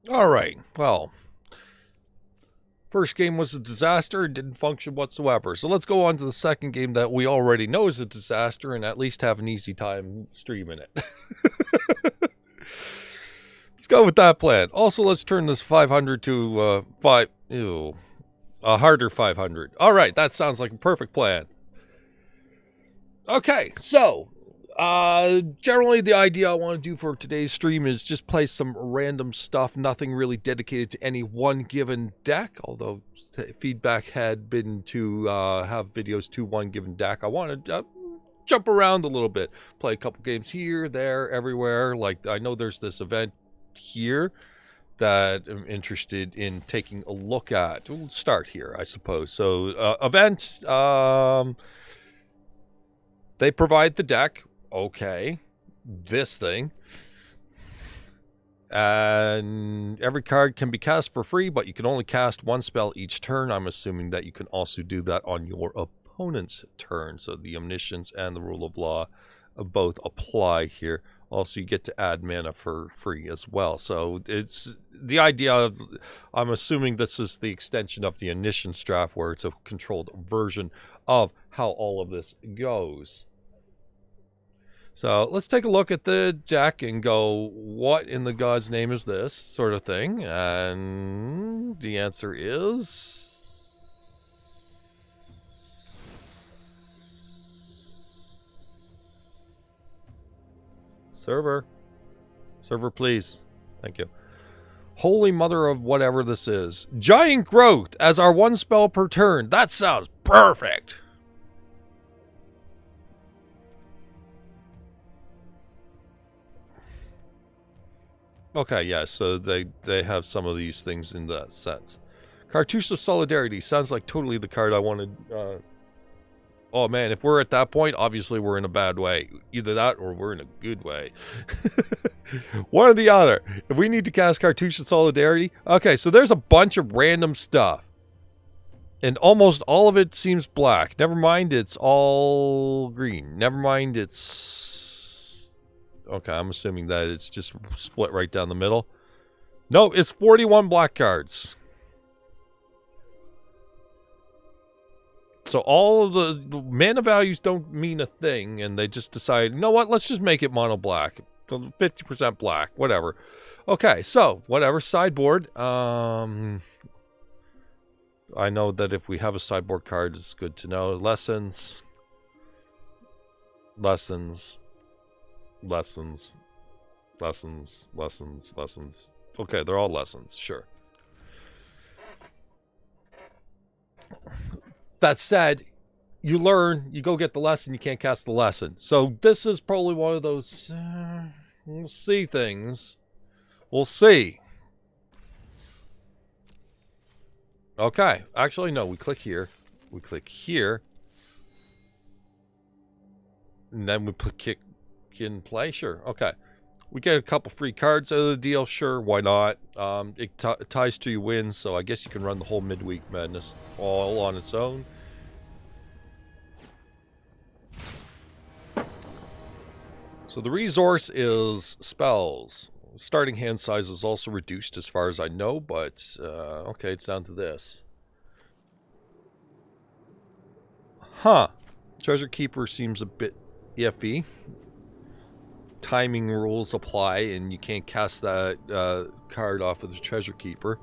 All right. Well, first game was a disaster. It didn't function whatsoever. So let's go on to the second game that we already know is a disaster and at least have an easy time streaming it. Let's go with that plan. Also, let's turn this 500 to a harder 500. All right, that sounds like a perfect plan. Okay, so generally the idea I want to do for today's stream is just play some random stuff, nothing really dedicated to any one given deck, although feedback had been to have videos to one given deck. I wanted to jump around a little bit, play a couple games here, there, everywhere. Like, I know there's this event here that I'm interested in taking a look at. We'll start here, I suppose. So, event, they provide the deck. Okay. This thing. And every card can be cast for free, but you can only cast one spell each turn. I'm assuming that you can also do that on your opponent's turn. So the Omniscience and the Rule of Law both apply here. Also, you get to add mana for free as well. So it's the idea of, I'm assuming this is the extension of the Omniscience draft, where it's a controlled version of how all of this goes. So let's take a look at the deck and go, what in the God's name is this sort of thing? And the answer is... Server. Server, please. Thank you. Holy mother of whatever this is. Giant Growth as our one spell per turn. That sounds perfect. Okay, yeah, so they have some of these things in that set. Cartouche of Solidarity sounds like totally the card I wanted. Oh man, if we're at that point, obviously we're in a bad way. Either that or we're in a good way. One or the other. If we need to cast Cartouche of Solidarity. Okay, so there's a bunch of random stuff. And almost all of it seems black. Never mind, it's all green. Never mind, it's... Okay, I'm assuming that it's just split right down the middle. No, it's 41 black cards. So all of the mana values don't mean a thing, and they just decide, you know what, let's just make it mono black. 50% black, whatever. Okay, so, whatever, sideboard. I know that if we have a sideboard card, it's good to know. Lessons. Lessons. Lessons. Lessons. Lessons. Lessons. Okay, they're all lessons, sure. That said, you learn, you go get the lesson, you can't cast the lesson. So this is probably one of those, we'll see things. We'll see. Okay, actually no, we click here. We click here. And then we put kick in play, sure, okay. We get a couple free cards out of the deal, sure, why not? It ties to your wins, so I guess you can run the whole midweek madness all on its own. So the resource is spells. Starting hand size is also reduced as far as I know, but okay, it's down to this. Huh. Treasure Keeper seems a bit iffy. Timing rules apply, and you can't cast that card off of the Treasure Keeper.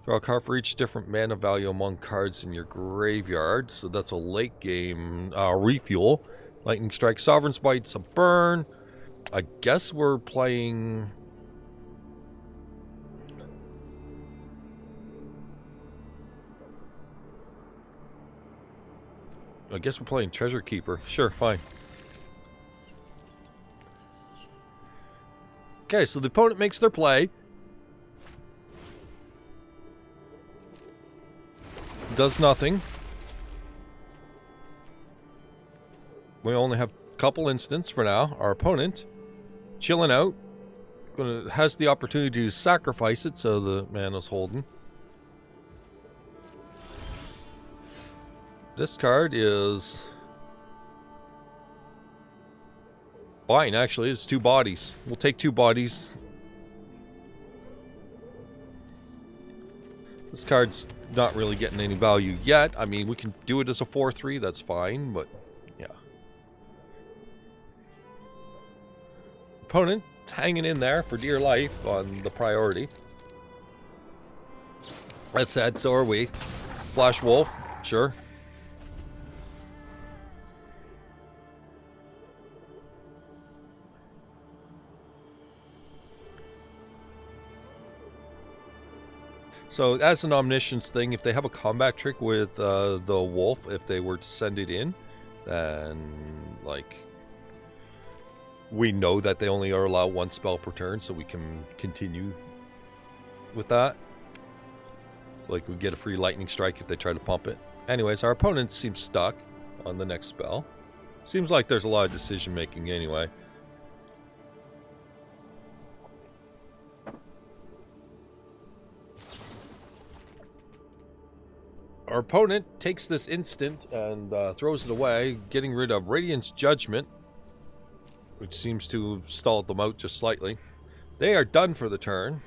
Draw a card for each different mana value among cards in your graveyard. So that's a late game refuel. Lightning Strike, Sovereign's Bite's a burn. I guess we're playing... I guess we're playing Treasure Keeper. Sure, fine. Okay, so the opponent makes their play. Does nothing. We only have a couple instants for now. Our opponent, chilling out, has the opportunity to sacrifice it, so the mana's holding. This card is fine, actually. It's 2 bodies. We'll take 2 bodies. This card's not really getting any value yet. I mean, we can do it as a 4-3, that's fine, but yeah. Opponent hanging in there for dear life on the priority. That said, so are we. Flash Wolf, sure. So as an omniscience thing, if they have a combat trick with the wolf, if they were to send it in, then like we know that they only are allowed one spell per turn, so we can continue with that. So like we get a free lightning strike if they try to pump it. Anyways, our opponent seems stuck on the next spell. Seems like there's a lot of decision making anyway. Our opponent takes this instant and throws it away, getting rid of Radiant's Judgment, which seems to have stalled them out just slightly. They are done for the turn.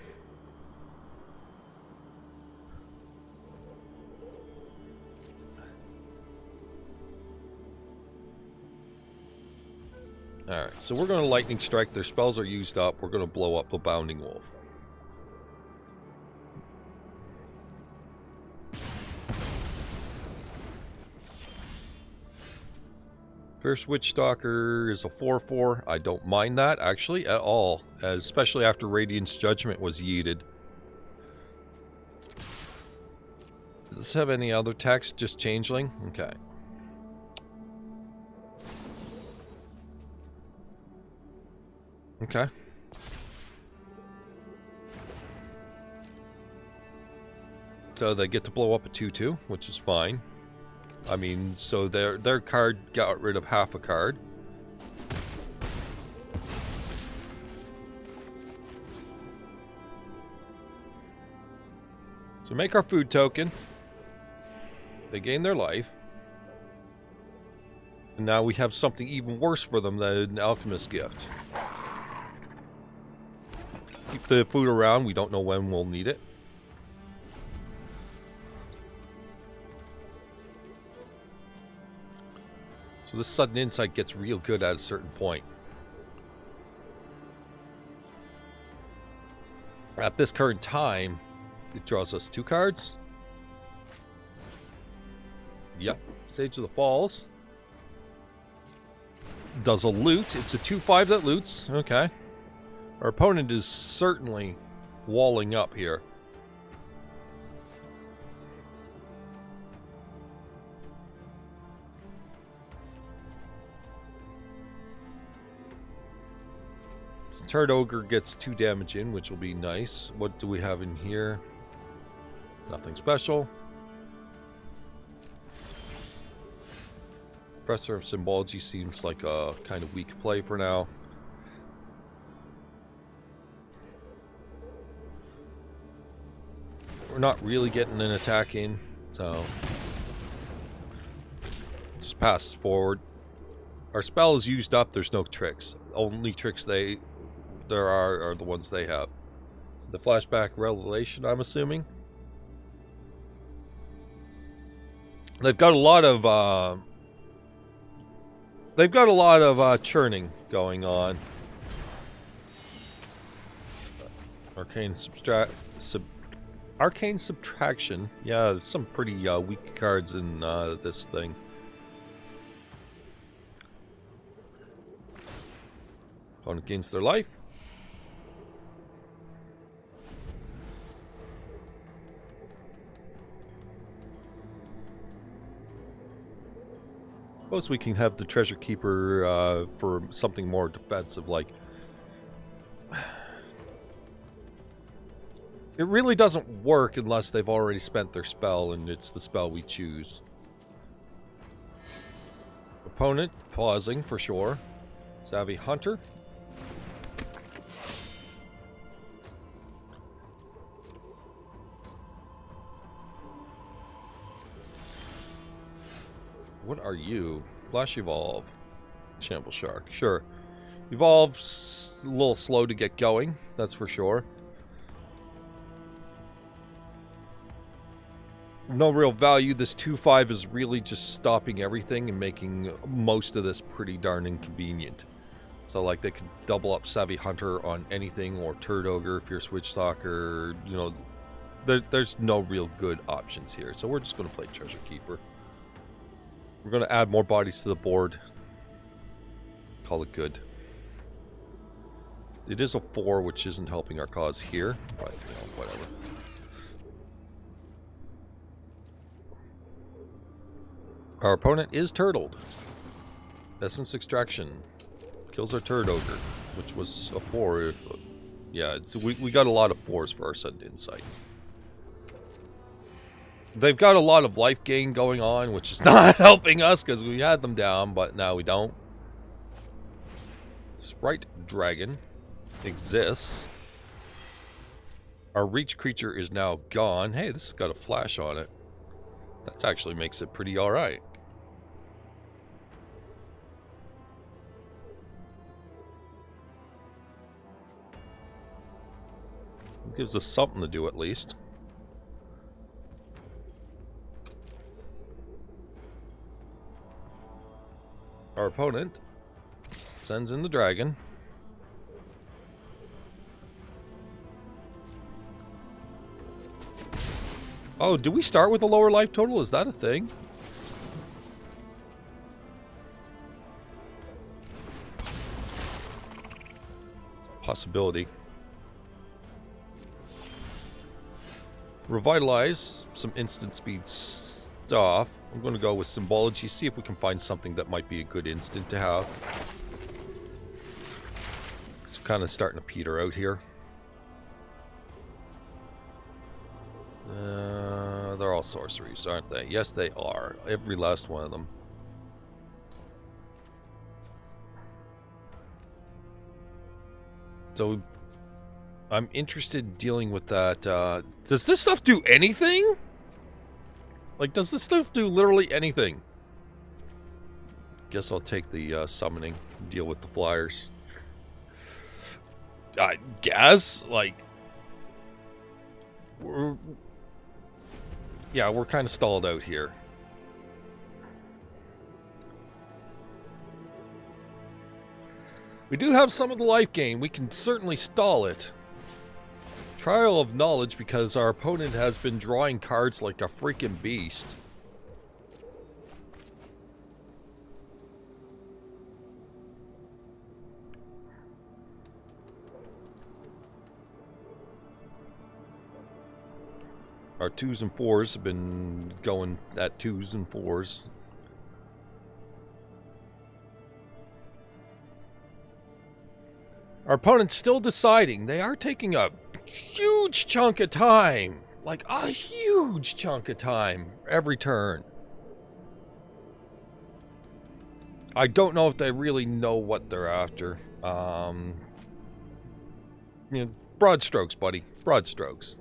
Alright, so we're going to Lightning Strike. Their spells are used up. We're going to blow up the Bounding Wolf. Fierce Witchstalker is a 4-4. I don't mind that, actually, at all. Especially after Radiant's Judgment was yeeted. Does this have any other text? Just Changeling? Okay. Okay. So they get to blow up a 2-2, which is fine. I mean, so their card got rid of half a card. So make our food token. They gain their life. And now we have something even worse for them than an Alchemist Gift. Keep the food around. We don't know when we'll need it. So this sudden insight gets real good at a certain point. At this current time, it draws us 2 cards. Yep, Sage of the Falls. Does a loot. It's a 2-5 that loots. Okay. Our opponent is certainly walling up here. Turd Ogre gets 2 damage in, which will be nice. What do we have in here? Nothing special. Professor of Symbology seems like a kind of weak play for now. We're not really getting an attack in, so just pass forward. Our spell is used up. There's no tricks. Only tricks there are the ones they have. The Flashback Revelation, I'm assuming. They've got a lot of churning going on. Arcane Subtraction. Yeah, there's some pretty weak cards in this thing. Opponent gains their life. Suppose we can have the Treasure Keeper for something more defensive, like... It really doesn't work unless they've already spent their spell, and it's the spell we choose. Opponent, pausing for sure. Savvy Hunter. What are you? Flash Evolve. Shamble Shark. Sure. Evolve's a little slow to get going, that's for sure. no real value. This 2-5 is really just stopping everything and making most of this pretty darn inconvenient. So like they could double up Savvy Hunter on anything, or Turd Ogre, Fierce Witch Stalker, you know, there's no real good options here. So we're just going to play Treasure Keeper. We're going to add more bodies to the board. Call it good. It is a 4, which isn't helping our cause here, but you know, whatever. Our opponent is turtled. Essence Extraction. Kills our Turd Ogre, which was a 4. Yeah, we got a lot of 4s for our Sudden Insight. They've got a lot of life gain going on, which is not helping us because we had them down, but now we don't. Sprite Dragon exists. Our reach creature is now gone. Hey, this has got a flash on it. That actually makes it pretty alright. Gives us something to do at least. Our opponent sends in the dragon. Oh, do we start with a lower life total? Is that a thing? Possibility. Revitalize, some instant speed stuff. I'm going to go with Symbology, see if we can find something that might be a good instant to have. It's kind of starting to peter out here. They're all sorceries, aren't they? Yes, they are. Every last one of them. So I'm interested in dealing with that. Does this stuff do anything? Like, does this stuff do literally anything? Guess I'll take the summoning and deal with the flyers. I guess, like... we're kind of stalled out here. We do have some of the life gain. We can certainly stall it. Trial of Knowledge, because our opponent has been drawing cards like a freaking beast. Our 2s and 4s have been going at 2s and 4s. Our opponent's still deciding. They are taking a huge chunk of time. Like a huge chunk of time every turn. I don't know if they really know what they're after. You know, broad strokes, buddy. Broad strokes.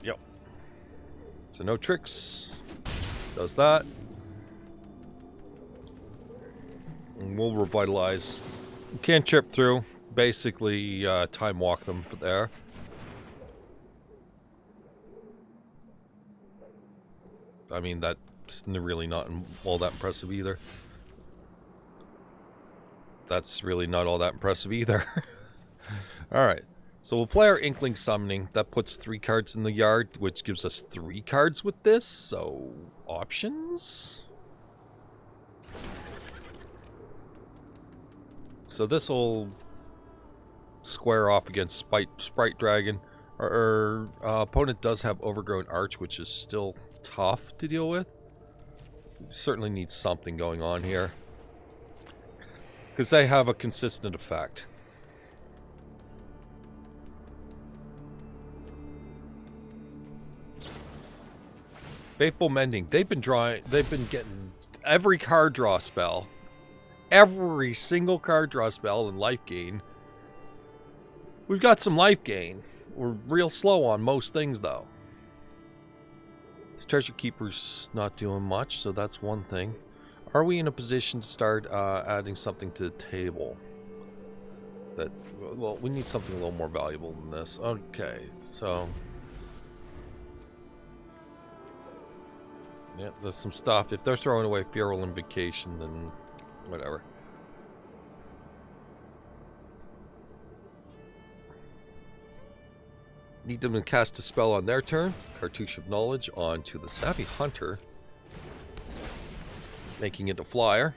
Yep. So no tricks. Does that. And we'll revitalize. We can't chip through. Basically, time walk them for there. I mean, that's really not all that impressive either. That's really not all that impressive either. Alright. So we'll play our Inkling Summoning. That puts 3 cards in the yard, which gives us 3 cards with this. So, options? So this will square off against Sprite Dragon. Our opponent does have Overgrown Arch, which is still tough to deal with. Certainly needs something going on here, because they have a consistent effect. Faithful Mending. They've been getting every card draw spell. Every single card draw spell and life gain. We've got some life gain. We're real slow on most things, though. This Treasure Keeper's not doing much, so that's one thing. Are we in a position to start adding something to the table? that... Well, we need something a little more valuable than this. Okay, so... Yeah, there's some stuff. If they're throwing away Feral Invocation, then whatever. Need them to cast a spell on their turn. Cartouche of Knowledge onto the Savvy Hunter. Making it a flyer.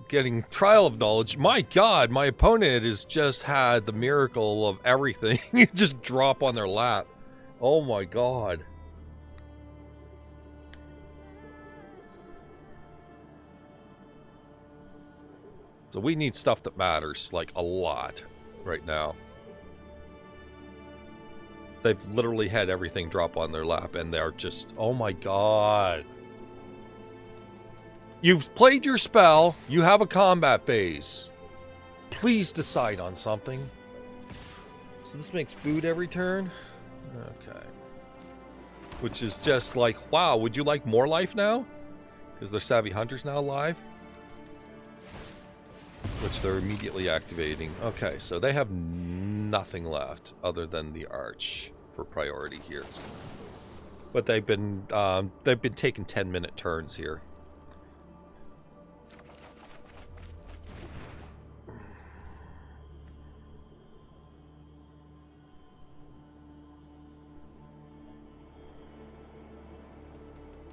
Getting Trial of Knowledge. My god, my opponent has just had the miracle of everything. Just drop on their lap. Oh my god. So we need stuff that matters, like, a lot right now. They've literally had everything drop on their lap, and they're just... Oh my god. You've played your spell. You have a combat phase. Please decide on something. So this makes food every turn? Okay. Which is just like, wow, would you like more life now? Because their Savvy Hunter's now alive. Which they're immediately activating. Okay, so they have nothing left other than the Arch for priority here. But they've been taking 10-minute turns here.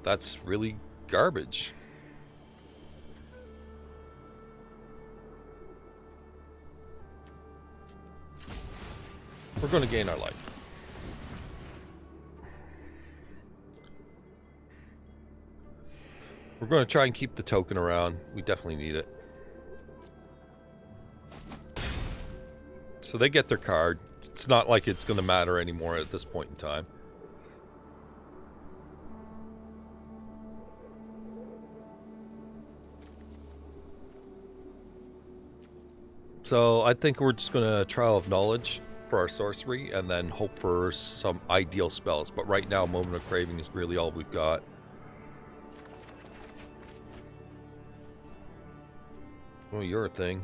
That's really garbage. We're going to gain our life. We're going to try and keep the token around. We definitely need it. So they get their card. It's not like it's going to matter anymore at this point in time. So I think we're just going to Trial of Knowledge for our sorcery and then hope for some ideal spells. But right now, Moment of Craving is really all we've got. Oh, you're a thing.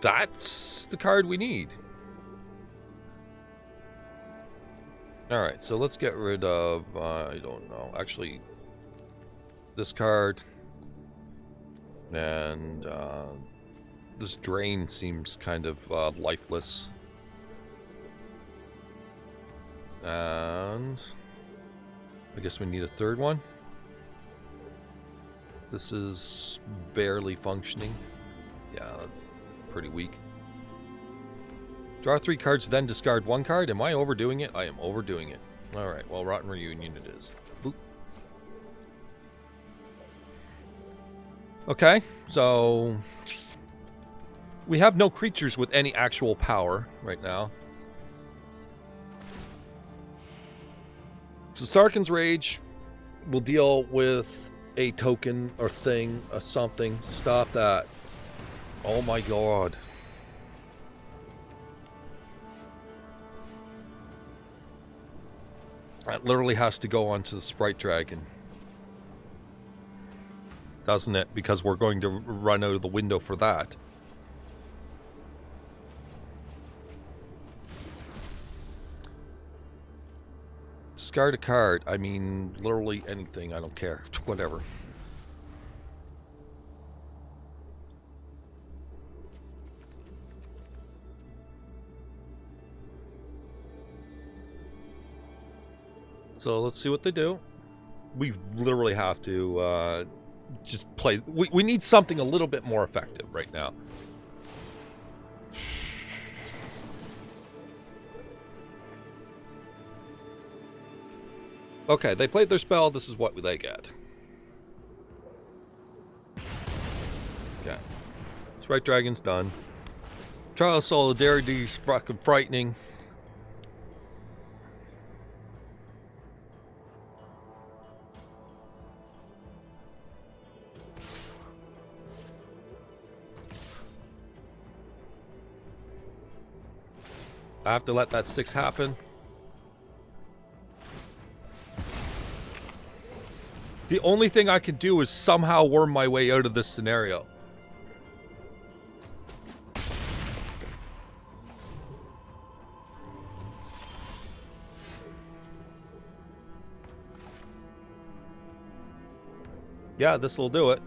That's the card we need. Alright, so let's get rid of, I don't know, actually, this card. And this Drain seems kind of lifeless. And I guess we need a third one. This is barely functioning. Yeah, that's pretty weak. Draw 3 cards, then discard 1 card. Am I overdoing it? I am overdoing it. Alright, well, Rotten Reunion it is. Boop. Okay, so we have no creatures with any actual power right now. So Sarkhan's Rage will deal with a token or thing or something. Stop that. Oh my god. That literally has to go onto the Sprite Dragon. Doesn't it? Because we're going to run out of the window for that. Discard a card. I mean, literally anything. I don't care. Whatever. So let's see what they do. We literally have to just play. We need something a little bit more effective right now. Okay, they played their spell. This is what they get. Okay. Sprite Dragon's done. Trial of Solidarity is fucking frightening. I have to let that 6 happen. The only thing I can do is somehow worm my way out of this scenario. Yeah, this will do it.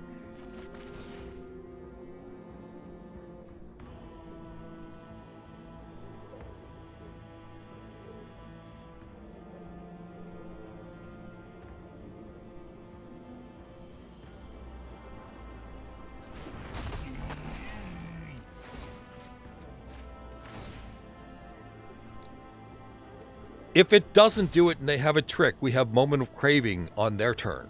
If it doesn't do it and they have a trick, we have Moment of Craving on their turn.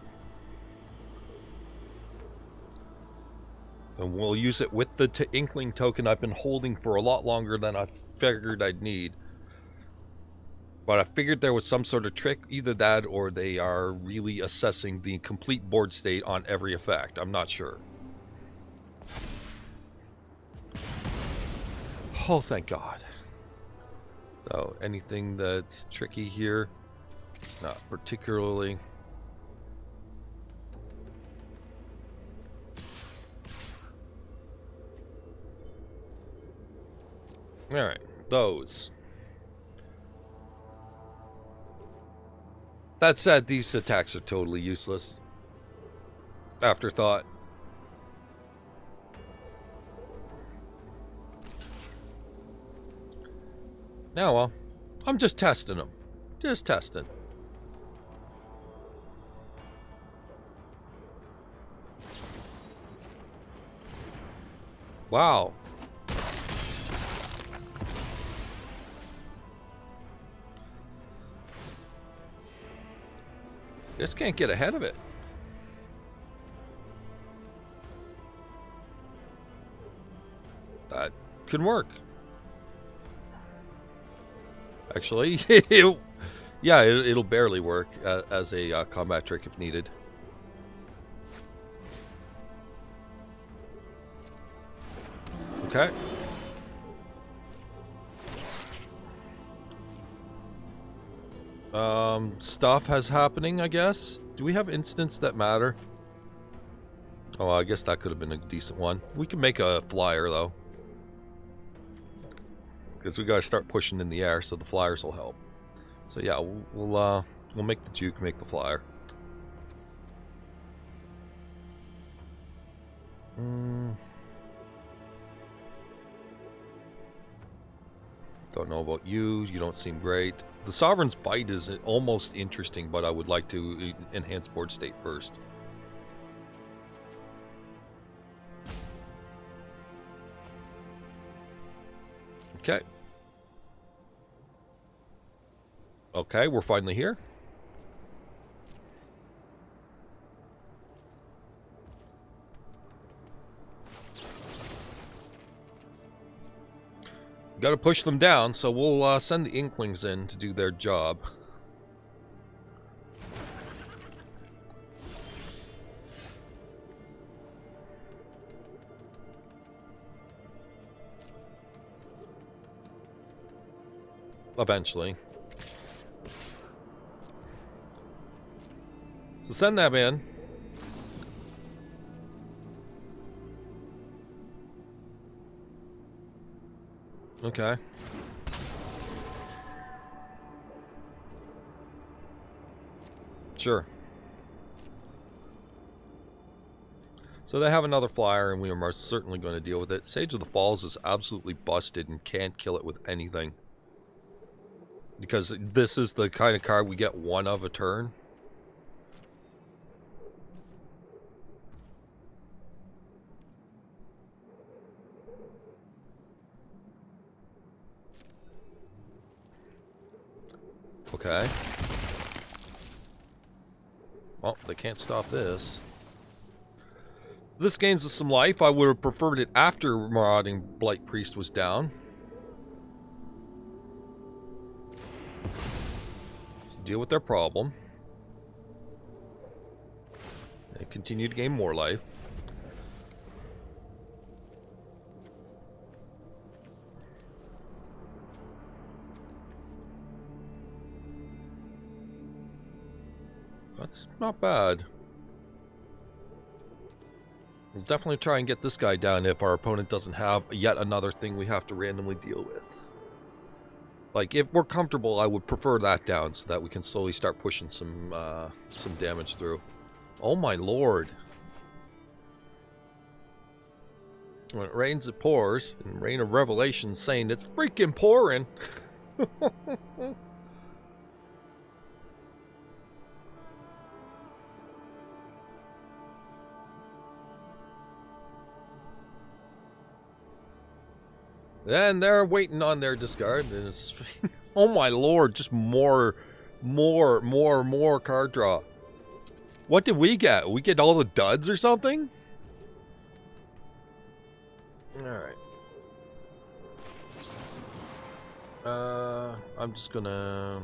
And we'll use it with the Inkling token I've been holding for a lot longer than I figured I'd need. But I figured there was some sort of trick, either that or they are really assessing the complete board state on every effect. I'm not sure. Oh, thank God. So, anything that's tricky here? Not particularly. Alright, those. That said, these attacks are totally useless. Afterthought. Now, well, I'm just testing them. Just testing. Wow. Just can't get ahead of it. That could work. Actually, yeah, it'll barely work as a combat trick if needed. Okay. Stuff has happening, I guess. Do we have instants that matter? Oh, I guess that could have been a decent one. We can make a flyer, though. Because we gotta start pushing in the air, so the flyers will help. So yeah, we'll make the juke make the flyer. Don't know about you. You don't seem great. The Sovereign's Bite is almost interesting, but I would like to enhance board state first. Okay. Okay, we're finally here. Got to push them down, so we'll send the Inklings in to do their job. Eventually. So send them in. Okay. Sure. So they have another flyer, and we are most certainly going to deal with it. Sage of the Falls is absolutely busted and can't kill it with anything. Because this is the kind of card we get one of a turn. Okay. Well, they can't stop this. This gains us some life. I would have preferred it after Marauding Blight Priest was down. Let's deal with their problem. And continue to gain more life. That's not bad. We'll definitely try and get this guy down if our opponent doesn't have yet another thing we have to randomly deal with. Like, if we're comfortable, I would prefer that down so that we can slowly start pushing some damage through. Oh my lord. When it rains, it pours. And Rain of Revelation saying it's freaking pouring. And they're waiting on their discard. And it's, oh my lord, just more card draw. What did we get? We get all the duds or something? Alright. I'm just gonna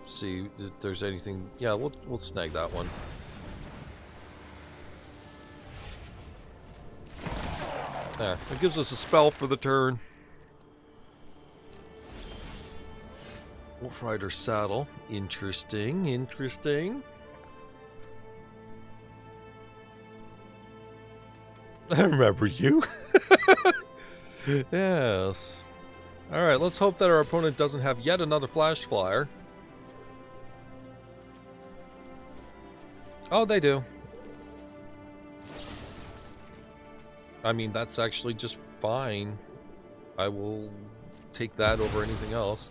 see if there's anything. Yeah, we'll snag that one. There, it gives us a spell for the turn. Wolf Rider Saddle. Interesting, interesting. I remember you. Yes. Alright, let's hope that our opponent doesn't have yet another Flash Flyer. Oh, they do. I mean, that's actually just fine. I will take that over anything else.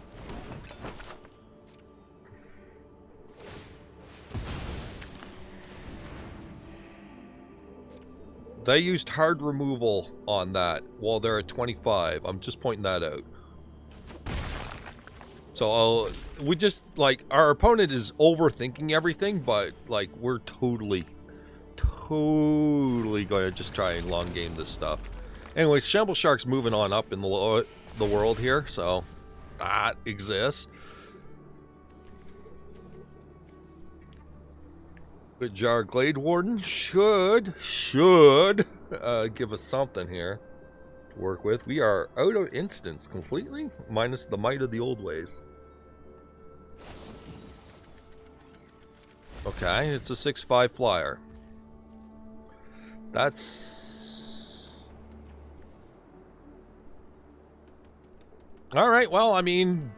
They used hard removal on that while they're at 25. I'm just pointing that out. So we just, like, our opponent is overthinking everything, but, like, we're totally going to just try and long game this stuff. Anyways, Shamble Shark's moving on up in the world here, so that exists. But Jar Glade Warden should give us something here to work with. We are out of instants completely, minus the might of the old ways. Okay, it's a 6/5 flyer. That's... Alright, well, I mean,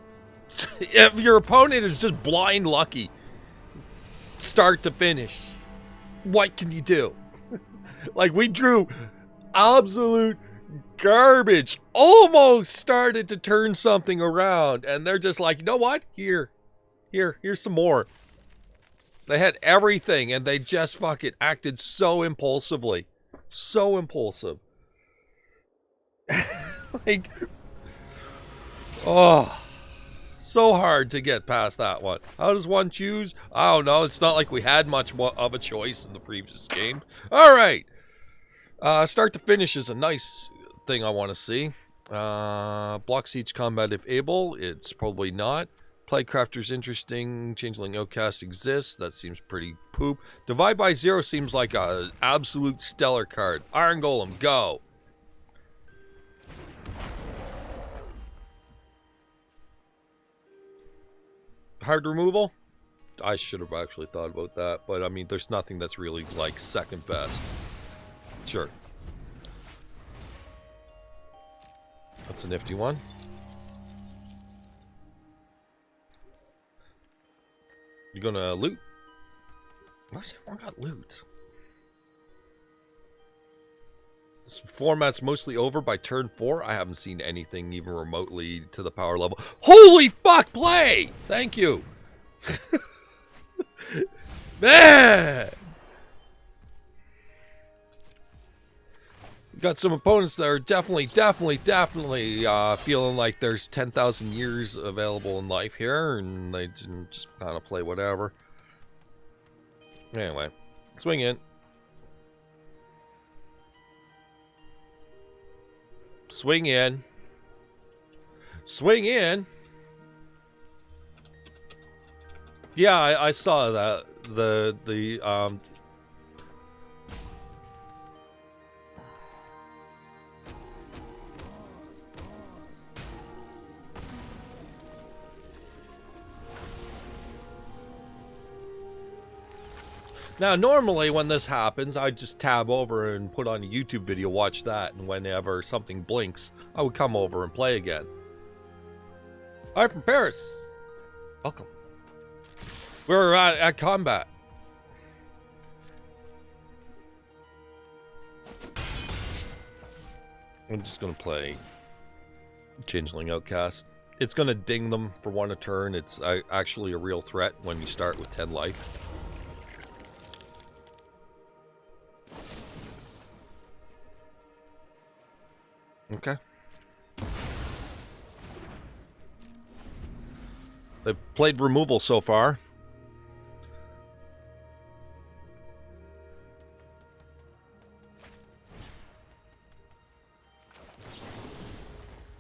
if your opponent is just blind lucky, start to finish, what can you do? Like, we drew absolute garbage, almost started to turn something around, and they're just like, you know what? Here's some more. They had everything, and they just fucking acted so impulsively. So impulsive. Like, oh, so hard to get past that one. How does one choose? I don't know. It's not like we had much of a choice in the previous game. All right. Start to finish is a nice thing I want to see. Block Siege Combat if able. It's probably not. Plaguecrafter's interesting. Changeling Outcast exists. That seems pretty poop. Divide by Zero seems like a absolute stellar card. Iron Golem, go. Hard removal? I should have actually thought about that, but I mean, there's nothing that's really like second best. Sure. That's a nifty one. You gonna loot? Where's everyone got loot? This format's mostly over by turn 4. I haven't seen anything even remotely to the power level. Holy fuck, play! Thank you. Man! Got some opponents that are definitely feeling like there's 10,000 years available in life here, and they just kind of play whatever. Anyway, swing in. Swing in. Swing in. Yeah, I saw that. Now, normally when this happens, I just tab over and put on a YouTube video, watch that, and whenever something blinks, I would come over and play again. Alright, from Paris. Welcome. We're at combat. I'm just gonna play Changeling Outcast. It's gonna ding them for 1 a turn. It's actually a real threat when you start with 10 life. Okay. They've played removal so far.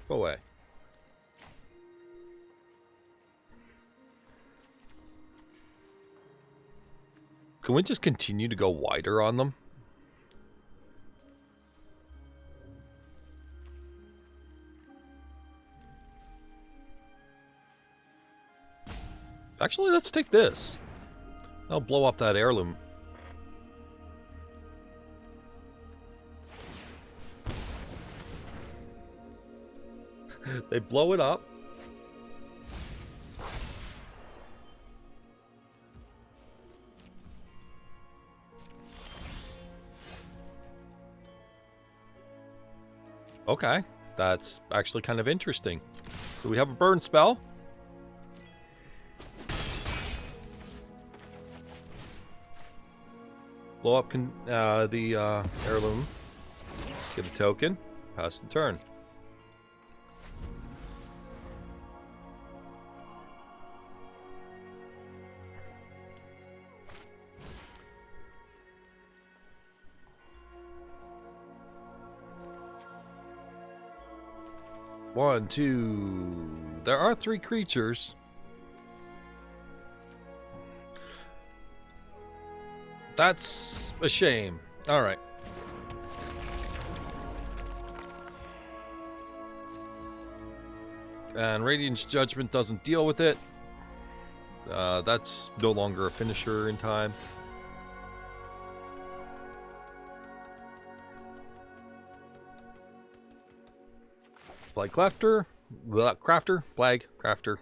Go away. Can we just continue to go wider on them? Actually, let's take this. I'll blow up that heirloom. They blow it up. Okay, that's actually kind of interesting. So we have a burn spell. Blow up the heirloom. Get a token. Pass the turn. One, two. There are 3 creatures. That's a shame. Alright. And Radiant's Judgment doesn't deal with it. That's no longer a finisher in time. Flag Crafter. Flag Crafter.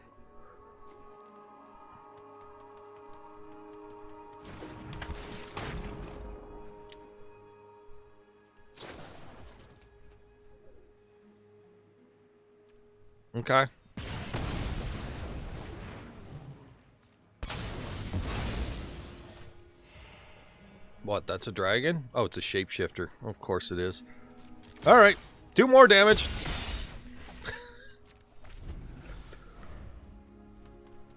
Okay. What, that's a dragon? Oh, it's a shapeshifter. Of course it is. Alright, 2 more damage.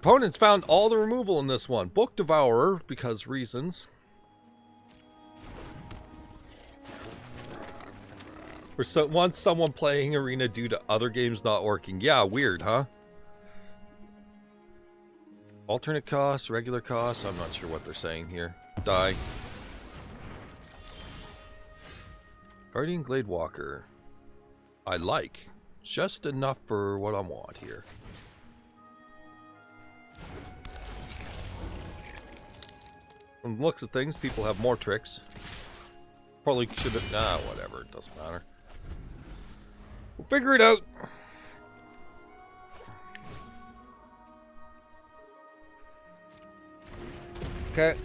Opponents found all the removal in this one. Book Devourer, because reasons. Once someone playing Arena due to other games not working. Yeah, weird, huh? Alternate costs, regular costs. I'm not sure what they're saying here. Die. Guardian Glade Walker. I like. Just enough for what I want here. From the looks of things, people have more tricks. Probably should have... Nah, whatever. It doesn't matter. We'll figure it out. Okay.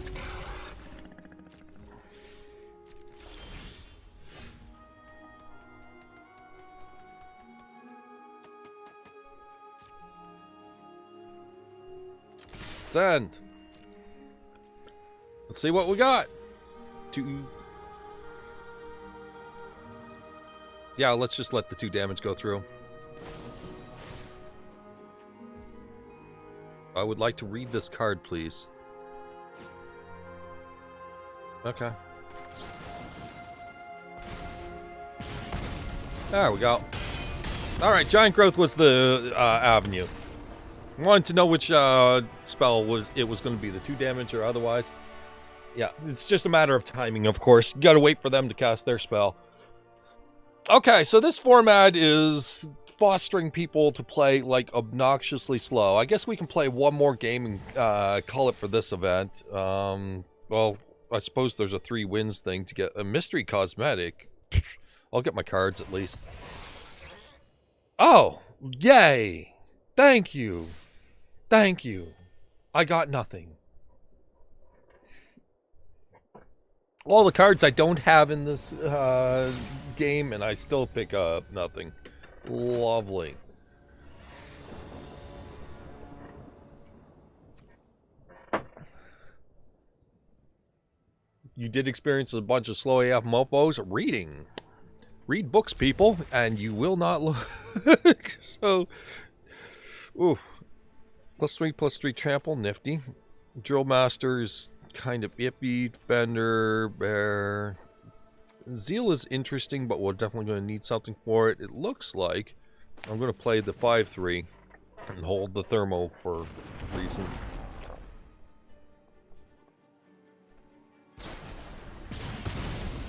Send. Let's see what we got. 2. Yeah, let's just let the 2 damage go through. I would like to read this card, please. Okay. There we go. Alright, Giant Growth was the avenue. Wanted to know which spell it was going to be, the 2 damage or otherwise. Yeah, it's just a matter of timing, of course. You gotta wait for them to cast their spell. Okay, so this format is fostering people to play, like, obnoxiously slow. I guess we can play one more game and call it for this event. Well, I suppose there's a 3 wins thing to get a mystery cosmetic. I'll get my cards at least. Oh, yay! Thank you. Thank you. I got nothing. all the cards I don't have in this game, and I still pick up nothing. Lovely. You did experience a bunch of slow AF mofos. Reading. Read books, people, and you will not look. So, ooh. +3/+3 trample, nifty. Drill Master's kind of iffy. Fender, Bear. Zeal is interesting, but we're definitely going to need something for it. It looks like I'm going to play the 5/3 and hold the thermo for reasons.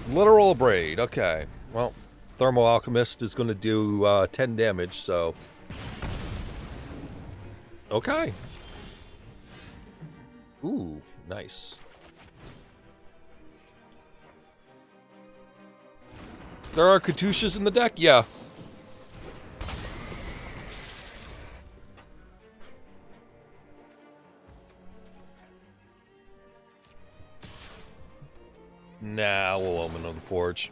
Literal Abrade, okay. Well, Thermo Alchemist is going to do 10 damage, so... Okay. Ooh, nice. There are Katyushas in the deck? Yeah. Nah, we'll open on the forge.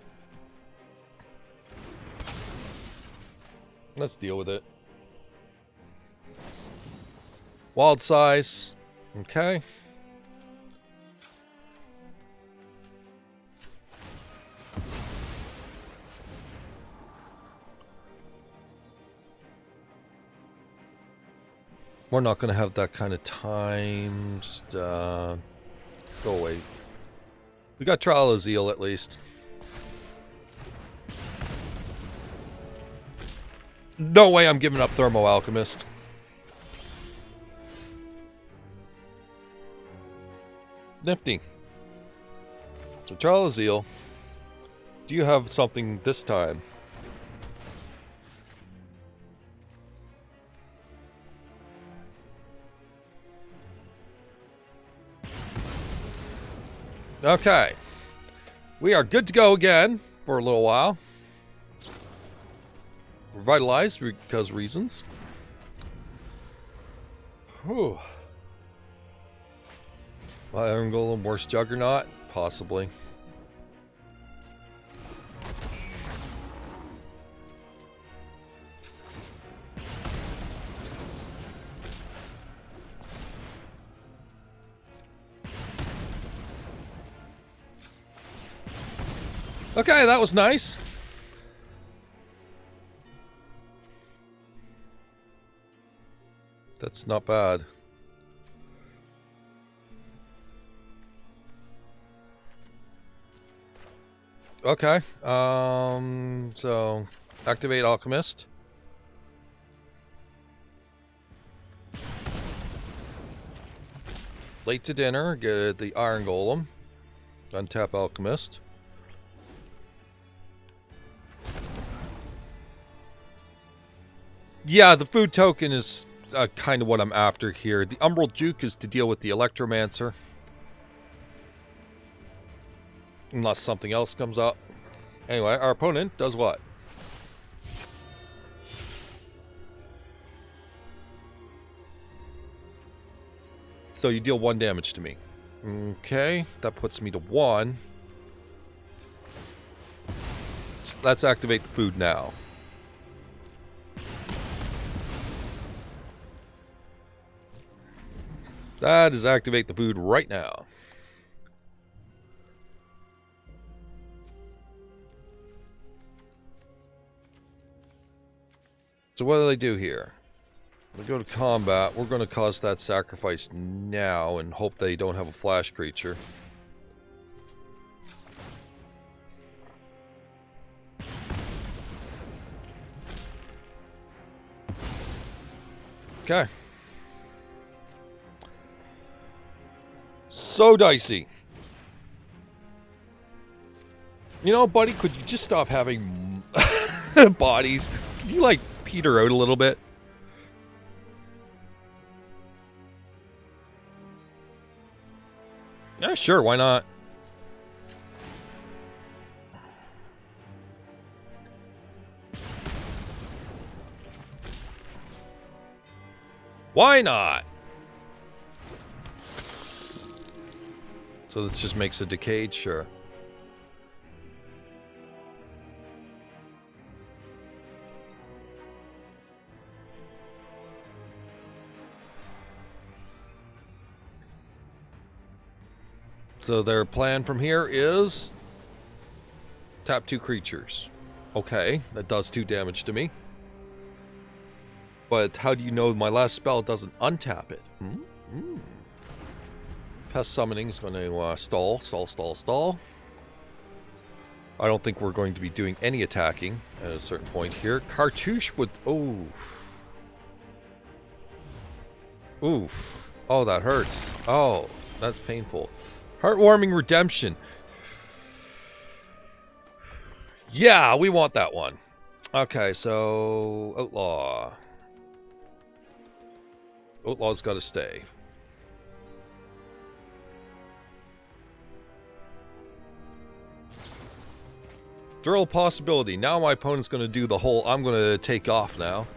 Let's deal with it. Wild size. Okay. We're not going to have that kind of time. Just, go away. We got Trial of Zeal, at least. No way I'm giving up Thermo Alchemist. Nifty. So, Trial of Zeal. Do you have something this time? Okay. We are good to go again for a little while. Revitalized because reasons. Whew. Iron Golem, worst Juggernaut? Possibly. Okay, that was nice. That's not bad. Okay. So activate Alchemist. Late to dinner, get the Iron Golem. Untap Alchemist. Yeah, the food token is kind of what I'm after here. The Umbral Juke is to deal with the Electromancer. Unless something else comes up. Anyway, our opponent does what? So you deal 1 damage to me. Okay, that puts me to 1. So let's activate the food now. That is activate the food right now. So what do they do here? We go to combat. We're going to cause that sacrifice now and hope they don't have a flash creature. Okay. So dicey. You know, buddy, could you just stop having bodies? Could you, like, peter out a little bit? Yeah, sure, why not? Why not? So this just makes a decayed, sure. So their plan from here is tap 2 creatures. Okay, that does 2 damage to me. But how do you know my last spell doesn't untap it? Pest Summoning is going to stall. I don't think we're going to be doing any attacking at a certain point here. Cartouche would... Oh. Oof. Oh, that hurts. Oh, that's painful. Heartwarming Redemption. Yeah, we want that one. Okay, so... Outlaw. Outlaw's got to stay. Drill possibility. Now my opponent's going to do the whole... I'm going to take off now.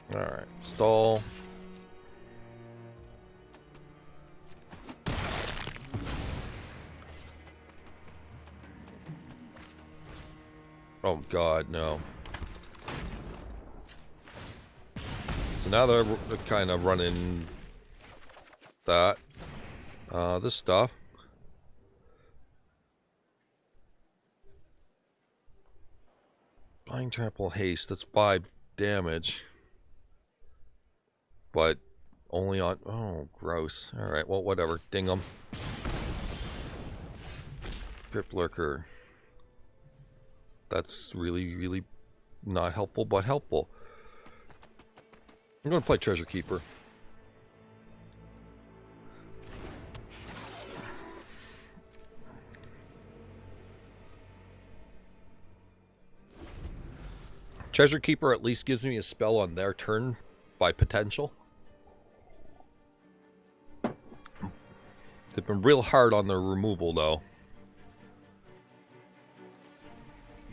Alright. Stall. Oh god, no. So now they're kind of running that. This stuff. Blind Trample Haste, that's 5 damage. But only on... Oh, gross. Alright, well, whatever. Ding them. Grip Lurker. That's really, really not helpful, but helpful. I'm going to play Treasure Keeper. Treasure Keeper at least gives me a spell on their turn by potential. They've been real hard on their removal, though.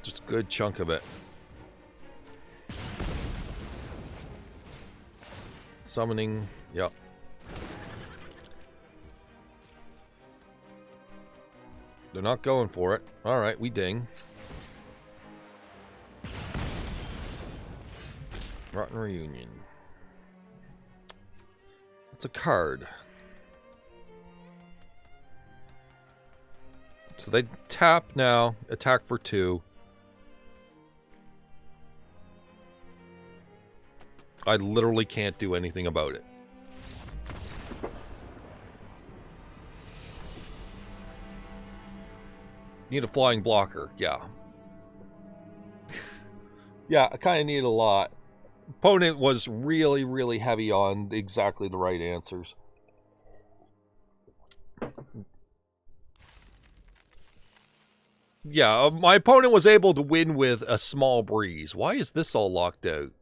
Just a good chunk of it. Summoning, yep. They're not going for it. Alright, we ding. Rotten Reunion. It's a card. So they tap now, attack for 2. I literally can't do anything about it. Need a flying blocker, yeah. Yeah, I kind of need a lot. Opponent was really, really heavy on exactly the right answers. Yeah, my opponent was able to win with a small breeze. Why is this all locked out?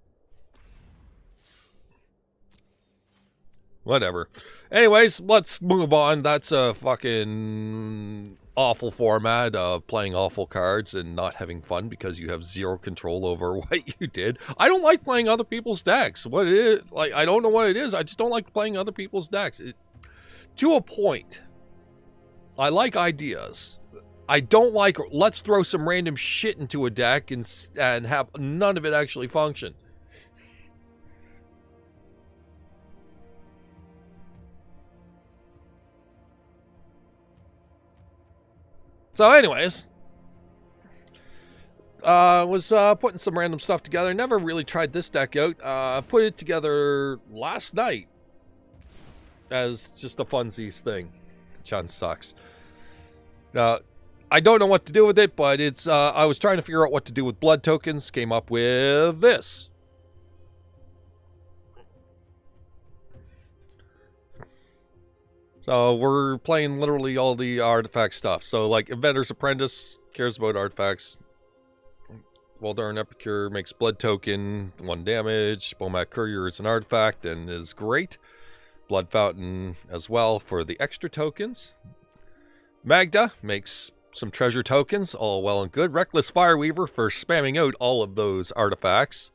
Whatever. Anyways, let's move on. That's a fucking awful format of playing awful cards and not having fun because you have 0 control over what you did. I don't like playing other people's decks. What it is, like, I don't know what it is. I just don't like playing other people's decks. To a point. I like ideas. I don't like, let's throw some random shit into a deck and have none of it actually function. So anyways, was putting some random stuff together. Never really tried this deck out. Put it together last night as just a funsies thing. John sucks. I don't know what to do with it, but it's I was trying to figure out what to do with blood tokens. Came up with this. So we're playing literally all the artifact stuff. So like Inventor's Apprentice cares about artifacts. Voldaren Epicure makes blood token, 1 damage. Bomat Courier is an artifact and is great. Blood Fountain as well for the extra tokens. Magda makes some treasure tokens, all well and good. Reckless Fireweaver for spamming out all of those artifacts.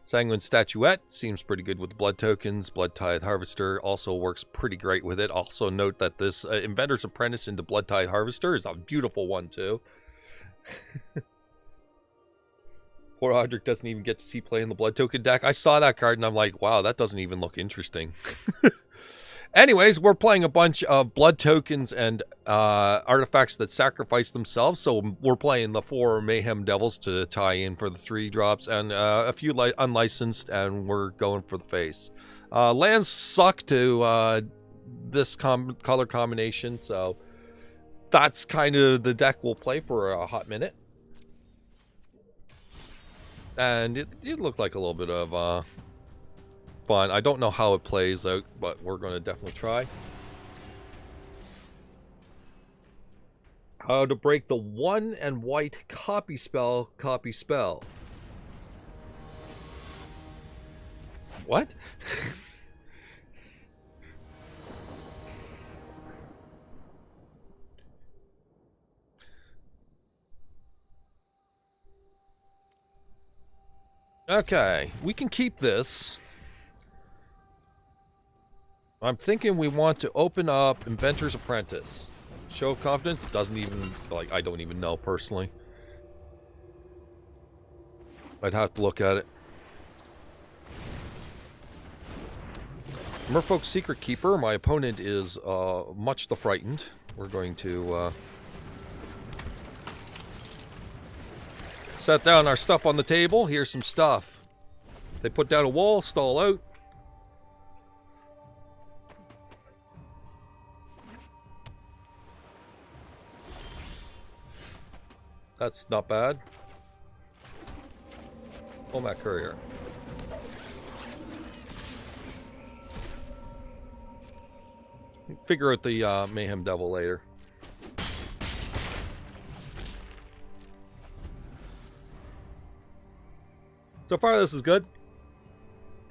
Sanguine Statuette seems pretty good with blood tokens. Blood Tithe Harvester also works pretty great with it. Also note that this Inventor's Apprentice into Blood Tithe Harvester is a beautiful one too. Poor Audric doesn't even get to see play in the Blood Token deck. I saw that card and I'm like, wow, that doesn't even look interesting. Anyways, we're playing a bunch of Blood Tokens and artifacts that sacrifice themselves. So we're playing the 4 Mayhem Devils to tie in for the 3 drops and a few unlicensed, and we're going for the face. Lands suck to this color combination, so that's kind of the deck we'll play for a hot minute. And it looked like a little bit of fun. I don't know how it plays out, but we're going to definitely try. How to break the 1 and white copy spell, copy spell. What? Okay, we can keep this. I'm thinking we want to open up Inventor's Apprentice. Show of Confidence doesn't even, like, I don't even know personally. I'd have to look at it. Merfolk's Secret Keeper. My opponent is much the frightened. We're going to set down our stuff on the table. Here's some stuff. They put down a wall, stall out. That's not bad. Omak Courier. Figure out the Mayhem Devil later. So far, this is good.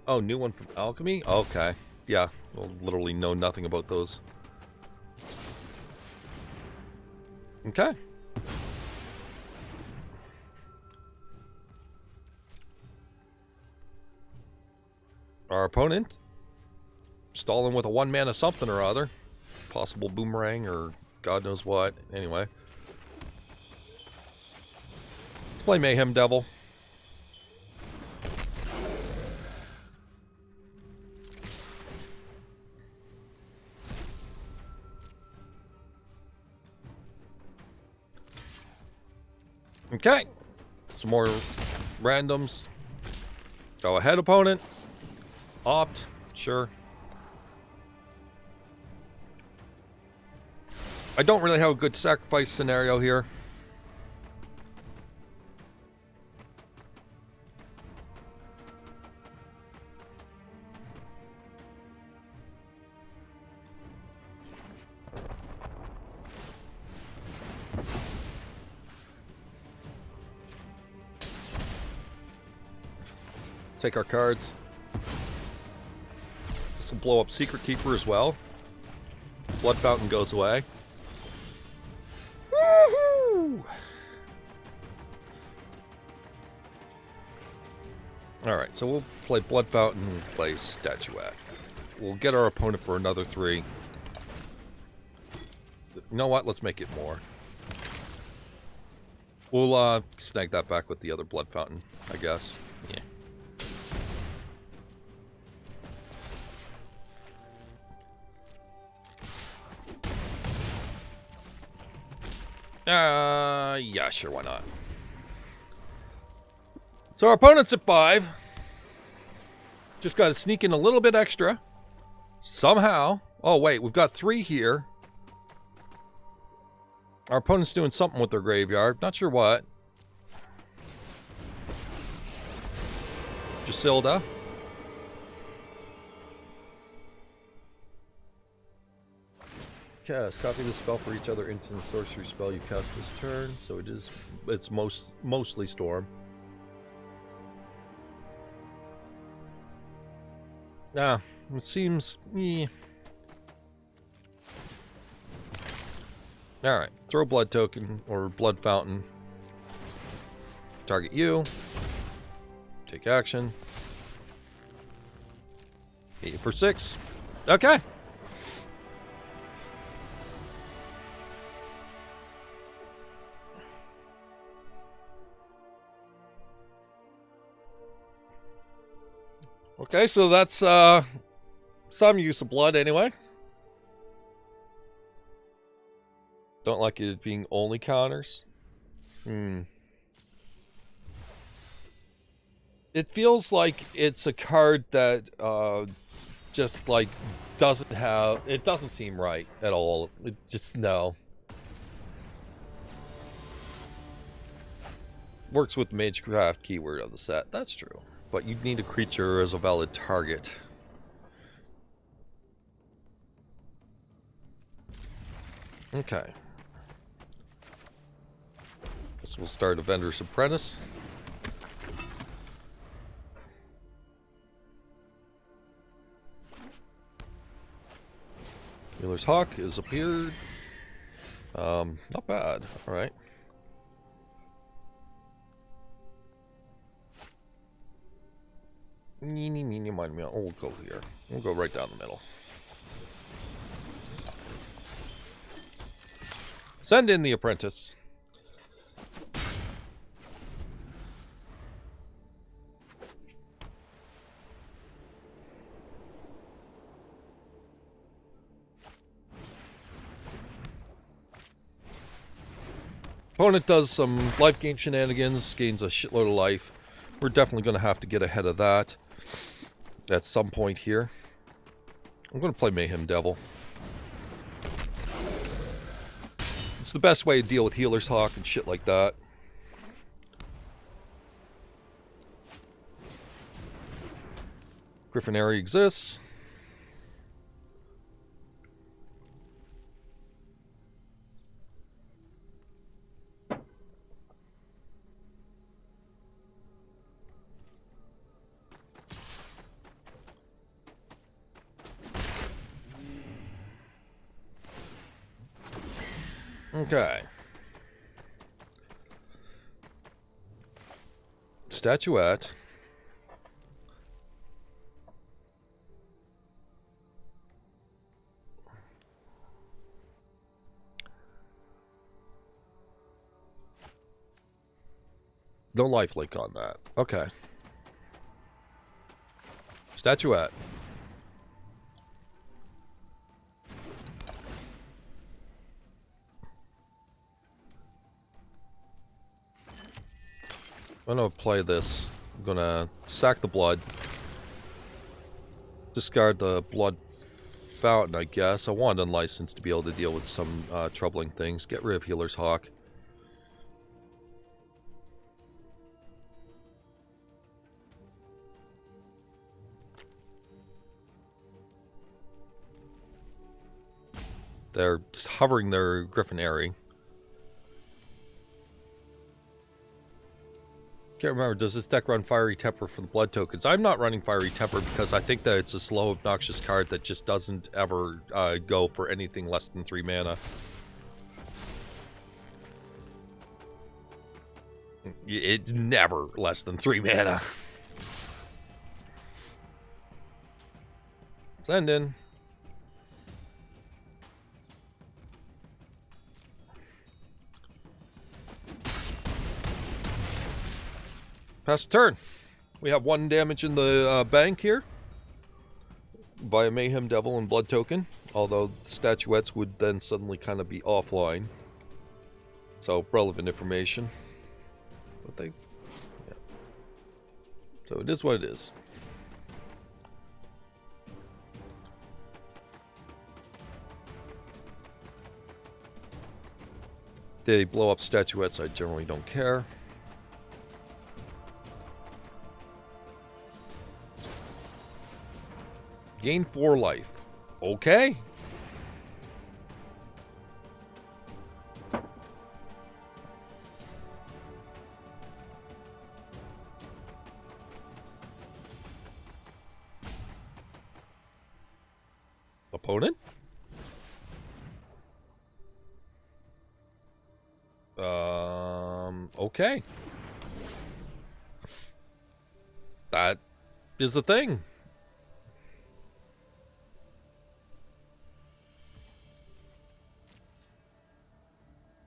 Oh, new one from Alchemy? Okay. Yeah, we'll literally know nothing about those. Okay. Our opponent, stalling with a 1-mana something or other. Possible boomerang or God knows what. Anyway. Let's play Mayhem Devil. Okay. Some more randoms. Go ahead, opponent. Opt. Sure. I don't really have a good sacrifice scenario here. Take our cards. This will blow up Secret Keeper as well. Blood Fountain goes away. Woohoo! Alright, so we'll play Blood Fountain and play Statuette. We'll get our opponent for another 3. You know what? Let's make it more. We'll snag that back with the other Blood Fountain, I guess. Yeah. Yeah, sure, why not? So our opponent's at 5. Just got to sneak in a little bit extra. Somehow. Oh, wait, we've got 3 here. Our opponent's doing something with their graveyard. Not sure what. Gisilda. Cast. Copy the spell for each other instant sorcery spell you cast this turn. So it's mostly Storm. Nah, it seems... Alright, throw Blood Token, or Blood Fountain. Target you. Take action. Hit you for 6. Okay. Okay, so that's some use of blood anyway. Don't like it being only counters. It feels like it's a card that just like it doesn't seem right at all. It just, no. Works with Magecraft keyword of the set, that's true. But you'd need a creature as a valid target. Okay. Guess we'll start Avenger's Apprentice. Healer's Hawk has appeared. Not bad. Alright. We'll go here. We'll go right down the middle. Send in the Apprentice. Opponent does some life gain shenanigans, gains a shitload of life. We're definitely going to have to get ahead of that at some point here. I'm going to play Mayhem Devil. It's the best way to deal with Healer's Hawk and shit like that. Griffinary exists. Okay. Statuette. No lifelink on that. Okay. Statuette. I'm gonna play this. I'm gonna sack the blood. Discard the blood fountain, I guess. I want unlicensed to be able to deal with some troubling things. Get rid of Healer's Hawk. They're hovering their Griffinary. Can't remember, does this deck run Fiery Temper for the blood tokens? I'm not running Fiery Temper because I think that it's a slow, obnoxious card that just doesn't ever go for anything less than 3 mana. It's never less than 3 mana. Send in. Pass the turn. We have 1 damage in the bank here by a Mayhem Devil and Blood Token, although statuettes would then suddenly kind of be offline. So, relevant information. But they... yeah. So it is what it is. They blow up statuettes, I generally don't care. Gain 4 life. Okay. Opponent? Okay. That is the thing.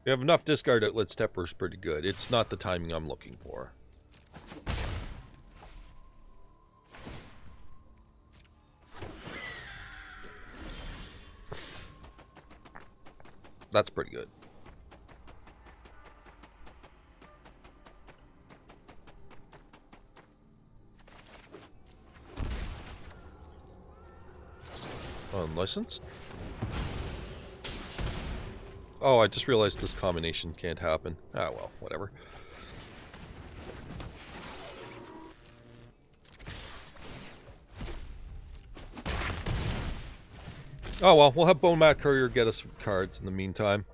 We have enough discard outlets. Temper's pretty good. It's not the timing I'm looking for. That's pretty good. Unlicensed? Oh, I just realized this combination can't happen. Ah, well, whatever. Oh well, we'll have Bone Mat Courier get us cards in the meantime.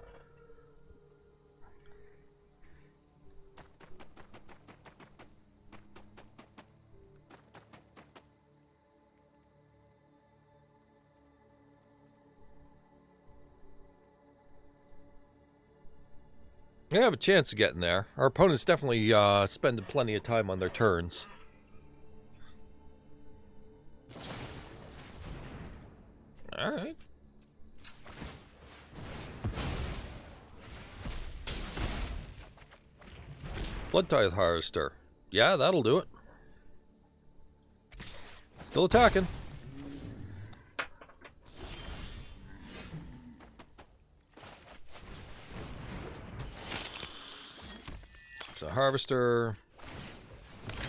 We have a chance of getting there. Our opponent's definitely spending plenty of time on their turns. Alright. Blood Tithe Harvester. Yeah, that'll do it. Still attacking. So Harvester.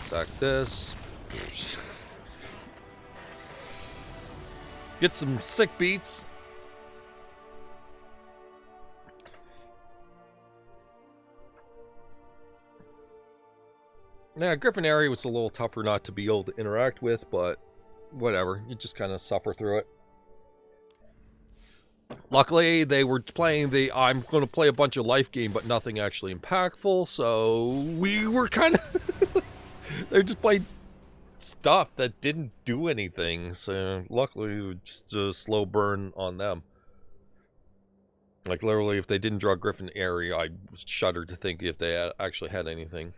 Attack this. Get some sick beats. Yeah, Griffin Airy was a little tougher not to be able to interact with, but whatever. You just kind of suffer through it. Luckily, they were playing the I'm going to play a bunch of life game, but nothing actually impactful, so we were kind of... They just played stuff that didn't do anything, so luckily, just a slow burn on them. Like, literally, if they didn't draw Griffin Airy, I shuddered to think if they actually had anything.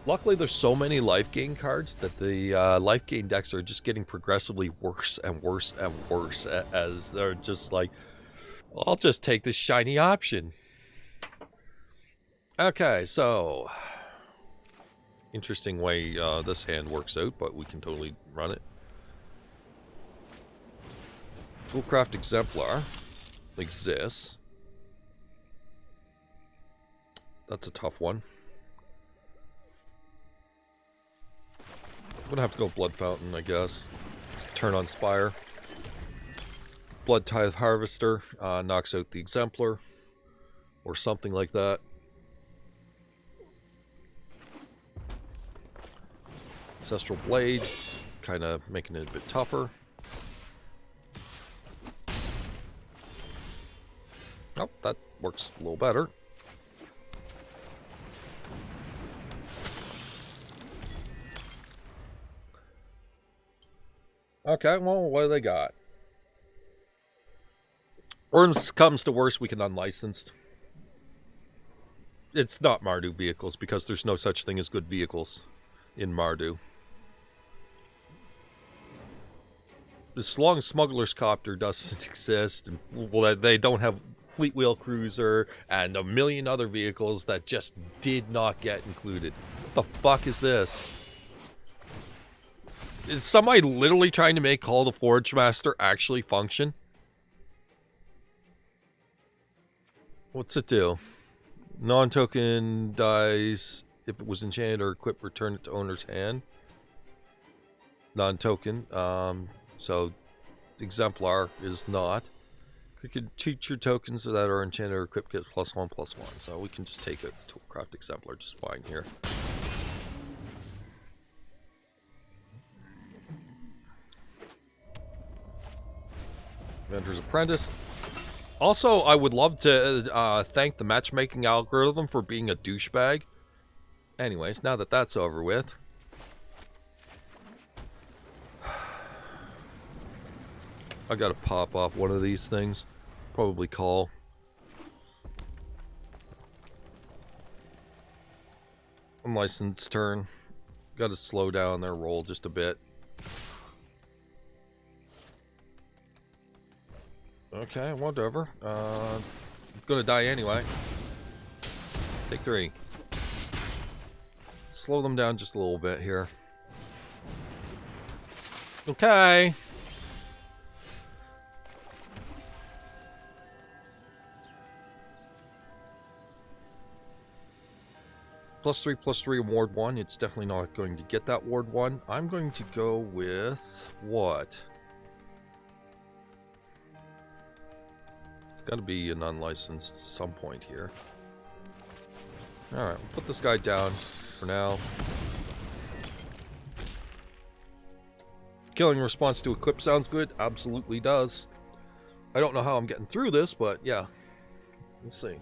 Luckily, there's so many life gain cards that the life gain decks are just getting progressively worse and worse and worse as they're just like, I'll just take this shiny option. Okay, so interesting way this hand works out, but we can totally run it. Toolcraft Exemplar exists. That's a tough one. I'm gonna have to go Blood Fountain, I guess. Let's turn on Spire. Blood Tithe Harvester knocks out the Exemplar, or something like that. Ancestral Blades, kind of making it a bit tougher. Oh, that works a little better. Okay, well, what do they got? Worms comes to worst, we can unlicensed. It's not Mardu vehicles, because there's no such thing as good vehicles in Mardu. As long as Smuggler's Copter doesn't exist, and well, they don't have Fleet Wheel Cruiser and a million other vehicles that just did not get included. What the fuck is this? Is somebody literally trying to make Call the Forge Master actually function? What's it do? Non-token dies if it was enchanted or equipped, return it to owner's hand. Non-token. So Exemplar is not. You can cheat your tokens that are enchanted or equipped get +1/+1. So we can just take a Toolcraft Exemplar just fine here. Inventor's Apprentice. Also, I would love to thank the matchmaking algorithm for being a douchebag. Anyways, now that that's over with. I gotta pop off one of these things. Probably call. Unlicensed turn. Gotta slow down their roll just a bit. Okay, whatever. I'm gonna die anyway. Take 3. Slow them down just a little bit here. Okay. +3/+3 in Ward 1. It's definitely not going to get that Ward 1. I'm going to go with what? It's got to be an unlicensed at some point here. Alright, we'll put this guy down for now. Killing response to equip sounds good. Absolutely does. I don't know how I'm getting through this, but yeah. We'll see.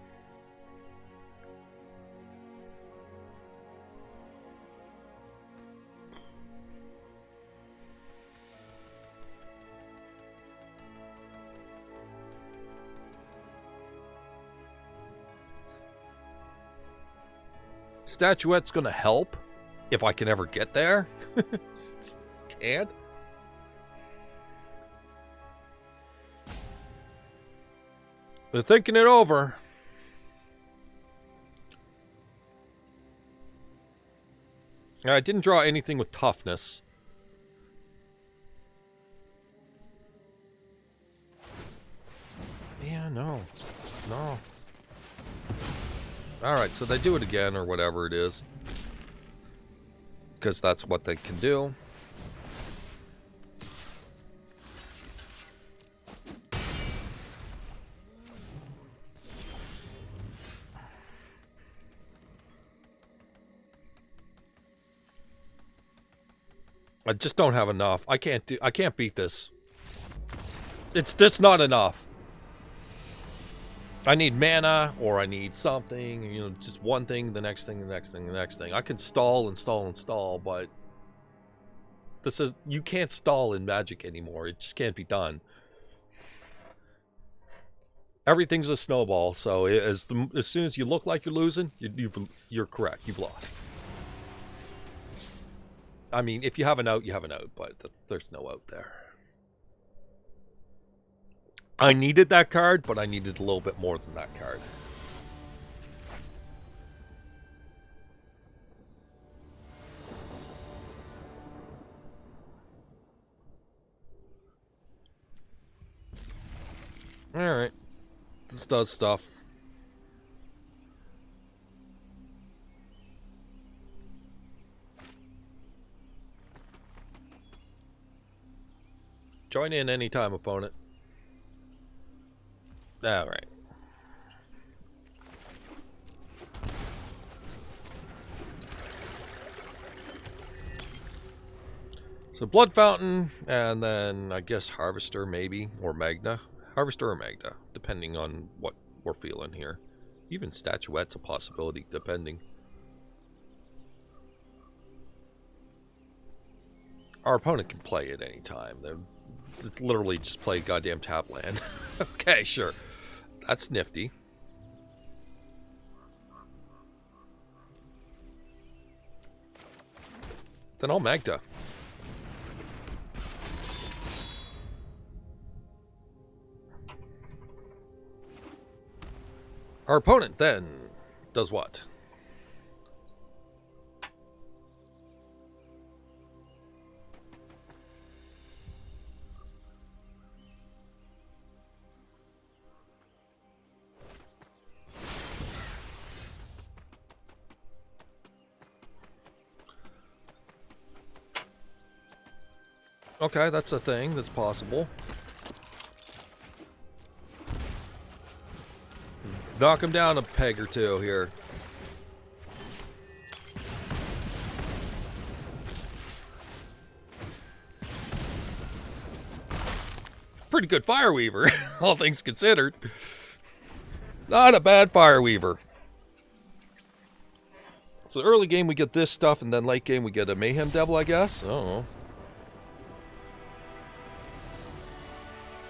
Statuette's gonna help if I can ever get there. Can't. They're thinking it over. I didn't draw anything with toughness. Yeah, no. Alright, so they do it again, or whatever it is. Because that's what they can do. I just don't have enough. I can't beat this. It's just not enough. I need mana, or I need something, you know, just one thing, the next thing, the next thing, the next thing. I can stall and stall and stall, but this is, you can't stall in Magic anymore. It just can't be done. Everything's a snowball, so as soon as you look like you're losing, you're correct. You've lost. I mean, if you have an out, you have an out, but there's no out there. I needed that card, but I needed a little bit more than that card. Alright. This does stuff. Join in anytime, opponent. Alright. So Blood Fountain, and then I guess Harvester maybe, or Magna. Harvester or Magna, depending on what we're feeling here. Even Statuette's a possibility, depending. Our opponent can play at any time. They're literally just play goddamn tap land. Okay, sure. That's nifty. Then I'll Magda. Our opponent then does what? Okay, that's a thing that's possible. Knock him down a peg or two here. Pretty good Fireweaver, all things considered. Not a bad Fireweaver. So early game we get this stuff, and then late game we get a Mayhem Devil, I guess? I don't know.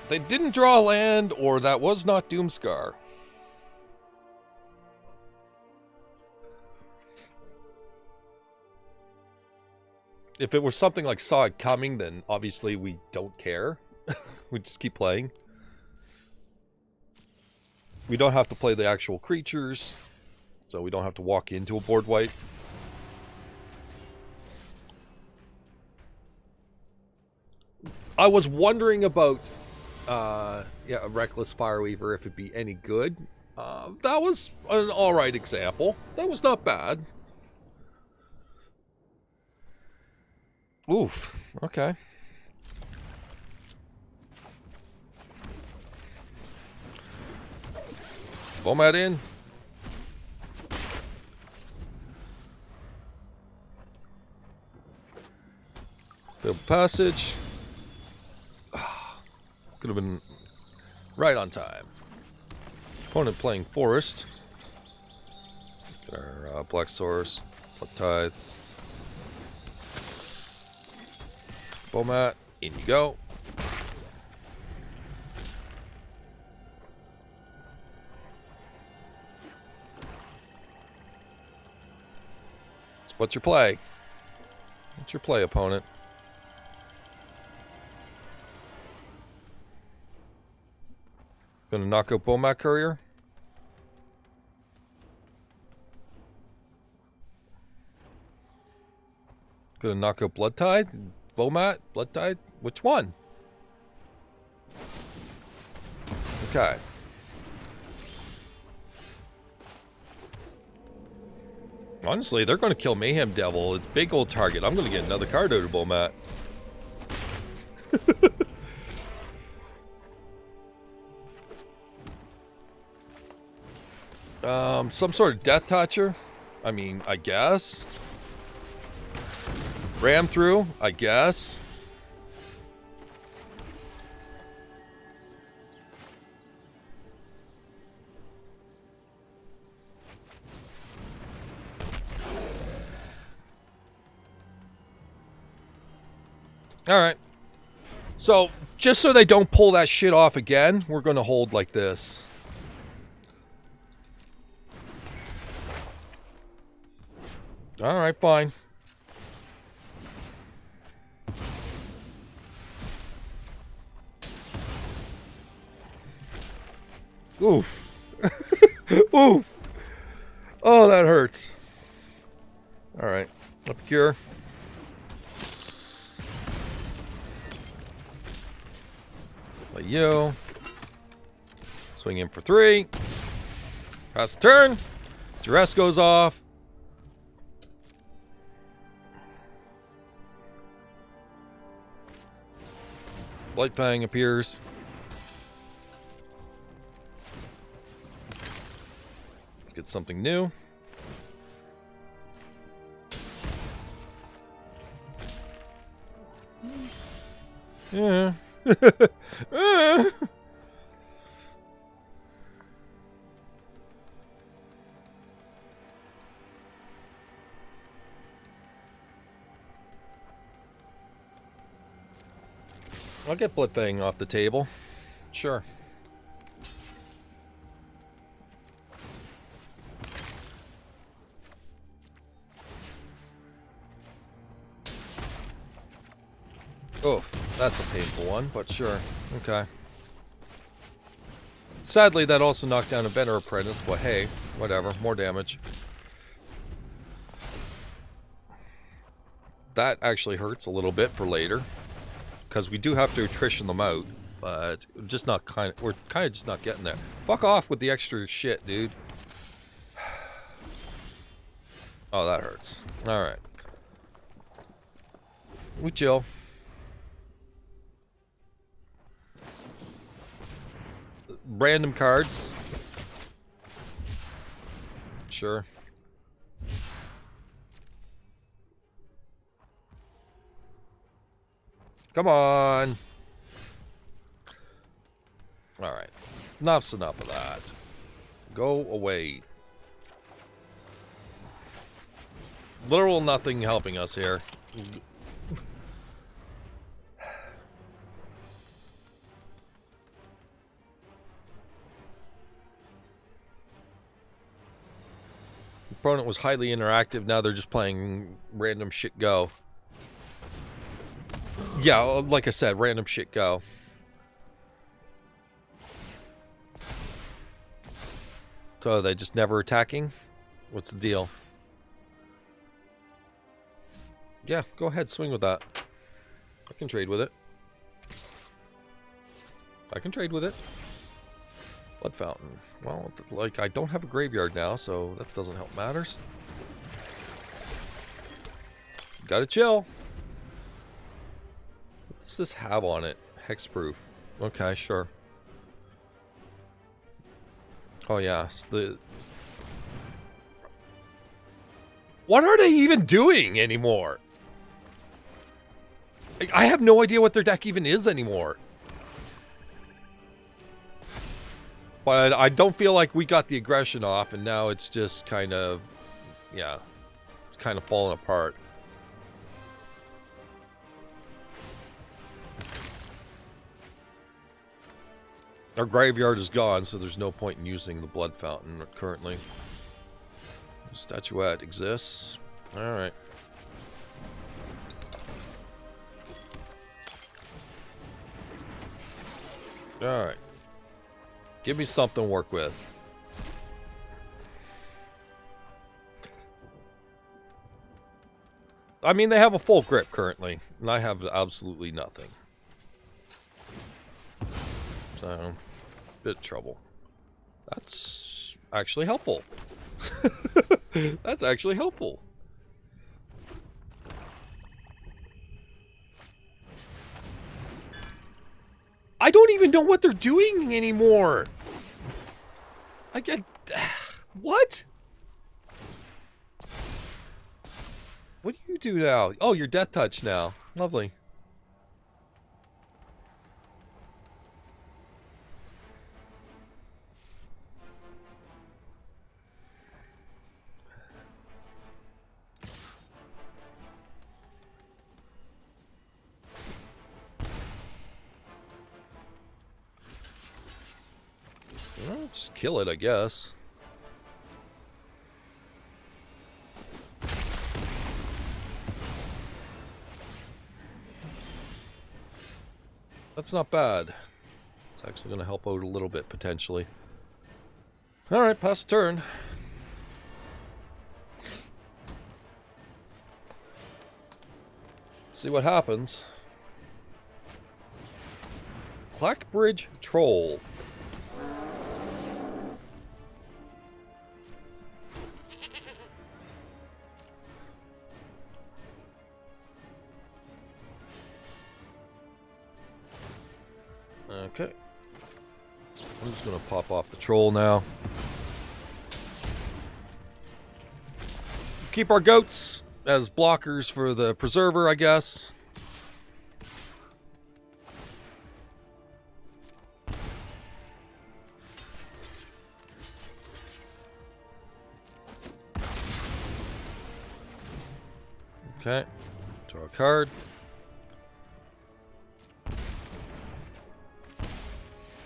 They didn't draw a land, or that was not Doomscar. If it were something like Saw It Coming, then obviously we don't care. We just keep playing. We don't have to play the actual creatures, so we don't have to walk into a board wipe. I was wondering about a Reckless Fireweaver, if it'd be any good. That was an alright example. That was not bad. Oof. Okay. Bomat in. Failed passage. Could have been right on time. Opponent playing Forest. Get our Black Source, Blood Tithe. Bomat, in you go. So what's your play? What's your play, opponent? Gonna knock out Bomat Courier? Gonna knock out Blood Tithe? Bomat? Blood Tithe? Which one? Okay. Honestly, they're gonna kill Mayhem Devil. It's big old target. I'm gonna get another card out of Bomat. Some sort of Death Toucher? I mean, I guess. Ram through? I guess. Alright. So, just so they don't pull that shit off again, we're gonna hold like this. Alright, fine. Oof. Oof. Oh, that hurts. Alright. Up cure. Let you. Swing in for 3. Pass the turn. Duress goes off. Blightfang appears. Let's get something new. Yeah. I'll get Bloodfang off the table. Sure. Oof, that's a painful one, but sure. Okay. Sadly, that also knocked down a better apprentice, but hey, whatever. More damage. That actually hurts a little bit for later. Because we do have to attrition them out, but we're kind of just not getting there. Fuck off with the extra shit, dude. Oh, that hurts. Alright. We chill. Random cards. Sure. Come on. Alright. Enough's enough of that. Go away. Literal nothing helping us here. Opponent was highly interactive. Now they're just playing random shit go. Yeah, like I said, random shit go. So are they just never attacking? What's the deal? Yeah, go ahead, swing with that. I can trade with it. I can trade with it. Blood Fountain. Well, like, I don't have a graveyard now, so that doesn't help matters. Gotta chill. What's this have on it? Hexproof. Okay, sure. Oh yeah, what are they even doing anymore? I have no idea what their deck even is anymore. But I don't feel like we got the aggression off, and now it's just kind of, yeah, it's kind of falling apart. Our graveyard is gone, so there's no point in using the Blood Fountain currently. Statuette exists. Alright. Alright. Give me something to work with. I mean, they have a full grip currently, and I have absolutely nothing. So, bit of trouble. That's actually helpful. That's actually helpful. I don't even know what they're doing anymore. I get... What? What do you do now? Oh, you're Death Touch now. Lovely. Well, just kill it, I guess. That's not bad. It's actually going to help out a little bit, potentially. Alright, pass the turn. See what happens. Clackbridge Troll. Okay. I'm just going to pop off the troll now. Keep our goats as blockers for the preserver, I guess. Okay. Draw a card.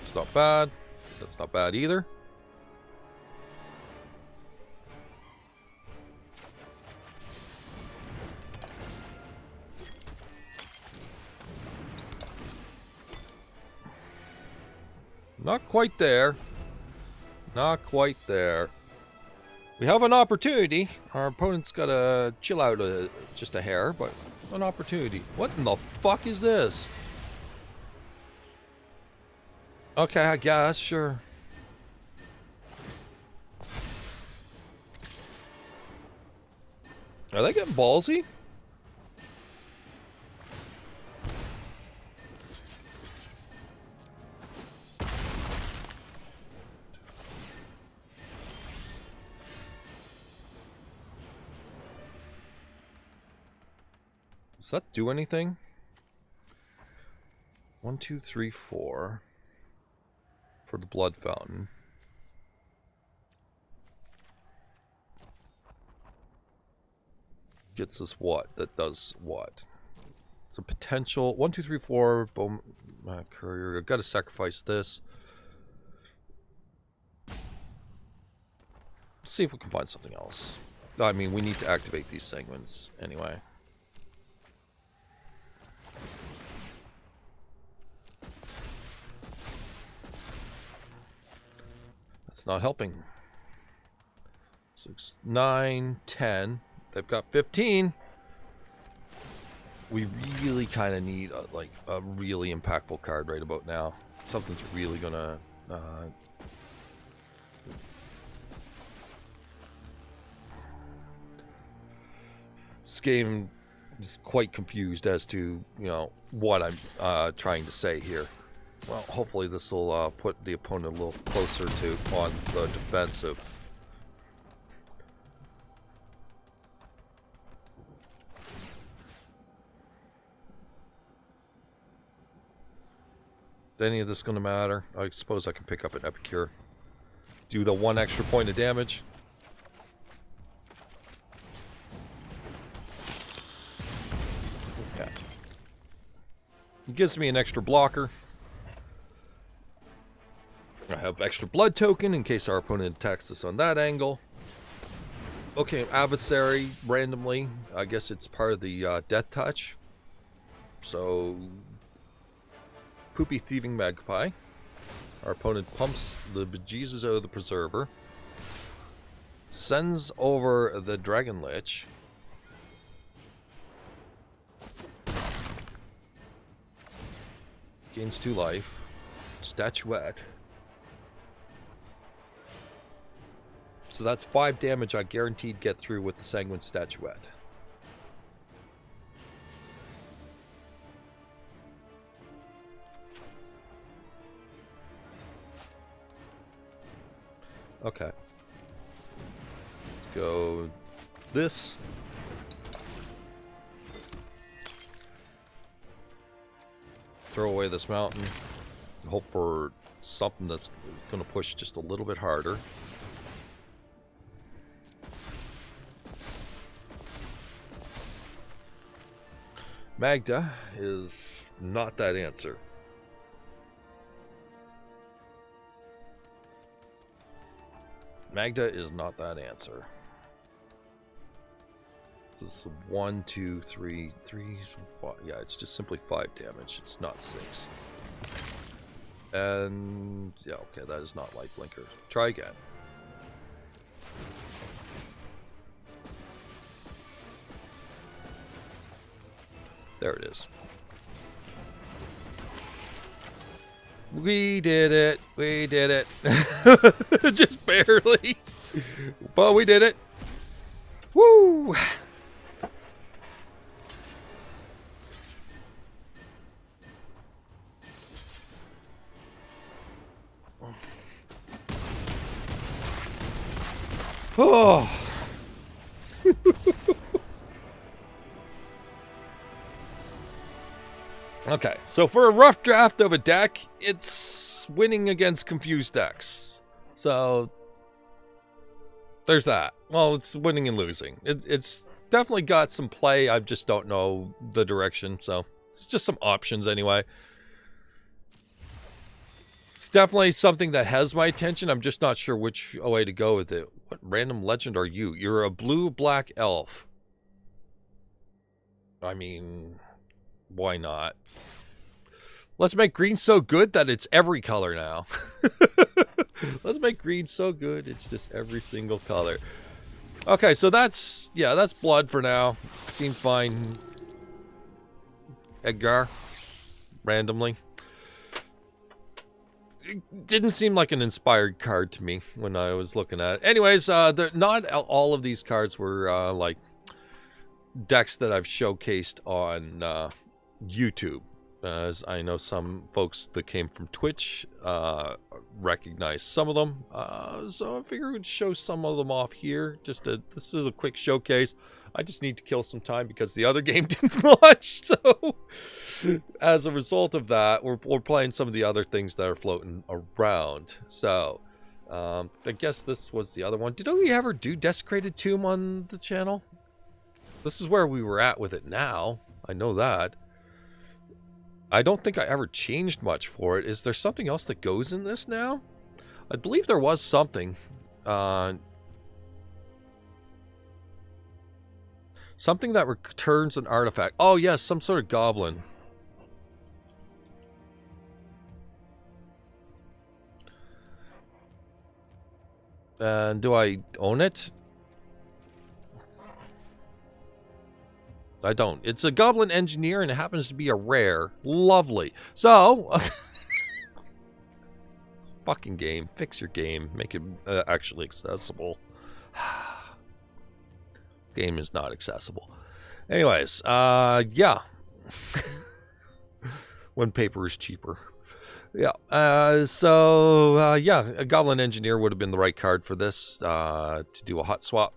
It's not bad. That's not bad either. Not quite there. Not quite there. We have an opportunity. Our opponent's got to chill out just a hair, but an opportunity. What in the fuck is this? Okay, I guess, sure. Are they getting ballsy? Does that do anything? 1, 2, 3, 4. For the Blood Fountain. Gets us what? That does what? It's a potential 1, 2, 3, 4. Boom. Courier. I've got to sacrifice this. Let's see if we can find something else. I mean, we need to activate these segments anyway. That's not helping. 6, 9, 10. They've got 15. We really kind of need a really impactful card right about now. Something's really gonna this game just quite confused as to, you know, what I'm trying to say here. Well, hopefully this will put the opponent a little closer to on the defensive. Is any of this going to matter? I suppose I can pick up an Epicure. Do the 1 extra point of damage. Okay. It gives me an extra blocker. I have extra blood token in case our opponent attacks us on that angle. Okay, adversary randomly. I guess it's part of the death touch. So, Poopy Thieving Magpie. Our opponent pumps the bejesus out of the Preserver. Sends over the Dragon Lich. Gains 2 life. Statuette. So that's 5 damage I guaranteed get through with the Sanguine Statuette. Okay. Let's go this. Throw away this mountain. Hope for something that's going to push just a little bit harder. Magda is not that answer. Magda is not that answer. This is 1, 2, 3, 5. Yeah, it's just simply 5 damage. It's not 6. And yeah, okay, that is not Life Blinker. Try again. There it is. We did it. We did it. Just barely. But we did it. Woo! Oh. Okay, so for a rough draft of a deck, it's winning against confused decks. So there's that. Well, it's winning and losing. It's definitely got some play. I just don't know the direction. So it's just some options anyway. It's definitely something that has my attention. I'm just not sure which way to go with it. What random legend are you? You're a blue-black elf. I mean, why not? Let's make green so good that it's every color now. Let's make green so good it's just every single color. Okay, so that's blood for now. Seemed fine. Edgar, randomly. It didn't seem like an inspired card to me when I was looking at it. Anyways, not all of these cards were like decks that I've showcased on YouTube. As I know some folks that came from Twitch recognize some of them. So I figured we'd show some of them off here. This is a quick showcase. I just need to kill some time because the other game didn't launch. So as a result of that, we're playing some of the other things that are floating around. So I guess this was the other one. Did we ever do Desecrated Tomb on the channel? This is where we were at with it now. I know that. I don't think I ever changed much for it. Is there something else that goes in this now? I believe there was something. Something that returns an artifact. Oh, yes, some sort of goblin. And do I own it? I don't. It's a Goblin Engineer, and it happens to be a rare. Lovely. So, fucking game. Fix your game. Make it actually accessible. Game is not accessible. Anyways, yeah. When paper is cheaper. Yeah, yeah, a Goblin Engineer would have been the right card for this, to do a hot swap.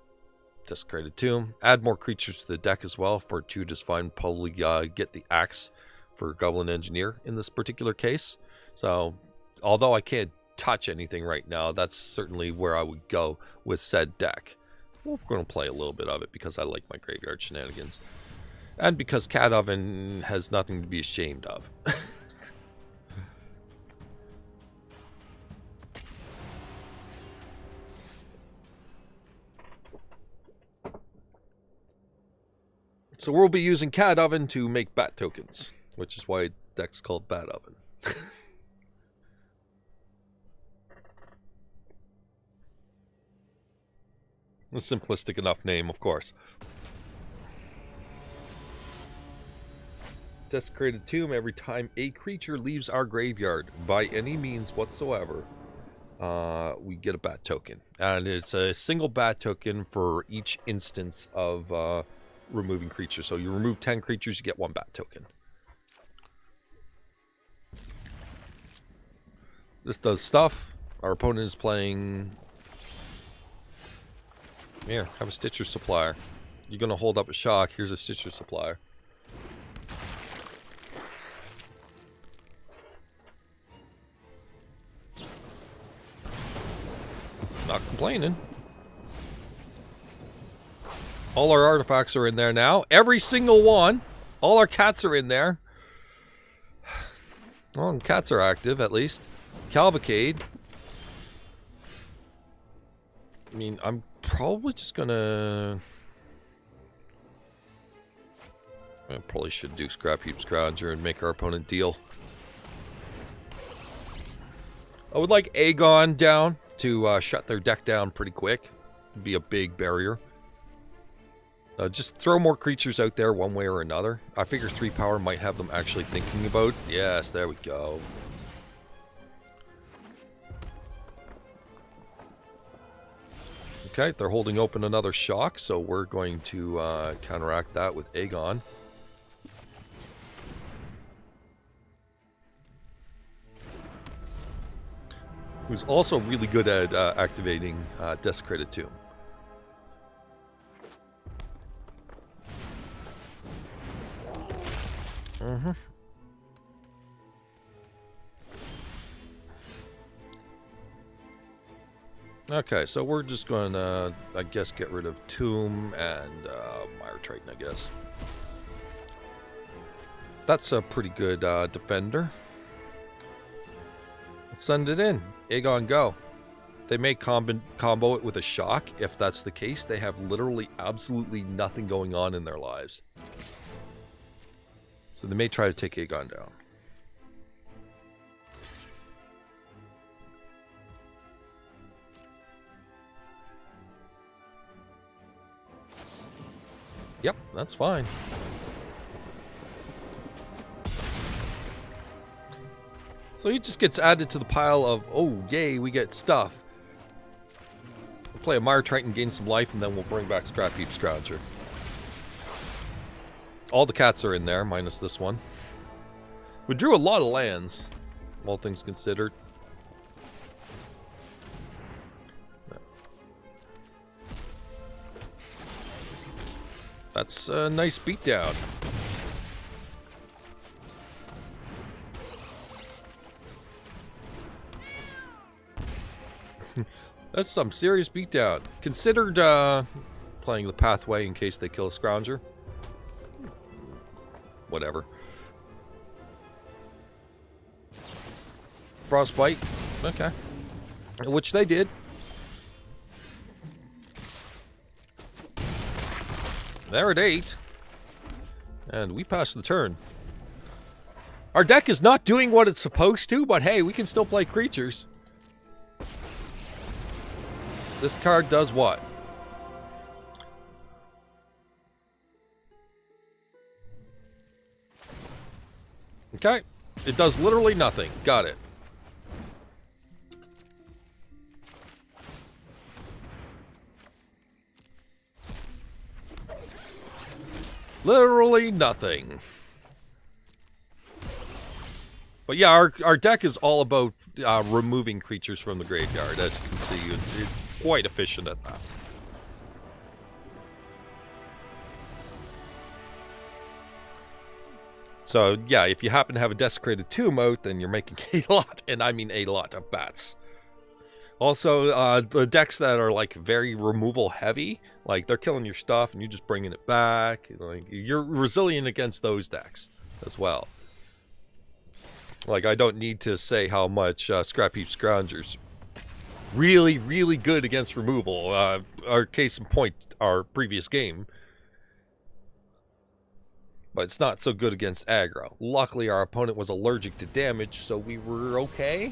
Desecrated Tomb. Add more creatures to the deck as well. For 2 just fine. Probably get the Axe for Goblin Engineer in this particular case. So, although I can't touch anything right now, that's certainly where I would go with said deck. We're going to play a little bit of it because I like my graveyard shenanigans. And because Cat Oven has nothing to be ashamed of. So we'll be using Cat Oven to make bat tokens, which is why the deck's called Bat Oven. A simplistic enough name, of course. Desecrated Tomb. Every time a creature leaves our graveyard by any means whatsoever, we get a bat token. And it's a single bat token for each instance of removing creatures. So you remove 10 creatures, you get 1 bat token. This does stuff. Our opponent is playing... Here, have a Stitcher Supplier. You're going to hold up a shock. Here's a Stitcher Supplier. Not complaining. All our artifacts are in there now. Every single one. All our cats are in there. Well, and cats are active, at least. Cavalcade. I mean, I'm probably just gonna... I probably should do Scrap Heap Scrounger and make our opponent deal. I would like Aegon down to shut their deck down pretty quick. It'd be a big barrier. Just throw more creatures out there one way or another. I figure 3 power might have them actually thinking about. Yes, there we go. Okay, they're holding open another shock, so we're going to counteract that with Aegon. Who's also really good at activating Desecrated Tomb. Mm-hmm. Okay, so we're just going to, I guess, get rid of Tomb and Mire Triton, I guess. That's a pretty good defender. Let's send it in. Aegon, go. They may combo it with a shock. If that's the case, they have literally absolutely nothing going on in their lives. So they may try to take Aegon down. Yep, that's fine. So he just gets added to the pile of, oh, yay, we get stuff. We'll play a Mire Triton, gain some life, and then we'll bring back Scrap Heap Scrounger. All the cats are in there, minus this one. We drew a lot of lands, all things considered. That's a nice beatdown. That's some serious beatdown. Considered playing the Pathway in case they kill a Scrounger. Whatever. Frostbite. Okay. Which they did. They're at 8. And we pass the turn. Our deck is not doing what it's supposed to, but hey, we can still play creatures. This card does what? Okay. It does literally nothing. Got it. Literally nothing. But yeah, our deck is all about removing creatures from the graveyard. As you can see, you're quite efficient at that. So yeah, if you happen to have a Desecrated Tomb out, then you're making a lot, and I mean a lot of bats. Also, the decks that are like very removal heavy, like they're killing your stuff and you're just bringing it back. Like you're resilient against those decks as well. Like I don't need to say how much Scrap Heap Scroungers really, really good against removal. Our case in point, our previous game. But it's not so good against aggro. Luckily, our opponent was allergic to damage, so we were okay.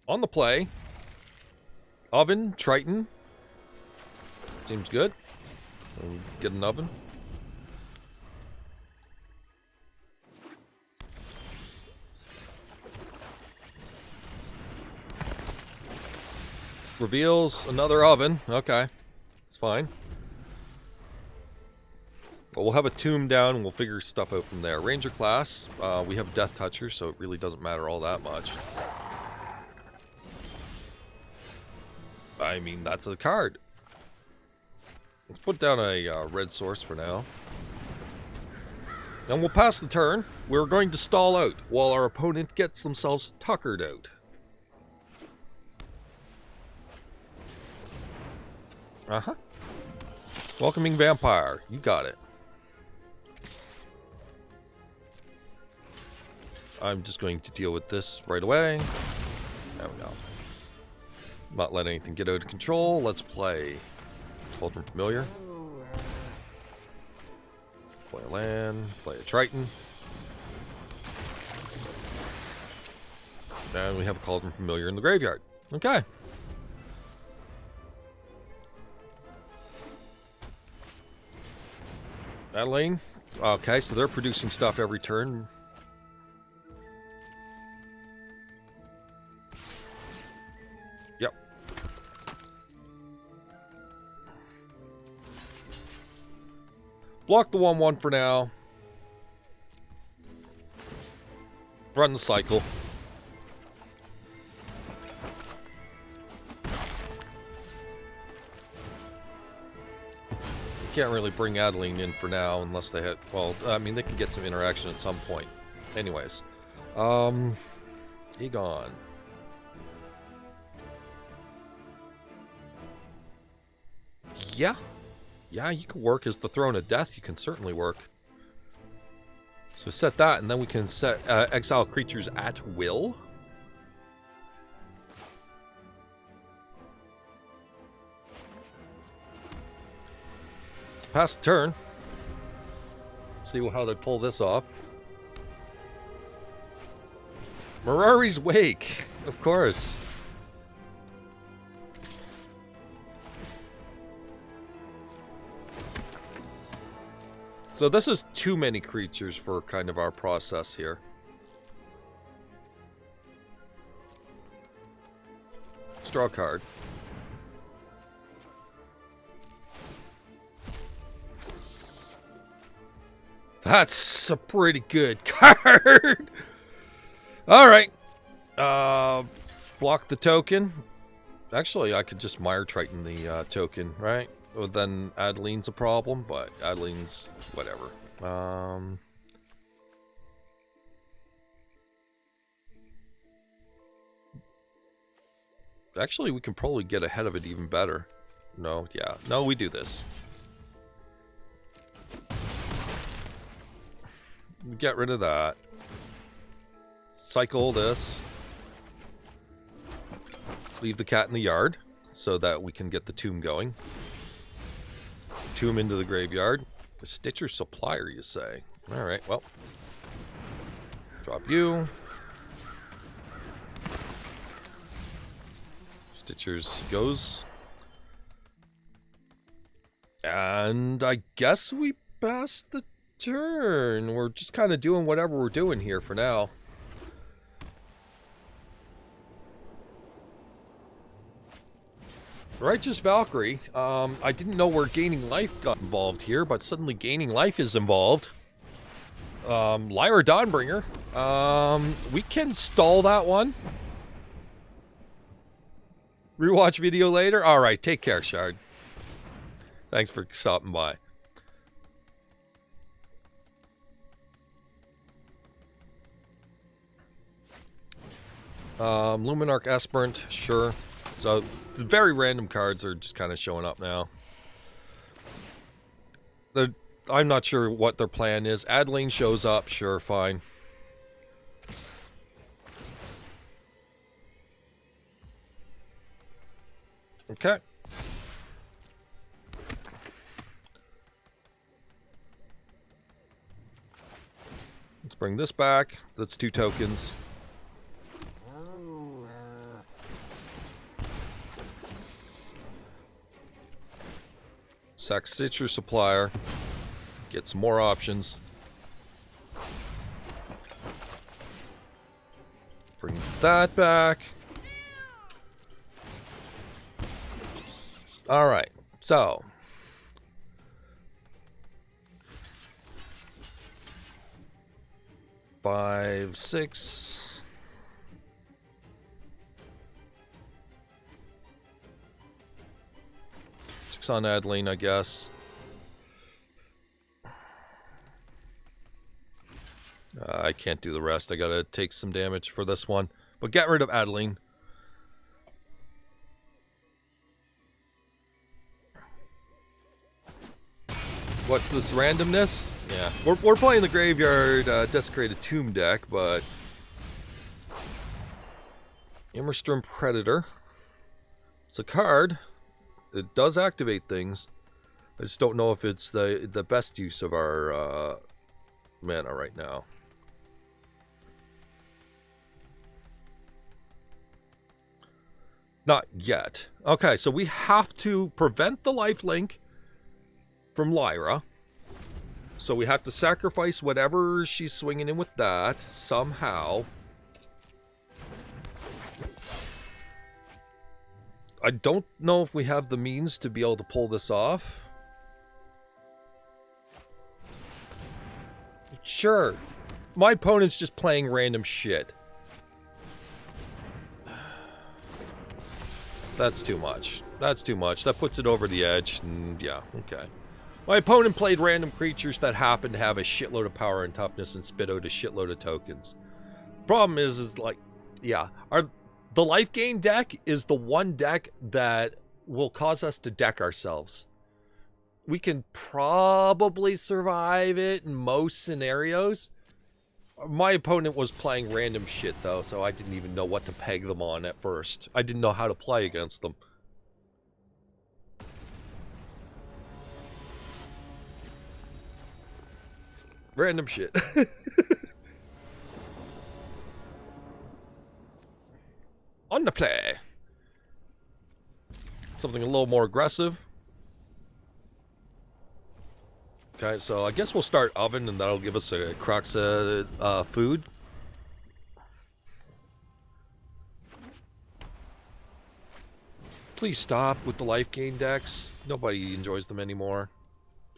On the play, Oven, Triton. Seems good. Get an Oven. Reveals another Oven. Okay. It's fine. But we'll have a Tomb down and we'll figure stuff out from there. Ranger class. We have Death Toucher, so it really doesn't matter all that much. I mean, that's a card. Let's put down a red source for now. And we'll pass the turn. We're going to stall out while our opponent gets themselves tuckered out. Uh-huh. Welcoming Vampire. You got it. I'm just going to deal with this right away. There we go. Not let anything get out of control. Let's play Cauldron Familiar. Play a land. Play a Triton. And we have a Cauldron Familiar in the graveyard. Okay. Adeline. Okay, so they're producing stuff every turn. Yep. Block the 1/1 for now. Run the cycle. Can't really bring Adeline in for now unless they had, well, I mean, they can get some interaction at some point. Anyways. Egon. Yeah. Yeah, you can work as the Throne of Death. You can certainly work. So set that, and then we can set exile creatures at will. Pass the turn. See how they pull this off. Mirari's Wake, of course. So this is too many creatures for kind of our process here. Let's draw a card. That's a pretty good card. All right. Block the token. Actually, I could just Mire Triton the token, right? Well, then Adeline's a problem, but Adeline's whatever. Actually, we can probably get ahead of it even better. No, yeah. No, we do this. Get rid of that. Cycle this. Leave the cat in the yard so that we can get the tomb going. Tomb into the graveyard. The Stitcher Supplier, you say? Alright, well. Drop you. Stitchers goes. And I guess we passed the turn. We're just kind of doing whatever we're doing here for now. Righteous Valkyrie. I didn't know where gaining life got involved here, but suddenly gaining life is involved. Lyra Dawnbringer. We can stall that one. Rewatch video later? Alright, take care, Shard. Thanks for stopping by. Luminarch Aspirant, sure. So, the very random cards are just kind of showing up now. I'm not sure what their plan is. Adeline shows up, sure, fine. Okay. Let's bring this back. That's 2 tokens. Sack Stitcher Supplier. Get some more options. Bring that back. Alright, so. Five, 6. Six on Adeline, I guess. I can't do the rest. I gotta take some damage for this one. But get rid of Adeline. What's this randomness? Yeah, we're playing the Graveyard Desecrated Tomb deck, but Immerstrom Predator. It's a card. It does activate things. I just don't know if it's the best use of our mana right now. Not yet. Okay, so we have to prevent the lifelink from Lyra. So we have to sacrifice whatever she's swinging in with that somehow. I don't know if we have the means to be able to pull this off. Sure. My opponent's just playing random shit. That's too much. That's too much. That puts it over the edge. And yeah, okay. My opponent played random creatures that happen to have a shitload of power and toughness and spit out a shitload of tokens. Problem is like, yeah, the life gain deck is the one deck that will cause us to deck ourselves. We can probably survive it in most scenarios. My opponent was playing random shit though, so I didn't even know what to peg them on at first. I didn't know how to play against them. Random shit. On the play. Something a little more aggressive. Okay, so I guess we'll start Oven, and that'll give us a Kroxa food. Please stop with the life gain decks. Nobody enjoys them anymore.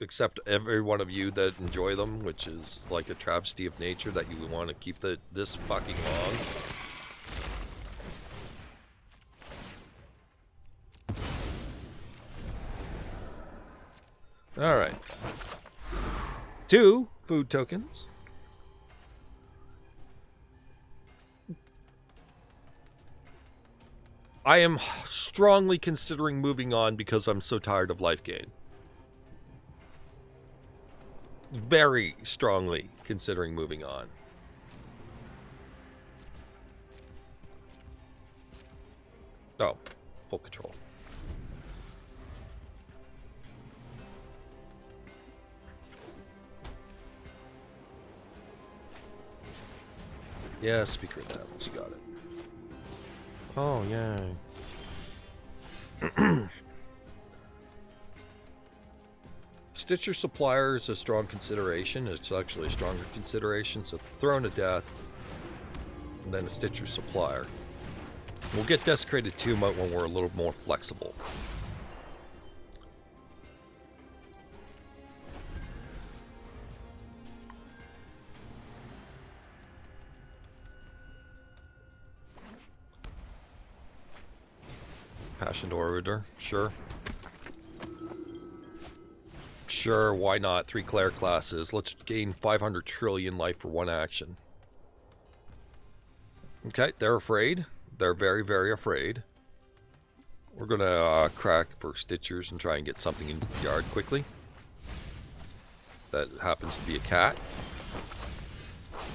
Except every one of you that enjoy them, which is like a travesty of nature that you want to keep this fucking long. Alright. 2 food tokens. I am strongly considering moving on because I'm so tired of life gain. Very strongly considering moving on. Oh, full control. Yeah, Speaker of Tavern's, you got it. Oh, yay. Stitcher Supplier is a strong consideration. It's actually a stronger consideration. So Throne of Death, and then a Stitcher Supplier. We'll get Desecrated Tomb out when we're a little more flexible. Passionate Orator, sure. Sure, why not? 3 Cleric classes. Let's gain 500 trillion life for 1 action. Okay, they're afraid. They're very, very afraid. We're gonna crack for Stitchers and try and get something into the yard quickly. That happens to be a cat.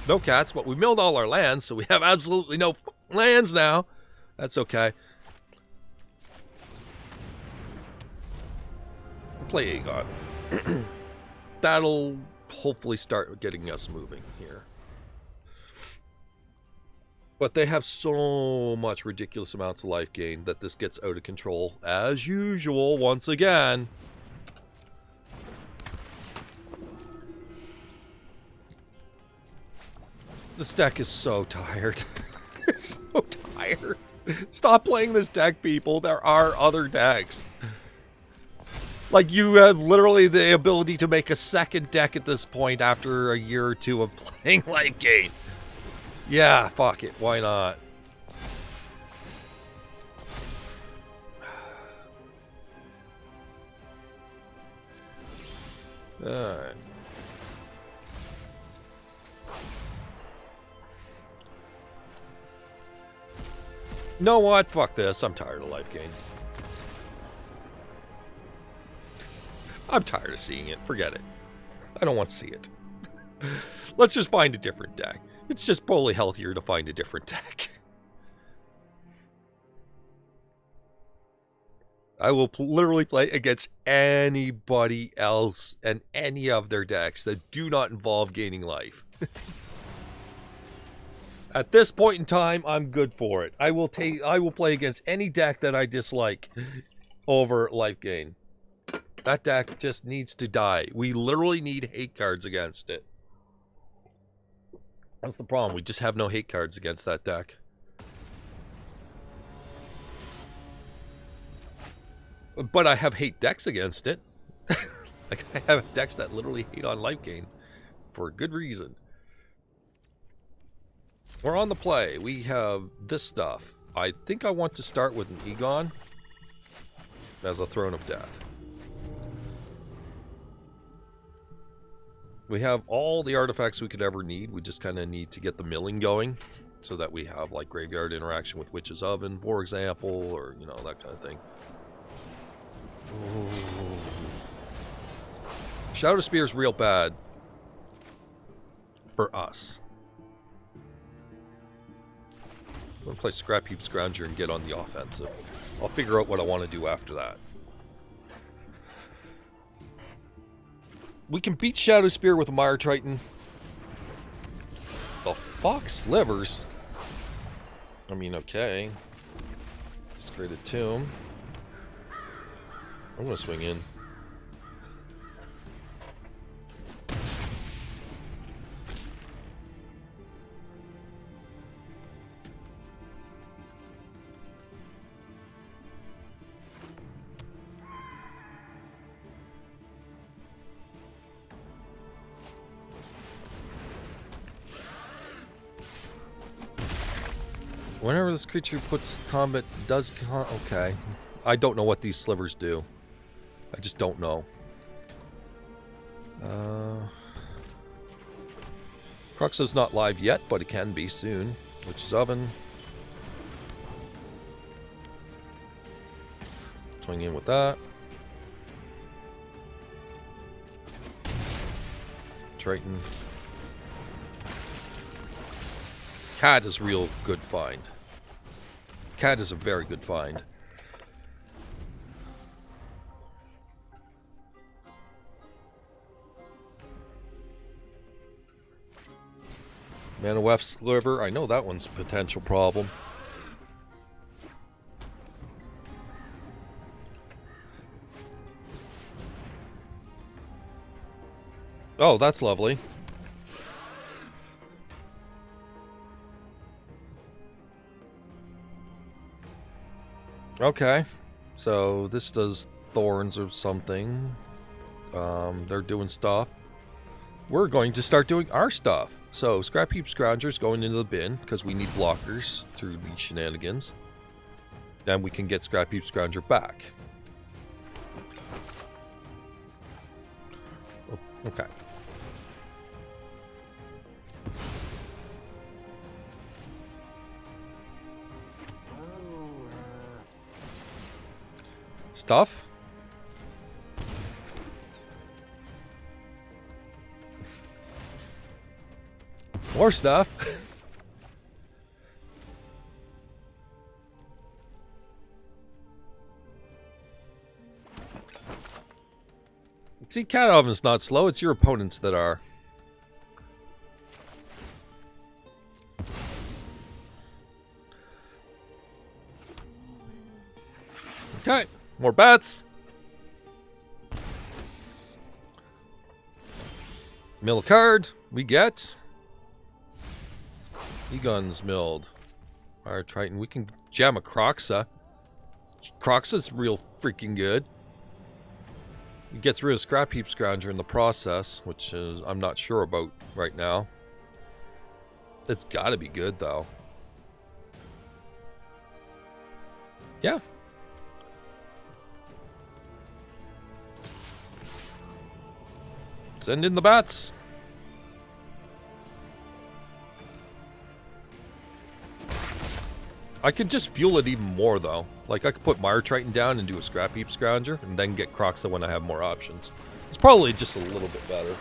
No cats, but we milled all our lands, so we have absolutely no lands now. That's okay. We'll play Aegon. That'll hopefully start getting us moving here. But they have so much ridiculous amounts of life gain that this gets out of control, as usual, once again. This deck is so tired. It's so tired. Stop playing this deck, people. There are other decks. Like, you have literally the ability to make a second deck at this point after a year or two of playing life gain. Yeah, fuck it. Why not? Alright. You know what? Fuck this. I'm tired of life gain. I'm tired of seeing it. Forget it. I don't want to see it. Let's just find a different deck. It's just probably healthier to find a different deck. I will literally play against anybody else and any of their decks that do not involve gaining life. At this point in time, I'm good for it. I will play against any deck that I dislike over life gain. That deck just needs to die. We literally need hate cards against it. That's the problem. We just have no hate cards against that deck. But I have hate decks against it. Like, I have decks that literally hate on life gain for a good reason. We're on the play. We have this stuff. I think I want to start with an Aegon as a Throne of Death. We have all the artifacts we could ever need. We just kind of need to get the milling going so that we have, like, graveyard interaction with Witch's Oven, for example, or, you know, that kind of thing. Ooh. Shadow Spear is real bad for us. I'm going to play Scrap Heap Scrounger and get on the offensive. I'll figure out what I want to do after that. We can beat Shadow Spear with a Mire Triton. The fuck, Slivers? I mean, okay. Desecrated Tomb. I'm gonna swing in. Whenever this creature puts combat, okay. I don't know what these slivers do. I just don't know. Cruxa's not live yet, but it can be soon. Witch's Oven. Swing in with that. Triton. Cat is real good find. Cat is a very good find. Manawef Sliver, I know that one's a potential problem. Oh, that's lovely. Okay. So this does thorns or something. They're doing stuff. We're going to start doing our stuff. So Scrap Heap Scrounger's going into the bin because we need blockers through these shenanigans. Then we can get Scrap Heap Scrounger back. Oh, okay. Stuff. More stuff. See, Cat Oven's not slow, it's your opponents that are. Okay, more bats. Mill a card, we get E-Guns milled. Fire Triton, we can jam a Croxa. Croxa's real freaking good. It gets rid of Scrap Heap Scrounger in the process, which is I'm not sure about right now. It's gotta be good though. Yeah. Send in the bats. I could just fuel it even more, though. Like, I could put Mire Triton down and do a Scrap Heap Scrounger, and then get Croxa when I have more options. It's probably just a little bit better.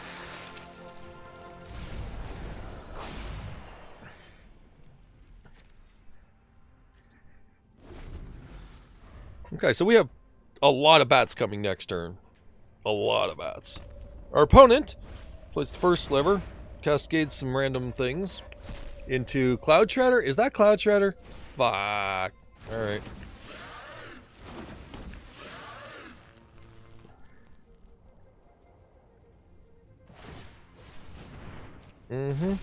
Okay, so we have a lot of bats coming next turn. A lot of bats. Our opponent plays the first sliver, cascades some random things into Cloud Shredder. Is that Cloud Shredder? Fuck. Alright. Mm-hmm.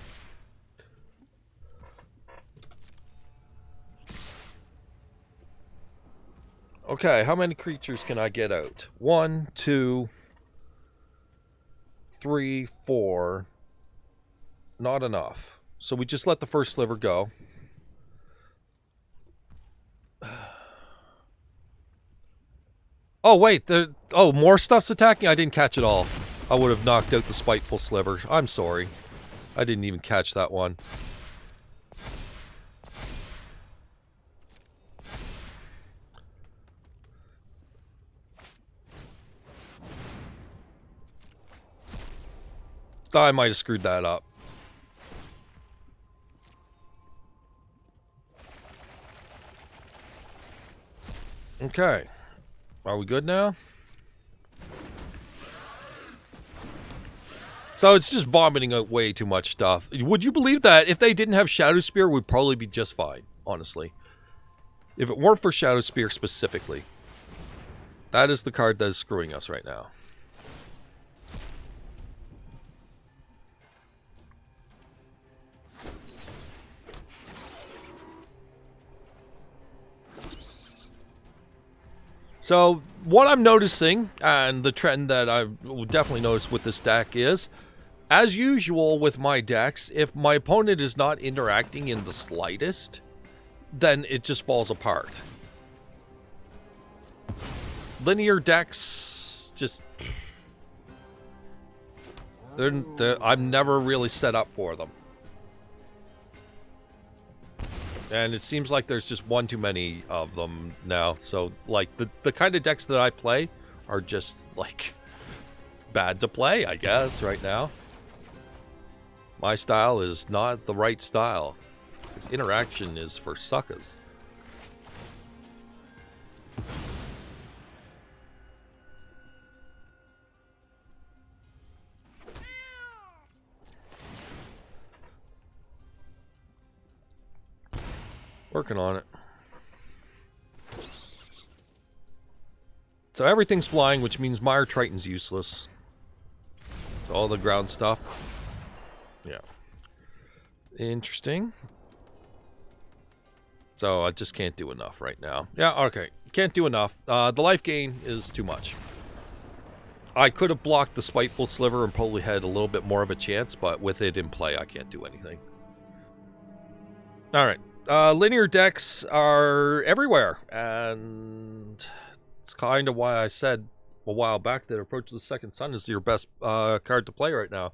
Okay, how many creatures can I get out? 1, 2, 3, 4. Not enough. So we just let the first sliver go. Oh, wait. More stuff's attacking? I didn't catch it all. I would have knocked out the Spiteful Sliver. I'm sorry. I didn't even catch that one. I might have screwed that up. Okay. Are we good now? So it's just vomiting out way too much stuff. Would you believe that if they didn't have Shadow Spear, we'd probably be just fine, honestly. If it weren't for Shadow Spear specifically. That is the card that is screwing us right now. So, what I'm noticing, and the trend that I will definitely notice with this deck is, as usual with my decks, if my opponent is not interacting in the slightest, then it just falls apart. Linear decks, just... I'm never really set up for them. And it seems like there's just one too many of them now. So, like, the kind of decks that I play are just, like, bad to play, I guess, right now. My style is not the right style. Because interaction is for suckers. Working on it. So everything's flying, which means Mire Triton's useless. So all the ground stuff. Yeah. Interesting. So I just can't do enough right now. Yeah, okay. Can't do enough. The life gain is too much. I could have blocked the Spiteful Sliver and probably had a little bit more of a chance, but with it in play, I can't do anything. Alright. Linear decks are everywhere, and it's kind of why I said a while back that Approach of the Second Sun is your best card to play right now.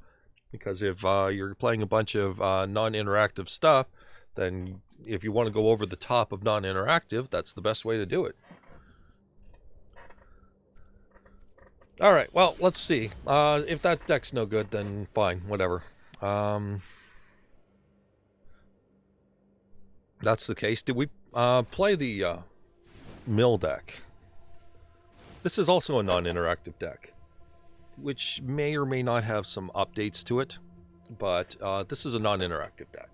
Because if you're playing a bunch of non-interactive stuff, then if you want to go over the top of non-interactive, that's the best way to do it. Alright, well, let's see. If that deck's no good, then fine, whatever. That's the case. Did we play the mill deck? This is also a non-interactive deck, which may or may not have some updates to it, but this is a non-interactive deck,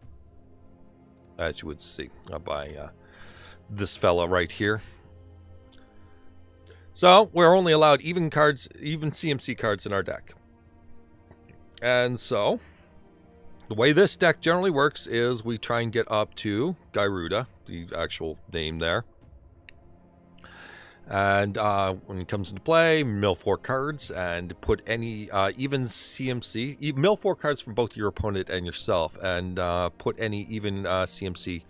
as you would see by this fella right here. So we're only allowed even CMC cards in our deck. And so the way this deck generally works is we try and get up to Gyruda, the actual name there. And when it comes into play, mill 4 cards and put any even CMC, mill 4 cards from both your opponent and yourself, and put any even CMC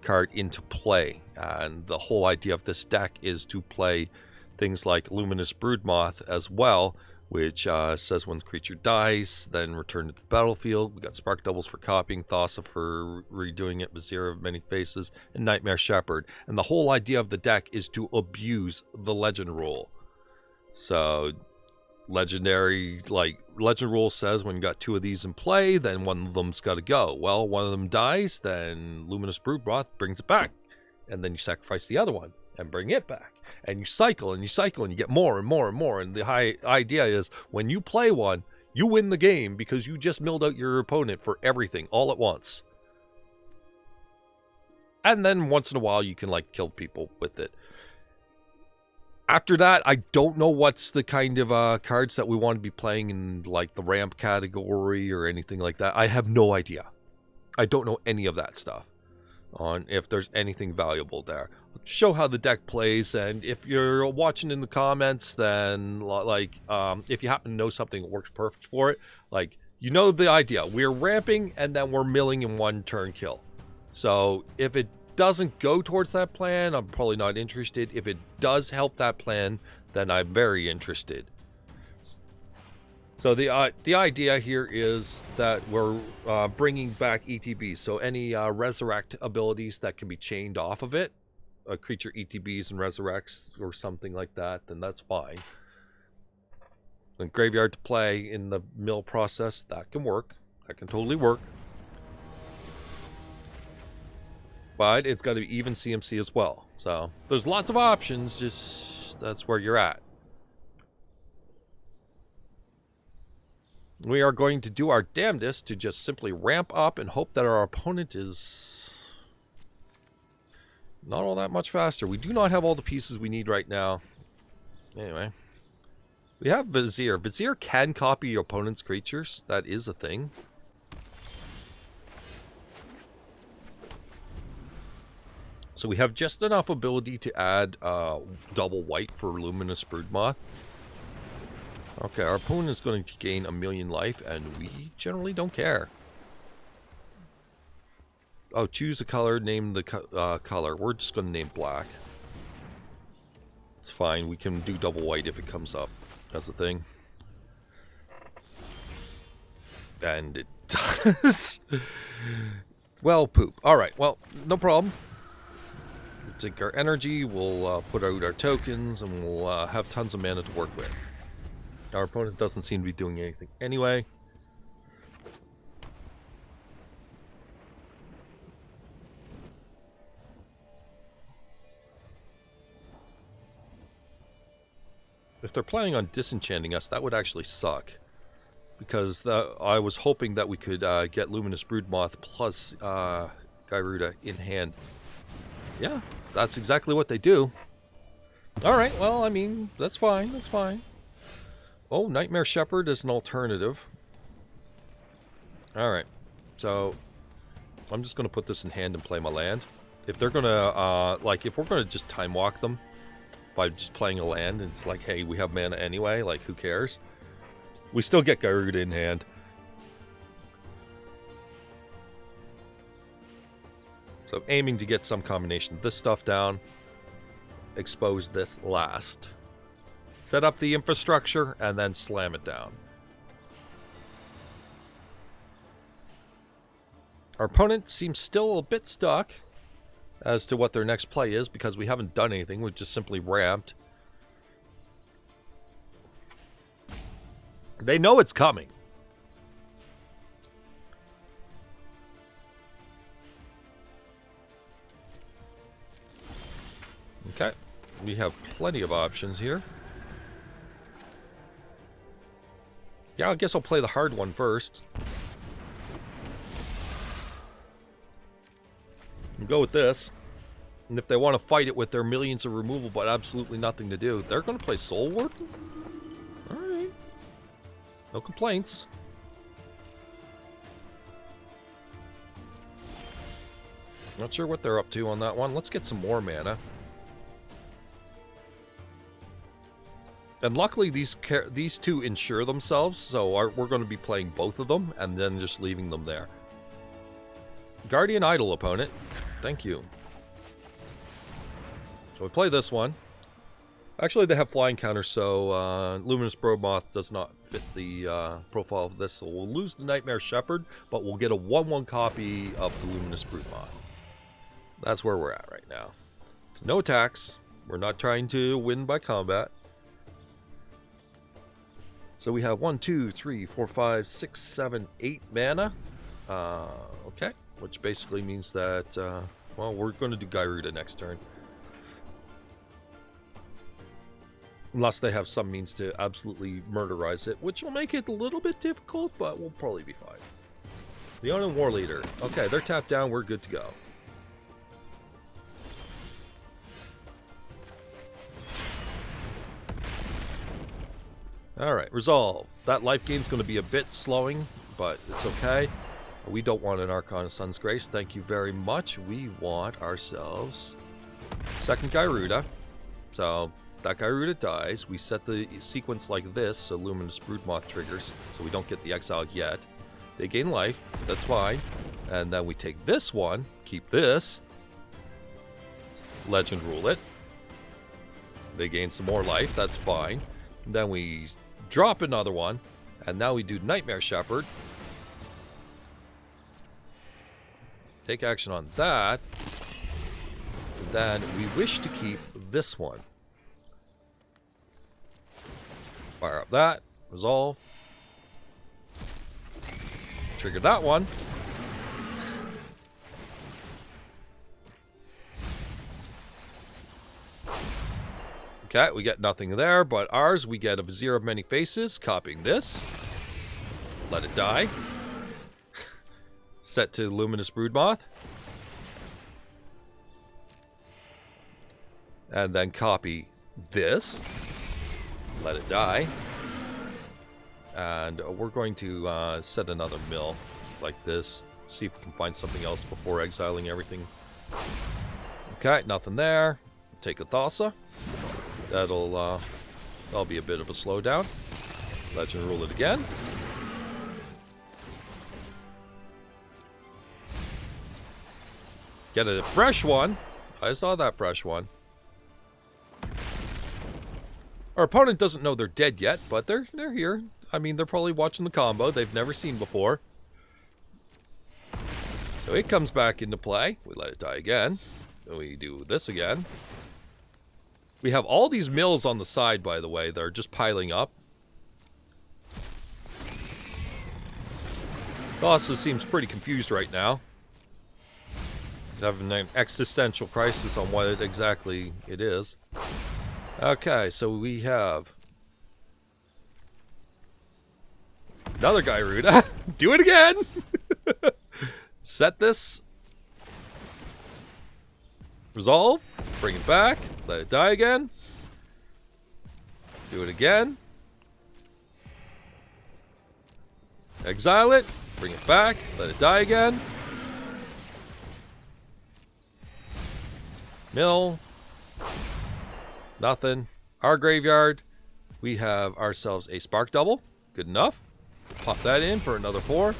card into play. And the whole idea of this deck is to play things like Luminous Broodmoth as well, which says when the creature dies, then return to the battlefield. We got Spark Doubles for copying, Thassa for redoing it, Vizier of Many Faces, and Nightmare Shepherd. And the whole idea of the deck is to abuse the legend rule. So, legend rule says when you got 2 of these in play, then one of them's got to go. Well, one of them dies, then Luminous Broodmoth brings it back. And then you sacrifice the other one and bring it back. And you cycle and you cycle and you get more and more and more. And the idea is when you play one, you win the game because you just milled out your opponent for everything all at once. And then once in a while you can like kill people with it. After that, I don't know what's the kind of cards that we want to be playing in like the ramp category or anything like that. I have no idea. I don't know any of that stuff on if there's anything valuable there. Show how the deck plays, and if you're watching in the comments, then like if you happen to know something that works perfect for it, like you know the idea. We're ramping and then we're milling in 1 turn kill. So if it doesn't go towards that plan, I'm probably not interested. If it does help that plan, then I'm very interested. So the idea here is that we're bringing back ETBs. So any resurrect abilities that can be chained off of it, a creature ETBs and resurrects or something like that, then that's fine. And graveyard to play in the mill process, that can work. That can totally work. But it's got to be even CMC as well. So there's lots of options, just that's where you're at. We are going to do our damnedest to just simply ramp up and hope that our opponent is not all that much faster. We do not have all the pieces we need right now. Anyway. We have Vizier. Vizier can copy your opponent's creatures. That is a thing. So we have just enough ability to add double white for Luminous Broodmoth. Okay, our opponent is going to gain 1,000,000 life, and we generally don't care. Oh, choose a color, name the color. We're just going to name black. It's fine. We can do double white if it comes up. That's the thing. And it does. Well, poop. Alright, well, no problem. We'll take our energy, we'll put out our tokens, and we'll have tons of mana to work with. Our opponent doesn't seem to be doing anything anyway. If they're planning on disenchanting us, that would actually suck. Because I was hoping that we could get Luminous Broodmoth plus Gyruda in hand. Yeah, that's exactly what they do. Alright, well, I mean, that's fine, that's fine. Oh, Nightmare Shepherd is an alternative. Alright, so I'm just going to put this in hand and play my land. If they're going to, like, if we're going to just time walk them, by just playing a land. It's like, hey, we have mana anyway, like, who cares? We still get Garuda in hand. So aiming to get some combination of this stuff down. Expose this last. Set up the infrastructure, and then slam it down. Our opponent seems still a bit stuck as to what their next play is, because we haven't done anything. We've just simply ramped. They know it's coming. Okay, we have plenty of options here. Yeah, I guess I'll play the hard one first. And go with this. And if they want to fight it with their millions of removal but absolutely nothing to do, they're going to play Soul Warden? Alright. No complaints. Not sure what they're up to on that one. Let's get some more mana. And luckily these two insure themselves, so we're going to be playing both of them and then just leaving them there. Guardian Idol, opponent. Thank you. So we play this one. Actually, they have flying counter, so Luminous Broodmoth does not fit the profile of this, so we'll lose the Nightmare Shepherd, but we'll get a 1/1 copy of the Luminous Broodmoth. That's where we're at right now. No attacks. We're not trying to win by combat. So we have 1, 2, 3, 4, 5, 6, 7, 8 mana. Okay, which basically means that, well, we're going to do Garuda next turn. Unless they have some means to absolutely murderize it, which will make it a little bit difficult, but we'll probably be fine. Leonin War Leader. Okay, they're tapped down. We're good to go. Alright, Resolve. That life gain's going to be a bit slowing, but it's okay. We don't want an Archon of Sun's Grace. Thank you very much. We want ourselves second Garuda. So that Garuda dies. We set the sequence like this, so Luminous Broodmoth triggers, so we don't get the exile yet. They gain life. That's fine. And then we take this one, keep this, Legend Rule it. They gain some more life. That's fine. And then we drop another one, and now we do Nightmare Shepherd. Take action on that. Then we wish to keep this one. Fire up that. Resolve. Trigger that one. Okay, we get nothing there, but ours, we get a Vizier of Many Faces, copying this. Let it die. Set to Luminous Broodmoth. And then copy this. Let it die. And we're going to set another mill like this. See if we can find something else before exiling everything. Okay, nothing there. Take a Thassa. That'll be a bit of a slowdown. Legend Rule it again. Get a fresh one. I saw that fresh one. Our opponent doesn't know they're dead yet, but they're here. I mean, they're probably watching the combo they've never seen before. So it comes back into play. We let it die again. Then we do this again. We have all these mills on the side, by the way, that are just piling up. Thassa seems pretty confused right now. He's having an existential crisis on what exactly it is. Okay, so we have another Garuda. Do it again! Set this. Resolve. Bring it back. Let it die again. Do it again. Exile it. Bring it back. Let it die again. Mill. Nothing. Our graveyard, we have ourselves a Spark Double. Good enough. Pop that in for another 4. It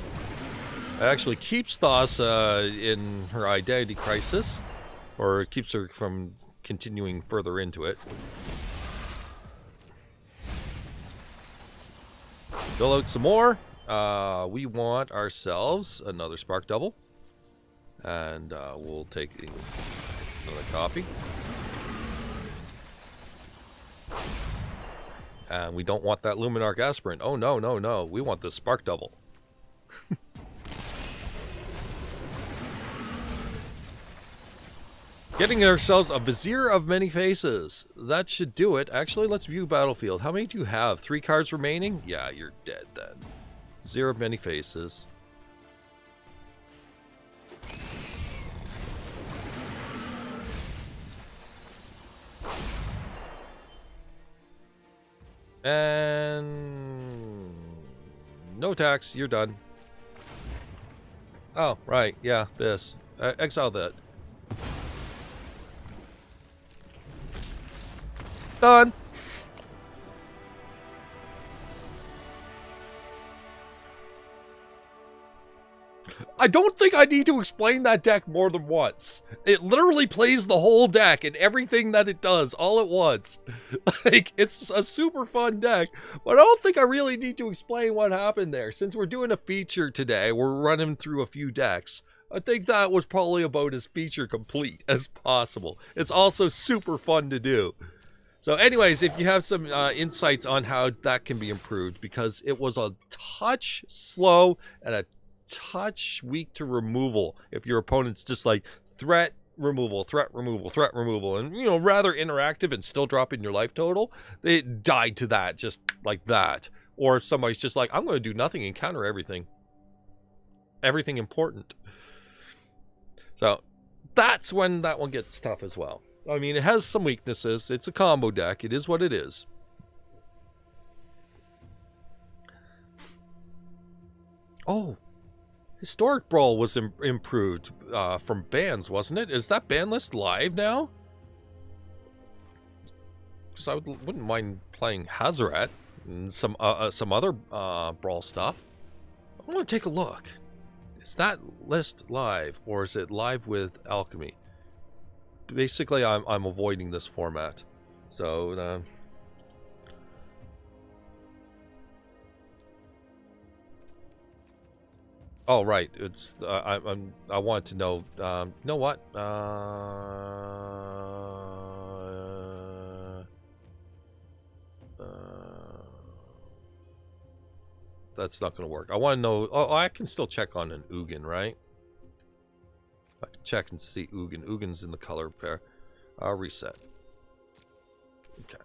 actually keeps Thassa in her identity crisis, or it keeps her from continuing further into it. Fill out some more. We want ourselves another Spark Double. And we'll take another copy. And we don't want that Luminarch Aspirant. Oh, no, no, no. We want the Spark Double. Getting ourselves a Vizier of Many Faces. That should do it. Actually, let's view Battlefield. How many do you have? 3 cards remaining? Yeah, you're dead then. Vizier of Many Faces. And no tax, you're done. Oh, right, yeah, this. Exile that. Done. I don't think I need to explain that deck more than once. It literally plays the whole deck and everything that it does all at once. Like, it's a super fun deck, but I don't think I really need to explain what happened there. Since we're doing a feature today, we're running through a few decks. I think that was probably about as feature complete as possible. It's also super fun to do. So anyways, if you have some insights on how that can be improved, because it was a touch slow and a touch weak to removal if your opponent's just like threat removal, threat removal, threat removal, and you know, rather interactive and still dropping your life total, they died to that just like that. Or if somebody's just like, I'm going to do nothing and counter everything important. So that's when that one gets tough as well. I mean, it has some weaknesses. It's a combo deck. It is what it is. Oh, Historic Brawl was improved from bans, wasn't it? Is that ban list live now? Because I wouldn't mind playing Hazoret and some other Brawl stuff. I want to take a look. Is that list live, or is it live with Alchemy? Basically, I'm avoiding this format. So, oh right, it's I want to know. You know what? That's not going to work. I want to know. Oh, I can still check on an Ugin, right? I can check and see Ugin. Ugin's in the color pair. Reset. Okay.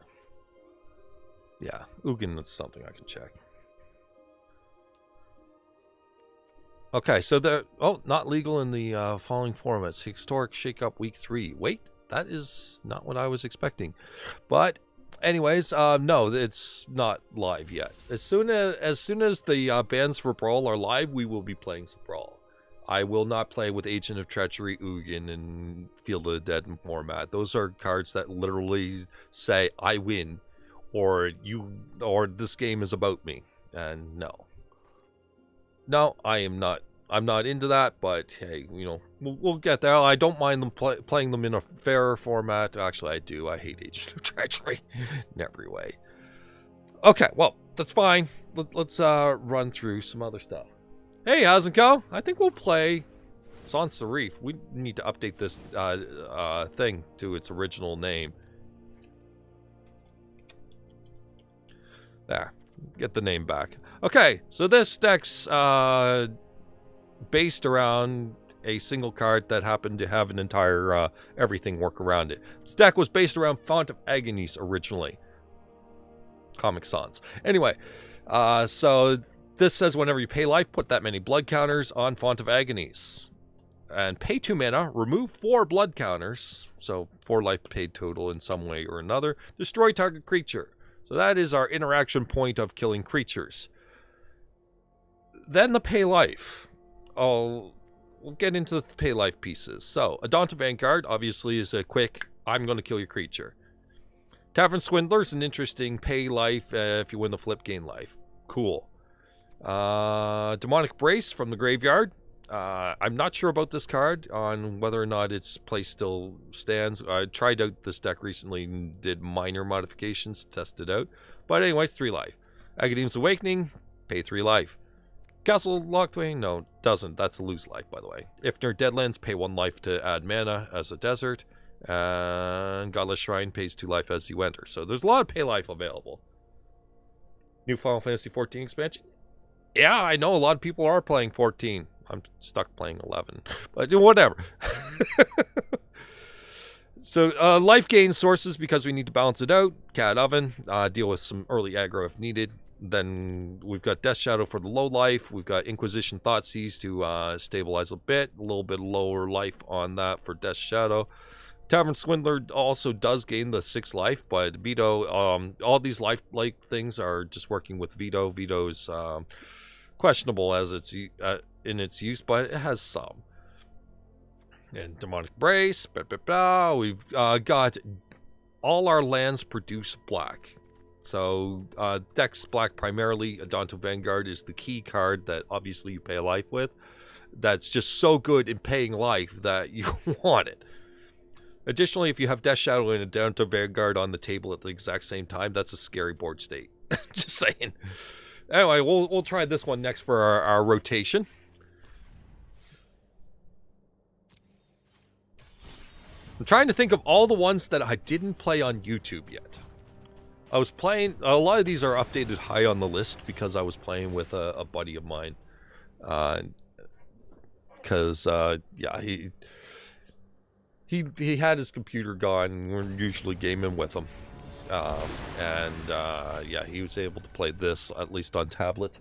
Yeah, Ugin is something I can check. Okay, so the not legal in the following formats. Historic Shakeup Week 3. Wait, that is not what I was expecting. But anyways, no, it's not live yet. As soon as the bans for Brawl are live, we will be playing some Brawl. I will not play with Agent of Treachery, Ugin, and Field of the Dead format. Those are cards that literally say, I win, or this game is about me. And no. No, I'm not into that, but hey, you know, we'll get there. I don't mind them playing them in a fairer format. Actually, I do. I hate Agent of Treachery in every way. Okay, well, that's fine. Let's run through some other stuff. Hey, how's it go? I think we'll play Sans Serif. We need to update this thing to its original name. There. Get the name back. Okay, so this deck's based around a single card that happened to have an entire everything work around it. This deck was based around Font of Agonies originally. Comic Sans. Anyway, so this says whenever you pay life, put that many blood counters on Font of Agonies. And pay 2 mana, remove 4 blood counters, so 4 life paid total in some way or another. Destroy target creature. So that is our interaction point of killing creatures. Then the pay life. We'll get into the pay life pieces. So, Adonta Vanguard obviously is a quick, I'm going to kill your creature. Tavern Swindler's an interesting pay life. If you win the flip, gain life. Cool. Demonic Brace from the graveyard. I'm not sure about this card on whether or not its place still stands. I tried out this deck recently and did minor modifications to test it out. But anyways, 3 life. Agadeem's Awakening, pay 3 life. Castle Locthwain, no, doesn't. That's a lose life, by the way. If near Deadlands, pay 1 life to add mana as a desert. And Godless Shrine pays 2 life as you enter. So there's a lot of pay life available. New Final Fantasy 14 expansion? Yeah, I know a lot of people are playing 14. I'm stuck playing 11. But whatever. So life gain sources because we need to balance it out. Cat Oven, deal with some early aggro if needed. Then we've got Death Shadow for the low life. We've got Inquisition Thoughtseize to stabilize a little bit lower life on that for Death Shadow. Tavern Swindler also does gain the 6 life, but Veto, all these life-like things are just working with Veto. Veto's questionable as it's in its use, but it has some. And Demonic Brace, we've got all our lands produce black. So decks black primarily. Adanto Vanguard is the key card that obviously you pay a life with. That's just so good in paying life that you want it. Additionally, if you have Death Shadow and Adanto Vanguard on the table at the exact same time, that's a scary board state. Just saying. Anyway, we'll try this one next for our rotation. I'm trying to think of all the ones that I didn't play on YouTube yet. I was playing... A lot of these are updated high on the list because I was playing with a buddy of mine. Because, yeah, he had his computer gone, and we're usually gaming with him. Yeah, he was able to play this, at least on tablet.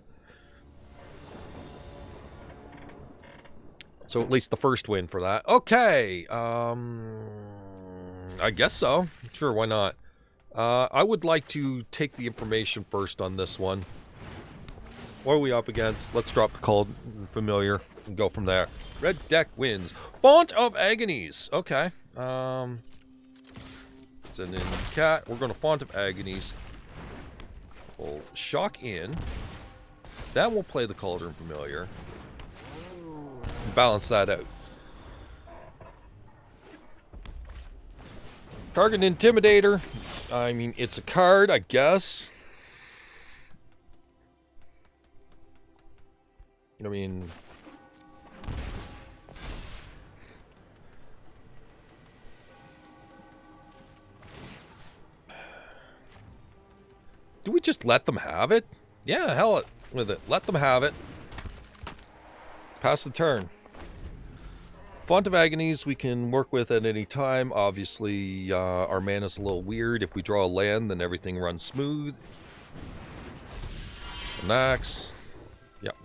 So at least the first win for that. Okay, I guess so. Sure, why not? I would like to take the information first on this one. What are we up against? Let's drop the Called Familiar and go from there. Red deck wins. Font of Agonies. Okay. Send in Cat. We're going to Font of Agonies. We'll shock in. Then we'll play the Cauldron Familiar. Balance that out. Target Intimidator. I mean, it's a card, I guess. I mean... Do we just let them have it? Yeah, hell with it. Let them have it. Pass the turn. Font of Agonies we can work with at any time. Obviously, our mana's a little weird. If we draw a land, then everything runs smooth. Max. Yep.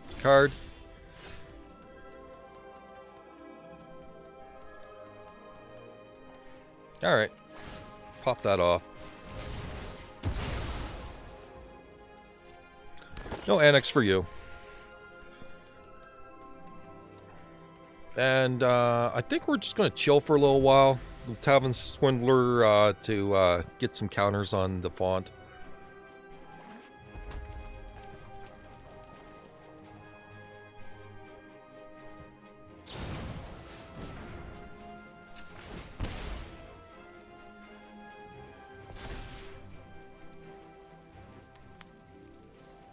It's a card. Alright. Pop that off. No annex for you. And I think we're just going to chill for a little while. Tavern Swindler to get some counters on the font.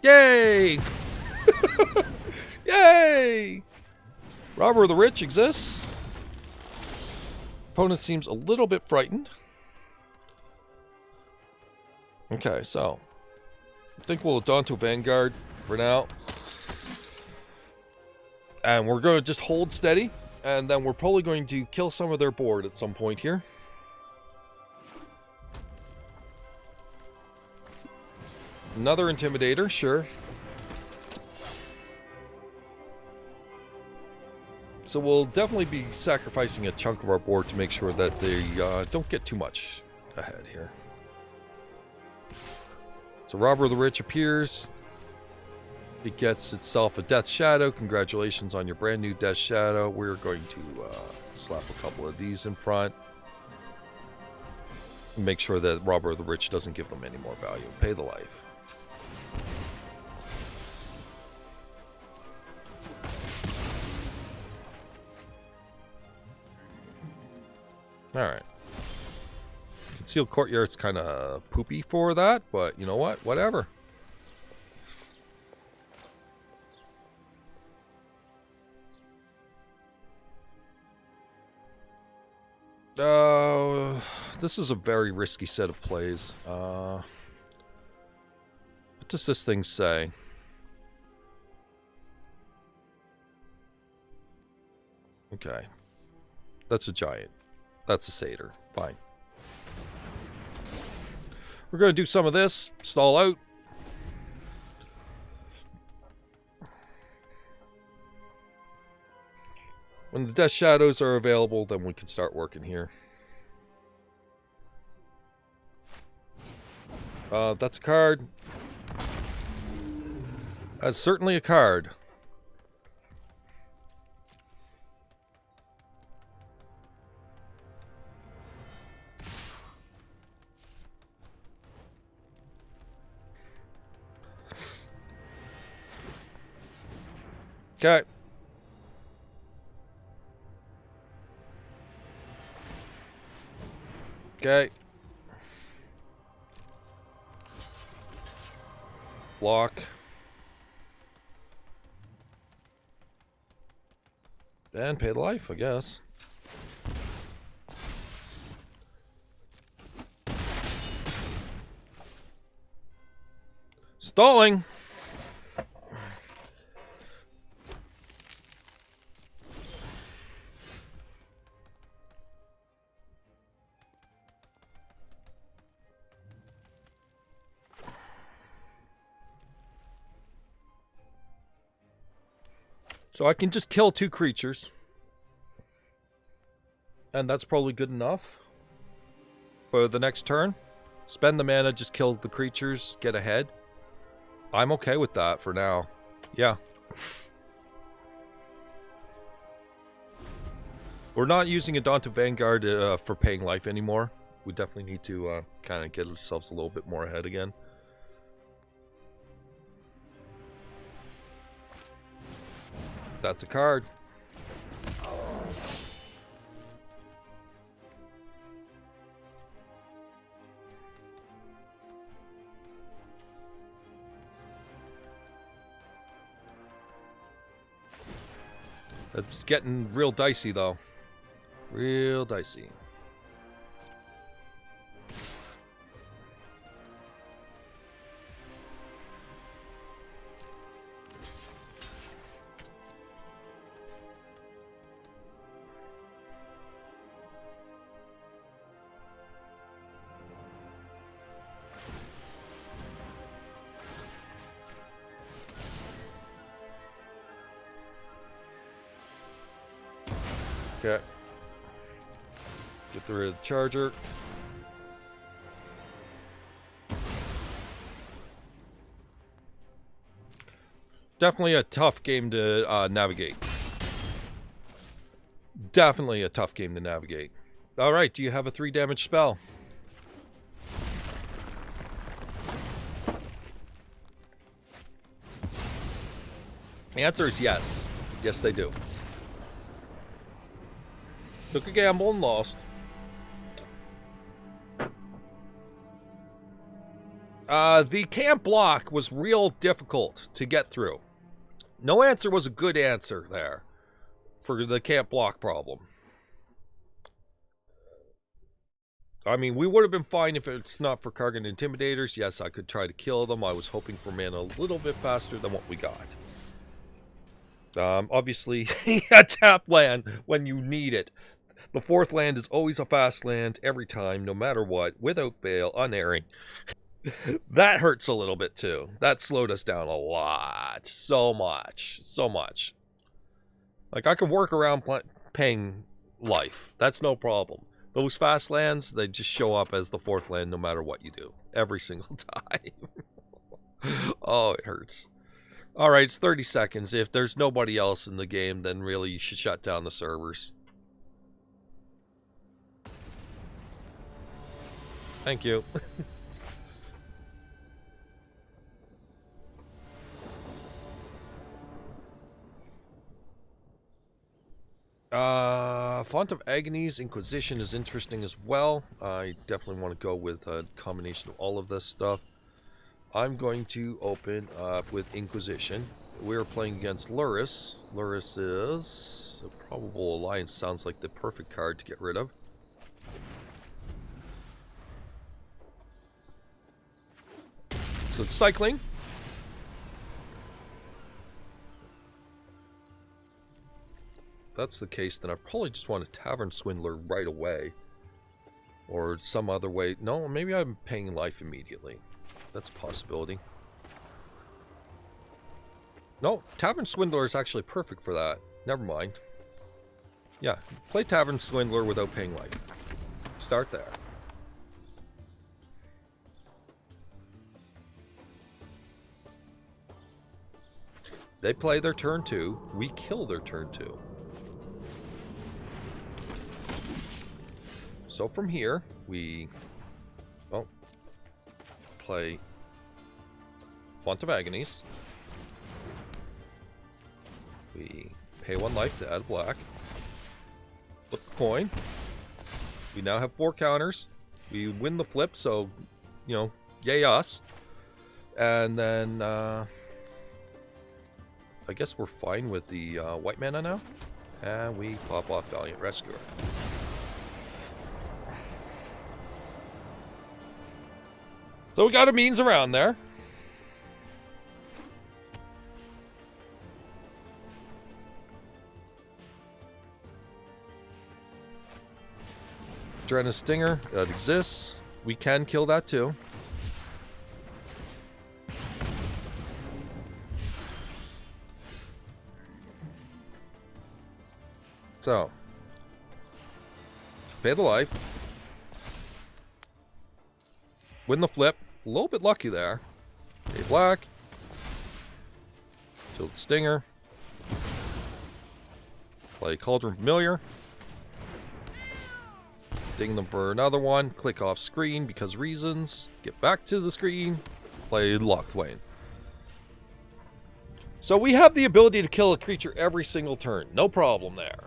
Yay! Yay! Robber of the Rich exists. Opponent seems a little bit frightened. Okay, so I think we'll Adanto Vanguard for now. And we're going to just hold steady. And then we're probably going to kill some of their board at some point here. Another Intimidator, sure. So we'll definitely be sacrificing a chunk of our board to make sure that they don't get too much ahead here. So Robber of the Rich appears. It gets itself a Death Shadow. Congratulations on your brand new Death Shadow. We're going to slap a couple of these in front. Make sure that Robber of the Rich doesn't give them any more value. Pay the life. Alright. Concealed Courtyard's kind of poopy for that, but you know what? Whatever. This is a very risky set of plays. What does this thing say? Okay. That's a giant. That's a satyr. Fine. We're going to do some of this. Stall out. When the Death Shadows are available, then we can start working here. That's a card. That's certainly a card. Okay. Okay. Block. And pay the life, I guess. Stalling. So I can just kill 2 creatures. And that's probably good enough for the next turn. Spend the mana, just kill the creatures, get ahead. I'm okay with that for now. Yeah. We're not using Adonta Vanguard for paying life anymore. We definitely need to kind of get ourselves a little bit more ahead again. That's a card. It's getting real dicey, though. Real dicey. Okay. Get rid of the charger. Definitely a tough game to navigate. Definitely a tough game to navigate. Alright, do you have a 3 damage spell? The answer is yes. Yes, they do. Took a gamble and lost. The camp block was real difficult to get through. No answer was a good answer there for the camp block problem. I mean, we would have been fine if it's not for Kargan Intimidators. Yes, I could try to kill them. I was hoping for mana a little bit faster than what we got. Obviously, a tap land when you need it. The 4th land is always a fast land every time, no matter what, without fail, unerring. That hurts a little bit too. That slowed us down a lot. So much. So much. Like, I could work around paying life. That's no problem. Those fast lands, they just show up as the 4th land no matter what you do. Every single time. Oh, it hurts. Alright, it's 30 seconds. If there's nobody else in the game, then really you should shut down the servers. Thank you. Font of Agony's Inquisition is interesting as well. I definitely want to go with a combination of all of this stuff. I'm going to open up with Inquisition. We're playing against Lurrus. Lurrus is a probable alliance. Sounds like the perfect card to get rid of. So it's cycling. If that's the case, then I probably just want a Tavern Swindler right away. Or some other way. No, maybe I'm paying life immediately. That's a possibility. No, Tavern Swindler is actually perfect for that. Never mind. Yeah, play Tavern Swindler without paying life. Start there. They play their turn 2. We kill their turn 2. So from here, we play Font of Agonies. We pay 1 life to add black. Flip the coin. We now have 4 counters. We win the flip, so, you know, yay us. And then, I guess we're fine with the white mana now. And we pop off Valiant Rescuer. So we got a means around there. Drenna Stinger, that exists. We can kill that too. So, pay the life. Win the flip. A little bit lucky there. Pay black. Kill the Stinger. Play Cauldron Familiar. Ding them for another one. Click off screen because reasons. Get back to the screen. Play Locthwain. So we have the ability to kill a creature every single turn. No problem there.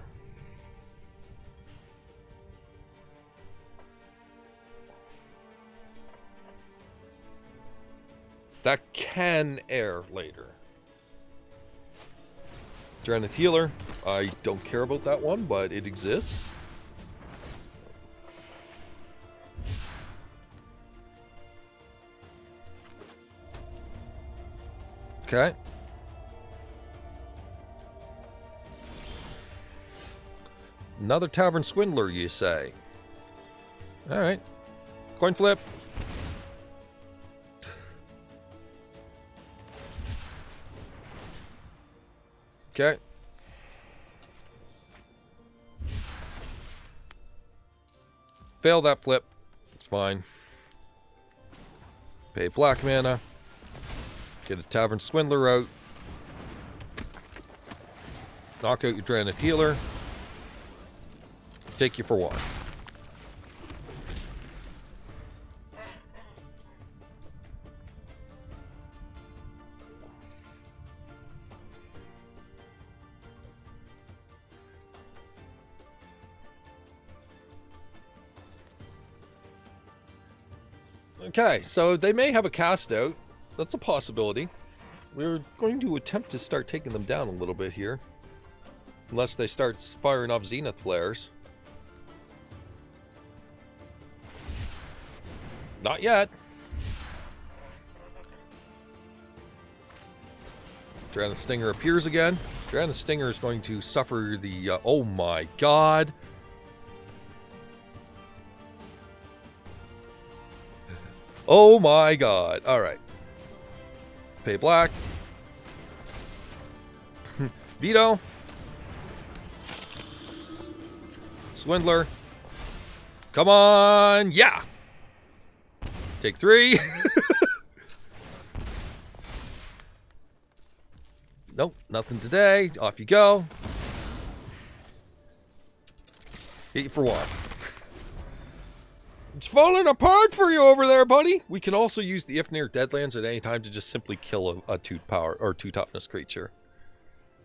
That can air later. Drannith Healer. I don't care about that one, but it exists. Okay. Another Tavern Swindler, you say? Alright. Coin flip. Okay. Fail that flip. It's fine. Pay black mana. Get a Tavern Swindler out. Knock out your Drannith Healer. Take you for 1. Okay, so they may have a cast out. That's a possibility. We're going to attempt to start taking them down a little bit here. Unless they start firing off Zenith Flares. Not yet. Drannith Stinger appears again. Drannith Stinger is going to suffer the... oh my god! Oh my god. Alright. Pay black. Veto. Swindler. Come on. Yeah. Take 3. Nope. Nothing today. Off you go. Hit you for 1. It's falling apart for you over there, buddy. We can also use the Ifnir Deadlands at any time to just simply kill a 2 power or 2 toughness creature.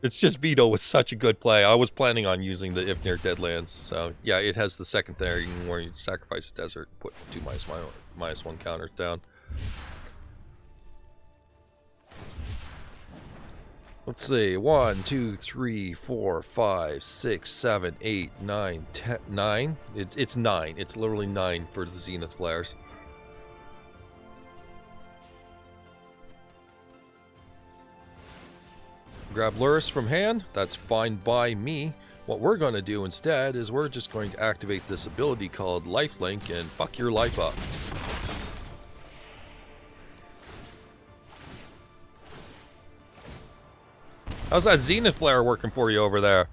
It's just Veto was such a good play. I was planning on using the Ifnir Deadlands. So yeah, it has the second thing where you sacrifice desert, put 2 -1 counters down. Let's see, 1, 2, 3, 4, 5, 6, 7, 8, 9, 10, 9. It's 9. It's literally 9 for the Zenith Flares. Grab Lurrus from hand. That's fine by me. What we're going to do instead is we're just going to activate this ability called Lifelink and fuck your life up. How's that Zenith Flare working for you over there?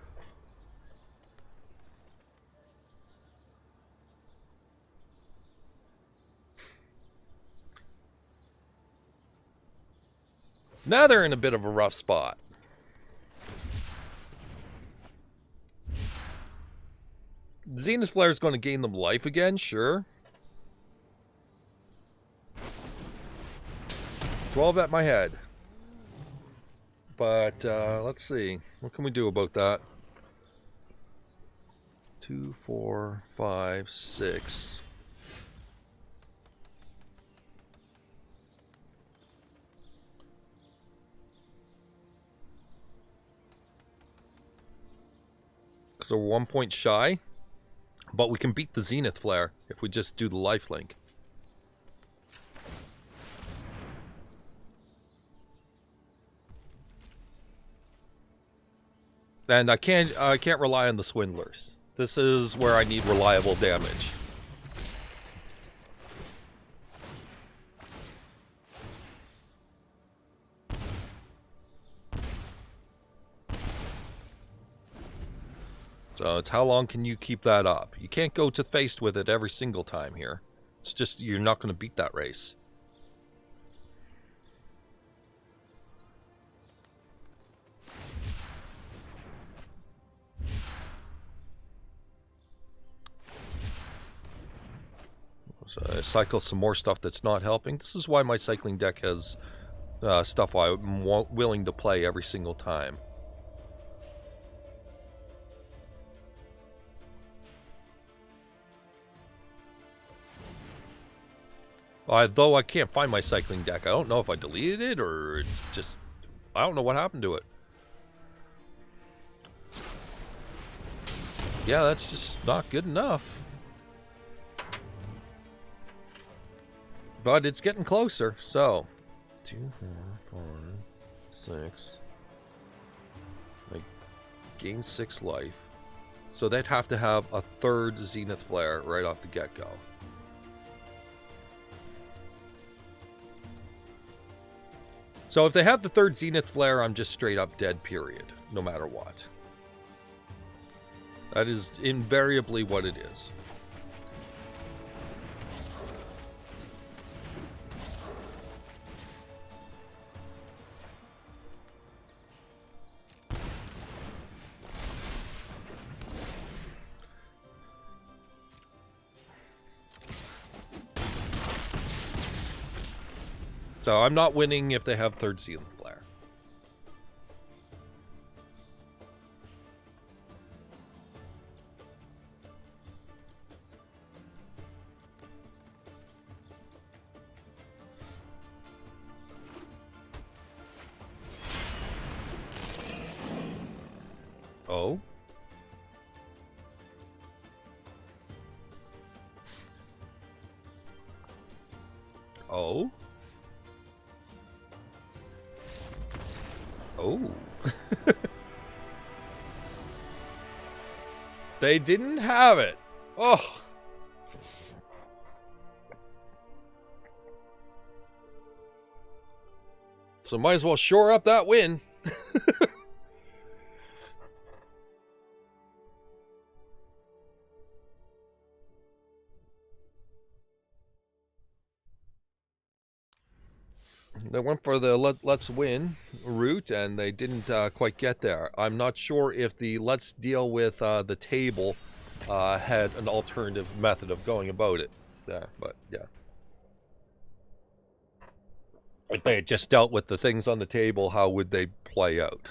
Now they're in a bit of a rough spot. Zenith Flare is going to gain them life again, sure. 12 at my head. But, let's see. What can we do about that? 2, 4, 5, 6. Because we're 1 point shy. But we can beat the Zenith Flare if we just do the lifelink. And I can't rely on the Swindlers. This is where I need reliable damage. So it's how long can you keep that up? You can't go to faced with it every single time here. It's just you're not going to beat that race. So I cycle some more stuff that's not helping. This is why my cycling deck has stuff I'm willing to play every single time. Though I can't find my cycling deck. I don't know if I deleted it or it's just... I don't know what happened to it. Yeah, that's just not good enough. But it's getting closer, so... 2, 4, 5, 6... I gain 6 life. So they'd have to have a third Zenith Flare right off the get-go. So if they have the third Zenith Flare, I'm just straight up dead, period. No matter what. That is invariably what it is. So I'm not winning if they have third Zenith Flare. Oh? Oh? Oh. They didn't have it. Oh. So might as well shore up that win. They went for the let's win route, and they didn't quite get there. I'm not sure if the let's deal with the table had an alternative method of going about it. there, but yeah. If they had just dealt with the things on the table, how would they play out?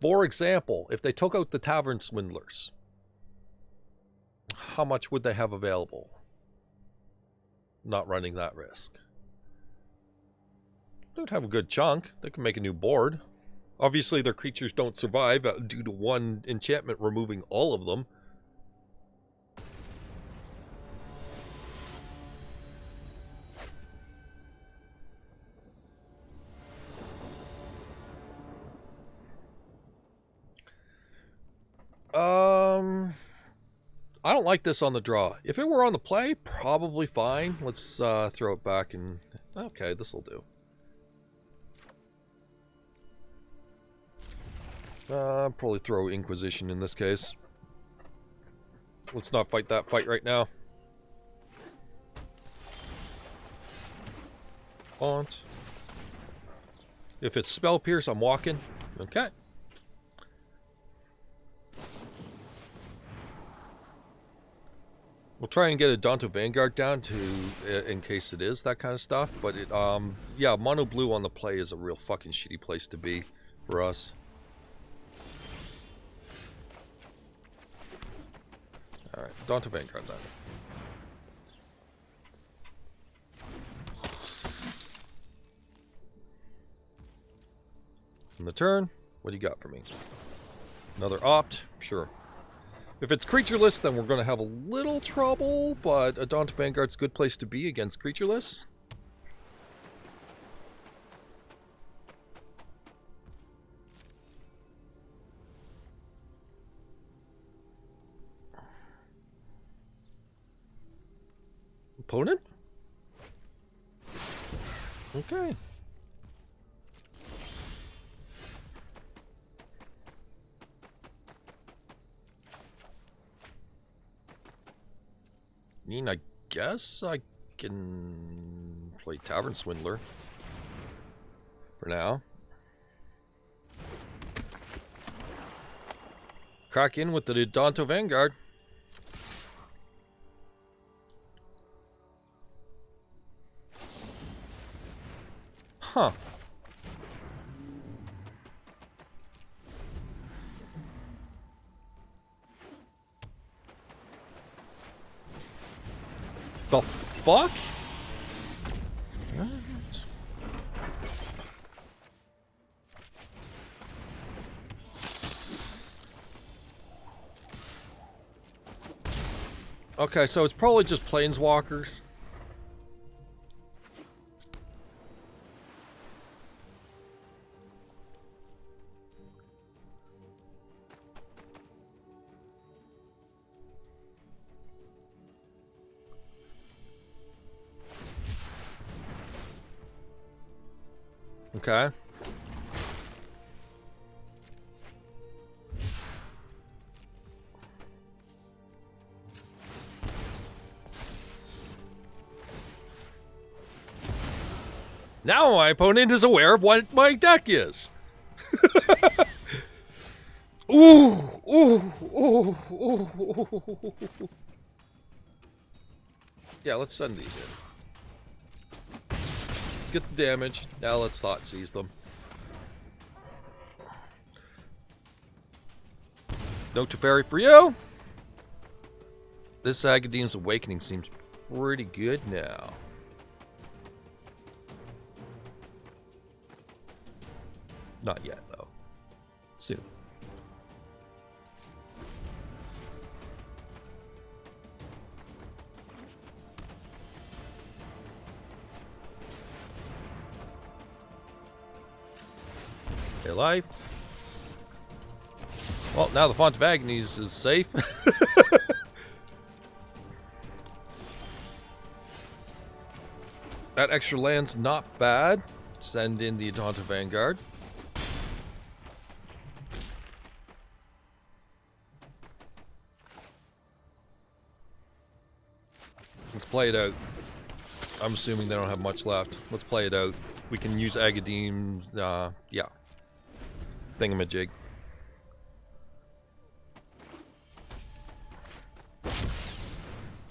For example, if they took out the tavern swindlers, how much would they have available? Not running that risk. They'd have a good chunk. They can make a new board. Obviously, their creatures don't survive due to one enchantment removing all of them. I don't like this on the draw. If it were on the play, probably fine. Let's throw it back and... Okay, this'll do. Probably throw Inquisition in this case. Let's not fight that fight right now. Font. If it's Spell Pierce, I'm walking. Okay. We'll try and get a Daunto Vanguard down to, in case it is that kind of stuff. But it, yeah, mono blue on the play is a real fucking shitty place to be for us. Alright, Daunto Vanguard then. On the turn, what do you got for me? Another opt? Sure. If it's creatureless, then we're going to have a little trouble, but a Daunto Vanguard's a good place to be against creatureless. Opponent? Okay. I mean, I guess I can play Tavern Swindler for now. Crack in with the Daunto Vanguard. Huh. The fuck? Okay, so it's probably just planeswalkers. Okay. Now my opponent is aware of what my deck is. Ooh, ooh, ooh, ooh, ooh. Yeah, let's send these in. Let's get the damage. Now let's thought seize them. No Teferi for you. This Agadeem's Awakening seems pretty good now. Not yet, though. Soon. Stay alive. Well, now the Font of Agnes is safe. That extra land's not bad. Send in the Daunto Vanguard. Let's play it out. I'm assuming they don't have much left. Let's play it out. We can use Agadeem's, yeah. Thingamajig.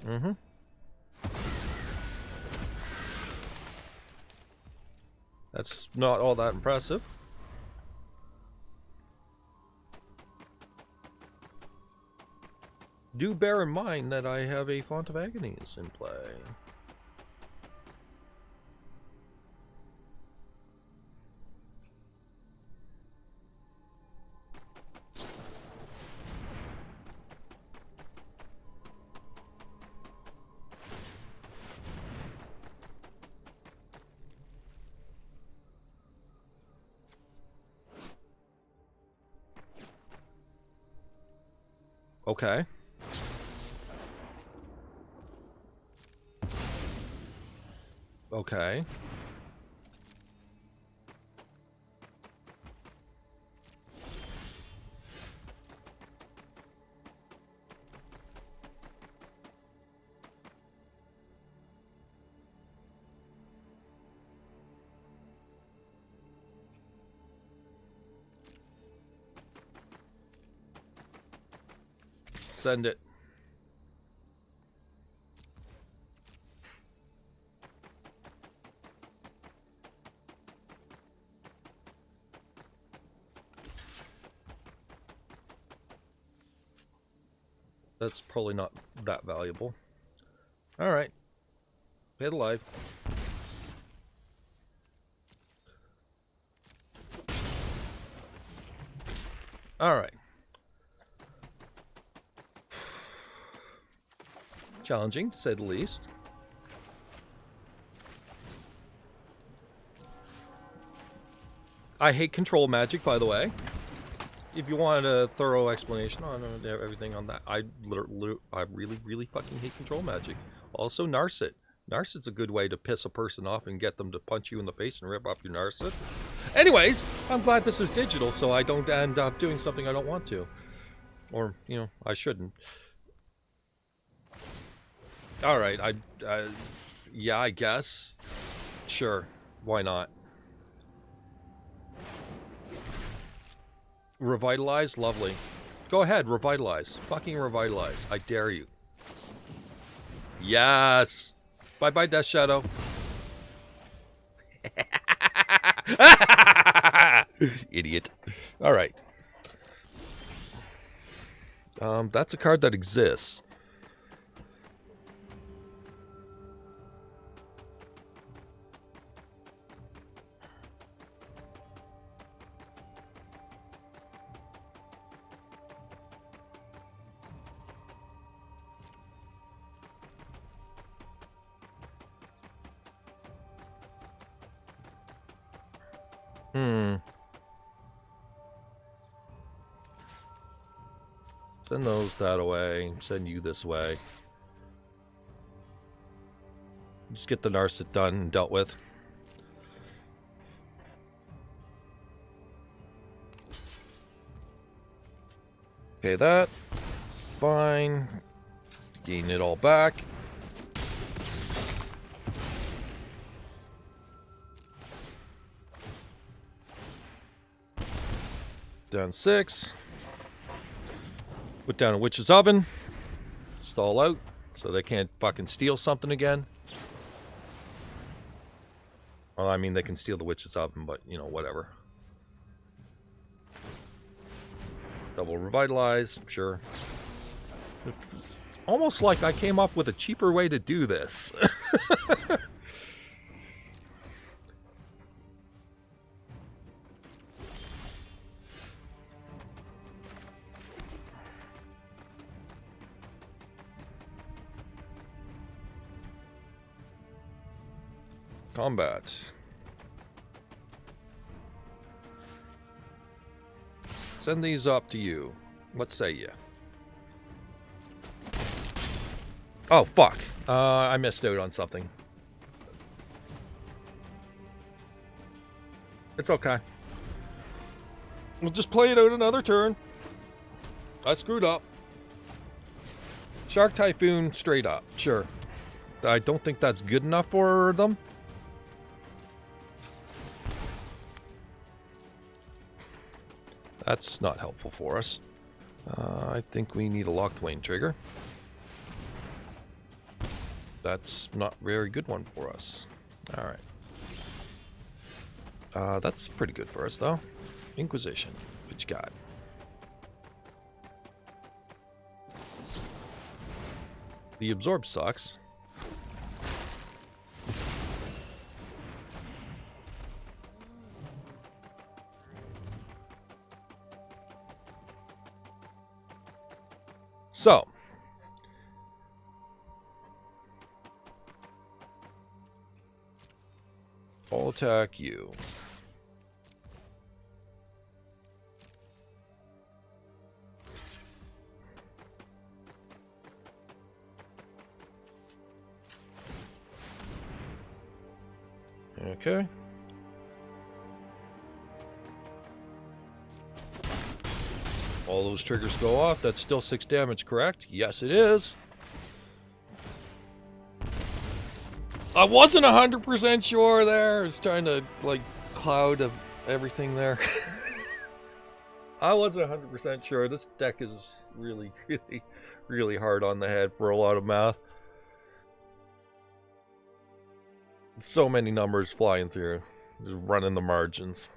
Mm-hmm. That's not all that impressive. Do bear in mind that I have a Font of Agonies in play. Okay. Okay. Send it. That's probably not that valuable. Alright. Pay the life. Alright. Challenging, to say the least. I hate control magic, by the way. If you want a thorough explanation on everything on that, I really, really fucking hate control magic. Also, Narset. Narset's a good way to piss a person off and get them to punch you in the face and rip up your Narset. Anyways, I'm glad this is digital so I don't end up doing something I don't want to. Or, you know, I shouldn't. Alright, yeah, I guess. Sure, why not? Revitalize? Lovely. Go ahead, revitalize. Fucking revitalize. I dare you. Yes! Bye-bye, Death Shadow. Idiot. Alright. That's a card that exists. Send those that away. Send you this way. Just get the Narset done and dealt with. Okay, that. Fine. Gain it all back. Down 6. Put down a Witch's Oven. Stall out so they can't fucking steal something again. Well, I mean, they can steal the Witch's Oven, but, you know, whatever. Double Revitalize, sure. It's almost like I came up with a cheaper way to do this. Combat. Send these up to you. What say you? Oh, fuck. I missed out on something. It's okay. We'll just play it out another turn. I screwed up. Shark Typhoon straight up. Sure. I don't think that's good enough for them. That's not helpful for us. I think we need a Locthwain trigger. That's not a very good one for us. Alright. That's pretty good for us, though. Inquisition. What you got? The absorb sucks. So, I'll attack you. Okay. All those triggers go off. That's still 6 damage, correct? Yes, it is. I wasn't 100% sure there. It's trying to, like, cloud of everything there. I wasn't 100% sure. This deck is really, really, really hard on the head for a lot of math. So many numbers flying through. Just running the margins.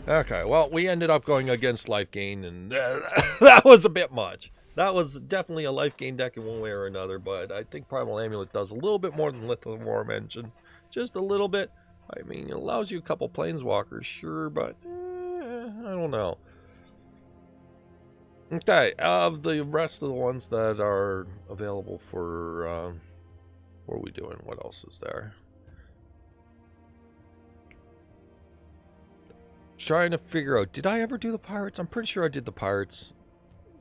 Okay, well, we ended up going against life gain, and that was a bit much. That was definitely a life gain deck in one way or another, but I think Primal Amulet does a little bit more than Lithomore mentioned. Just a little bit. I mean, it allows you a couple Planeswalkers, sure, but I don't know. Okay, of the rest of the ones that are available for, what are we doing? What else is there? Trying to figure out, did I ever do the pirates? I'm pretty sure I did the pirates.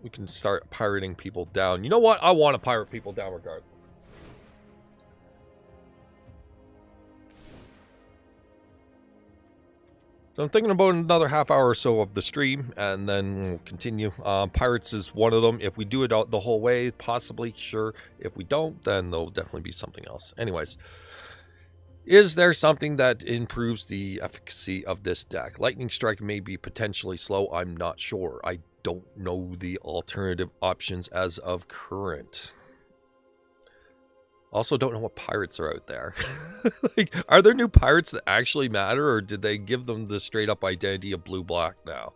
We can start pirating people down. You know what? I want to pirate people down regardless. So I'm thinking about another half hour or so of the stream, and then we'll continue. Pirates is one of them. If we do it out the whole way, possibly, sure. If we don't, then there'll definitely be something else. Anyways. Is there something that improves the efficacy of this deck? Lightning Strike may be potentially slow. I'm not sure. I don't know the alternative options as of current. Also don't know what pirates are out there. Like, are there new pirates that actually matter, or did they give them the straight up identity of blue-black now?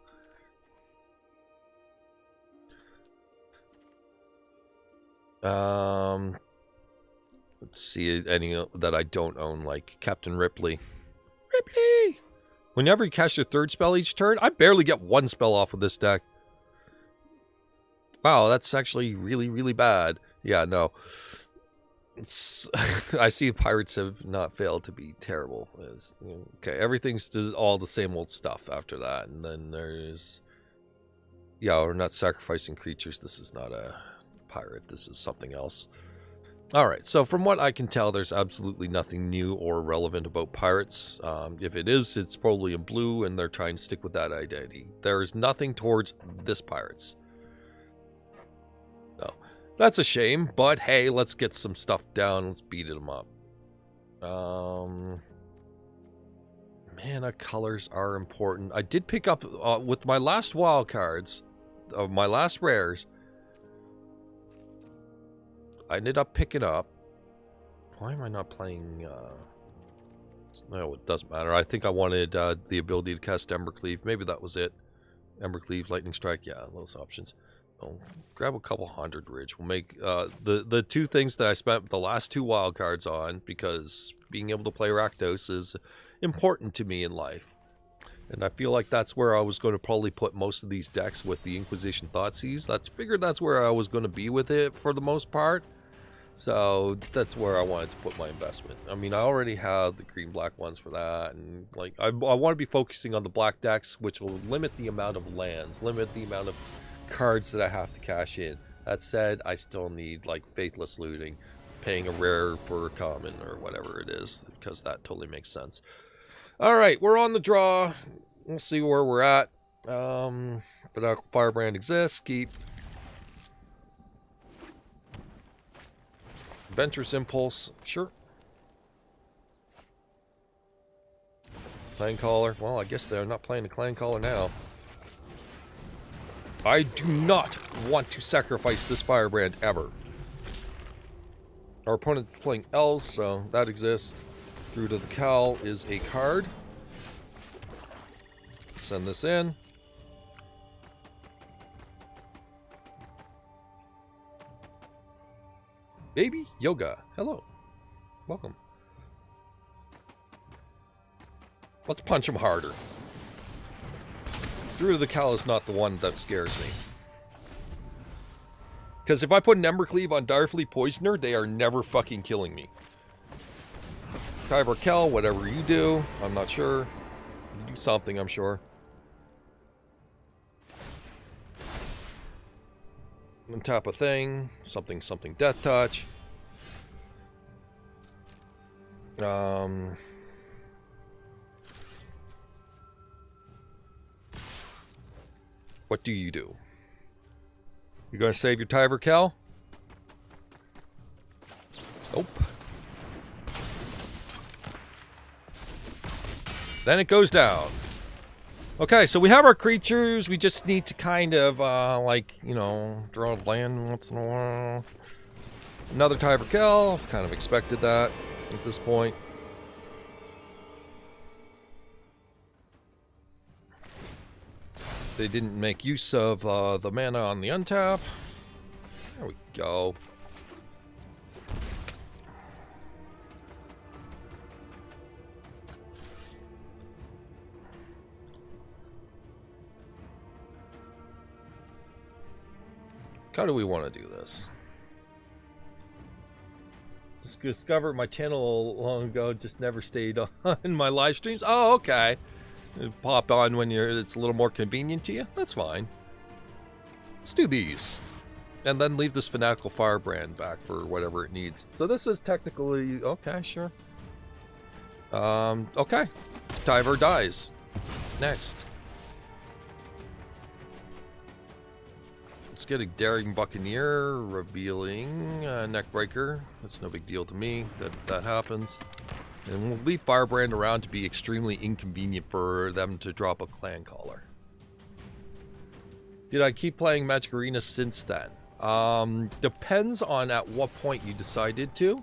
Let's see any that I don't own, like Captain Ripley. Ripley! Whenever you cast your 3rd spell each turn, I barely get 1 spell off with this deck. Wow, that's actually really, really bad. Yeah, no. I see pirates have not failed to be terrible. Okay, everything's all the same old stuff after that. And then there's... Yeah, we're not sacrificing creatures. This is not a pirate. This is something else. Alright, so from what I can tell, there's absolutely nothing new or relevant about pirates. If it is, it's probably in blue, and they're trying to stick with that identity. There's nothing towards this pirates. No. That's a shame, but hey, let's get some stuff down. Let's beat them up. Mana colors are important. I did pick up, with my last wild cards, my last rares, I ended up picking up... Why am I not playing... No, it doesn't matter. I think I wanted the ability to cast Embercleave. Maybe that was it. Embercleave, Lightning Strike, yeah, those options. I'll grab a couple 100 Ridge. We'll make the 2 things that I spent the last 2 wild cards on, because being able to play Rakdos is important to me in life. And I feel like that's where I was going to probably put most of these decks with the Inquisition Thoughtseize. Figured that's where I was going to be with it for the most part. So that's where I wanted to put my investment. I mean, I already have the green-black ones for that, and like I want to be focusing on the black decks, which will limit the amount of lands, limit the amount of cards that I have to cash in. That said, I still need like Faithless Looting, paying a rare for a common or whatever it is, because that totally makes sense. All right, we're on the draw. We'll see where we're at. But Firebrand exists. Keep. Adventurous Impulse, sure. Clan Caller, well, I guess they're not playing the Clan Caller now. I do not want to sacrifice this firebrand ever. Our opponent is playing L's, so that exists. Through to the Cal is a card. Send this in. Baby Yoga, hello. Welcome. Let's punch him harder. Through to the Cal is not the one that scares me. Because if I put an Embercleave on Direfleet Poisoner, they are never fucking killing me. Kyber Kel, whatever you do, I'm not sure. You do something, I'm sure. Untap a thing. Something, something, Death Touch. What do you do? You gonna save your Tyver Cal? Nope. Then it goes down. Okay, so we have our creatures. We just need to kind of, like, you know, draw a land once in a while. Another Tyver Cal. Kind of expected that at this point. They didn't make use of the mana on the untap. There we go. How do we want to do this? Just discovered my channel long ago, just never stayed on my live streams. Oh, okay. It pop on when it's a little more convenient to you. That's fine. Let's do these. And then leave this Fanatical Firebrand back for whatever it needs. So this is technically... Okay, sure. Okay. Tyver dies. Next. Let's get a Daring Buccaneer, revealing Neckbreaker. That's no big deal to me that happens. And we'll leave Firebrand around to be extremely inconvenient for them to drop a Clan Caller. Did I keep playing Magic Arena since then? Depends on at what point you decided to.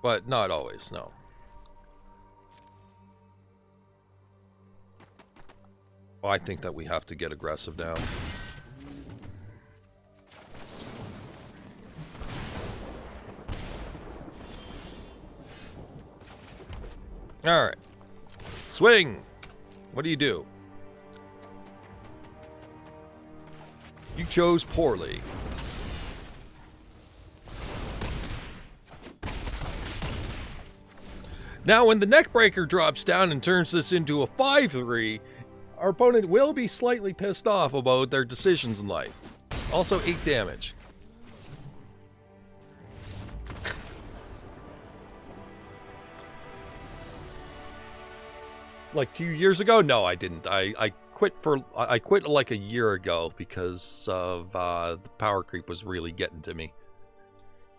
But not always, no. Well, I think that we have to get aggressive now. Alright. Swing! What do you do? You chose poorly. Now, when the Neckbreaker drops down and turns this into a 5-3, our opponent will be slightly pissed off about their decisions in life. Also, 8 damage. Like 2 years ago? No, I didn't. I quit like a year ago because of the power creep was really getting to me.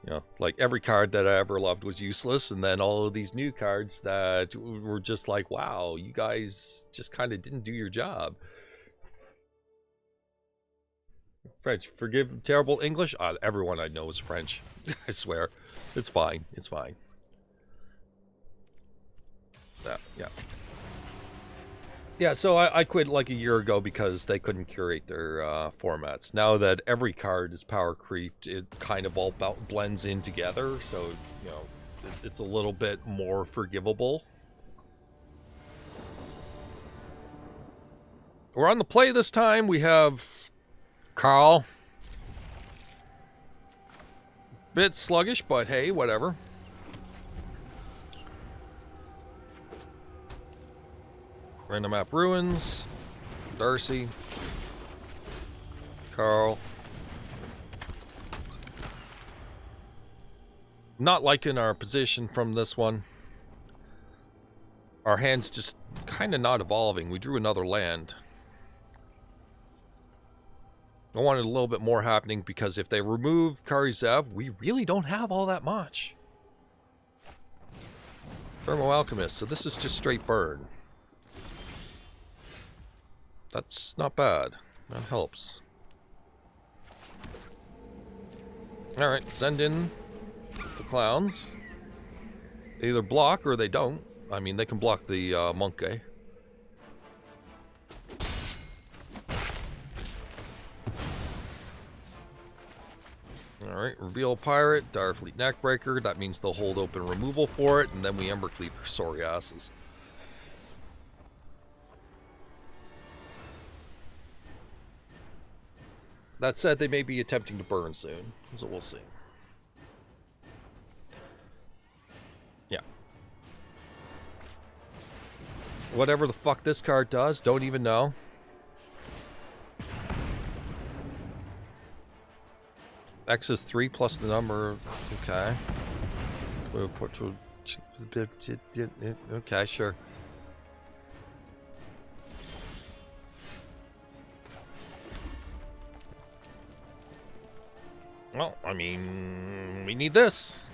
You know, like every card that I ever loved was useless, and then all of these new cards that were just like, wow, you guys just kind of didn't do your job. French, forgive terrible English? Everyone I know is French. I swear. It's fine. It's fine. Yeah. Yeah, so I quit like a year ago because they couldn't curate their formats. Now that every card is power creeped, it kind of all blends in together, so, you know, it's a little bit more forgivable. We're on the play this time. We have Carl. Bit sluggish, but hey, whatever. Random Map Ruins, Darcy, Carl. Not liking our position from this one. Our hand's just kind of not evolving. We drew another land. I wanted a little bit more happening because if they remove Kari Zev, we really don't have all that much. Thermo Alchemist, so this is just straight burn. That's not bad. That helps. Alright, send in the clowns. They either block or they don't. I mean, they can block the monkey. Alright, reveal pirate, Direfleet neckbreaker. That means they'll hold open removal for it, and then we Embercleave for sorry asses. That said, they may be attempting to burn soon, so we'll see. Yeah. Whatever the fuck this card does, don't even know. X is 3 plus the number. Okay. Okay, sure. Well, I mean, we need this.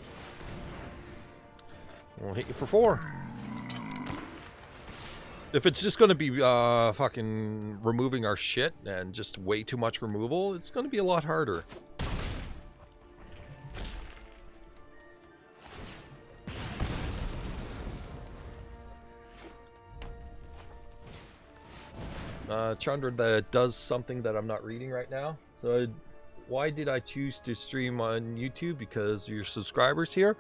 We'll hit you for 4. If it's just going to be fucking removing our shit and just way too much removal, it's going to be a lot harder. Chandra that does something that I'm not reading right now. So why did I choose to stream on YouTube? Because your subscribers here.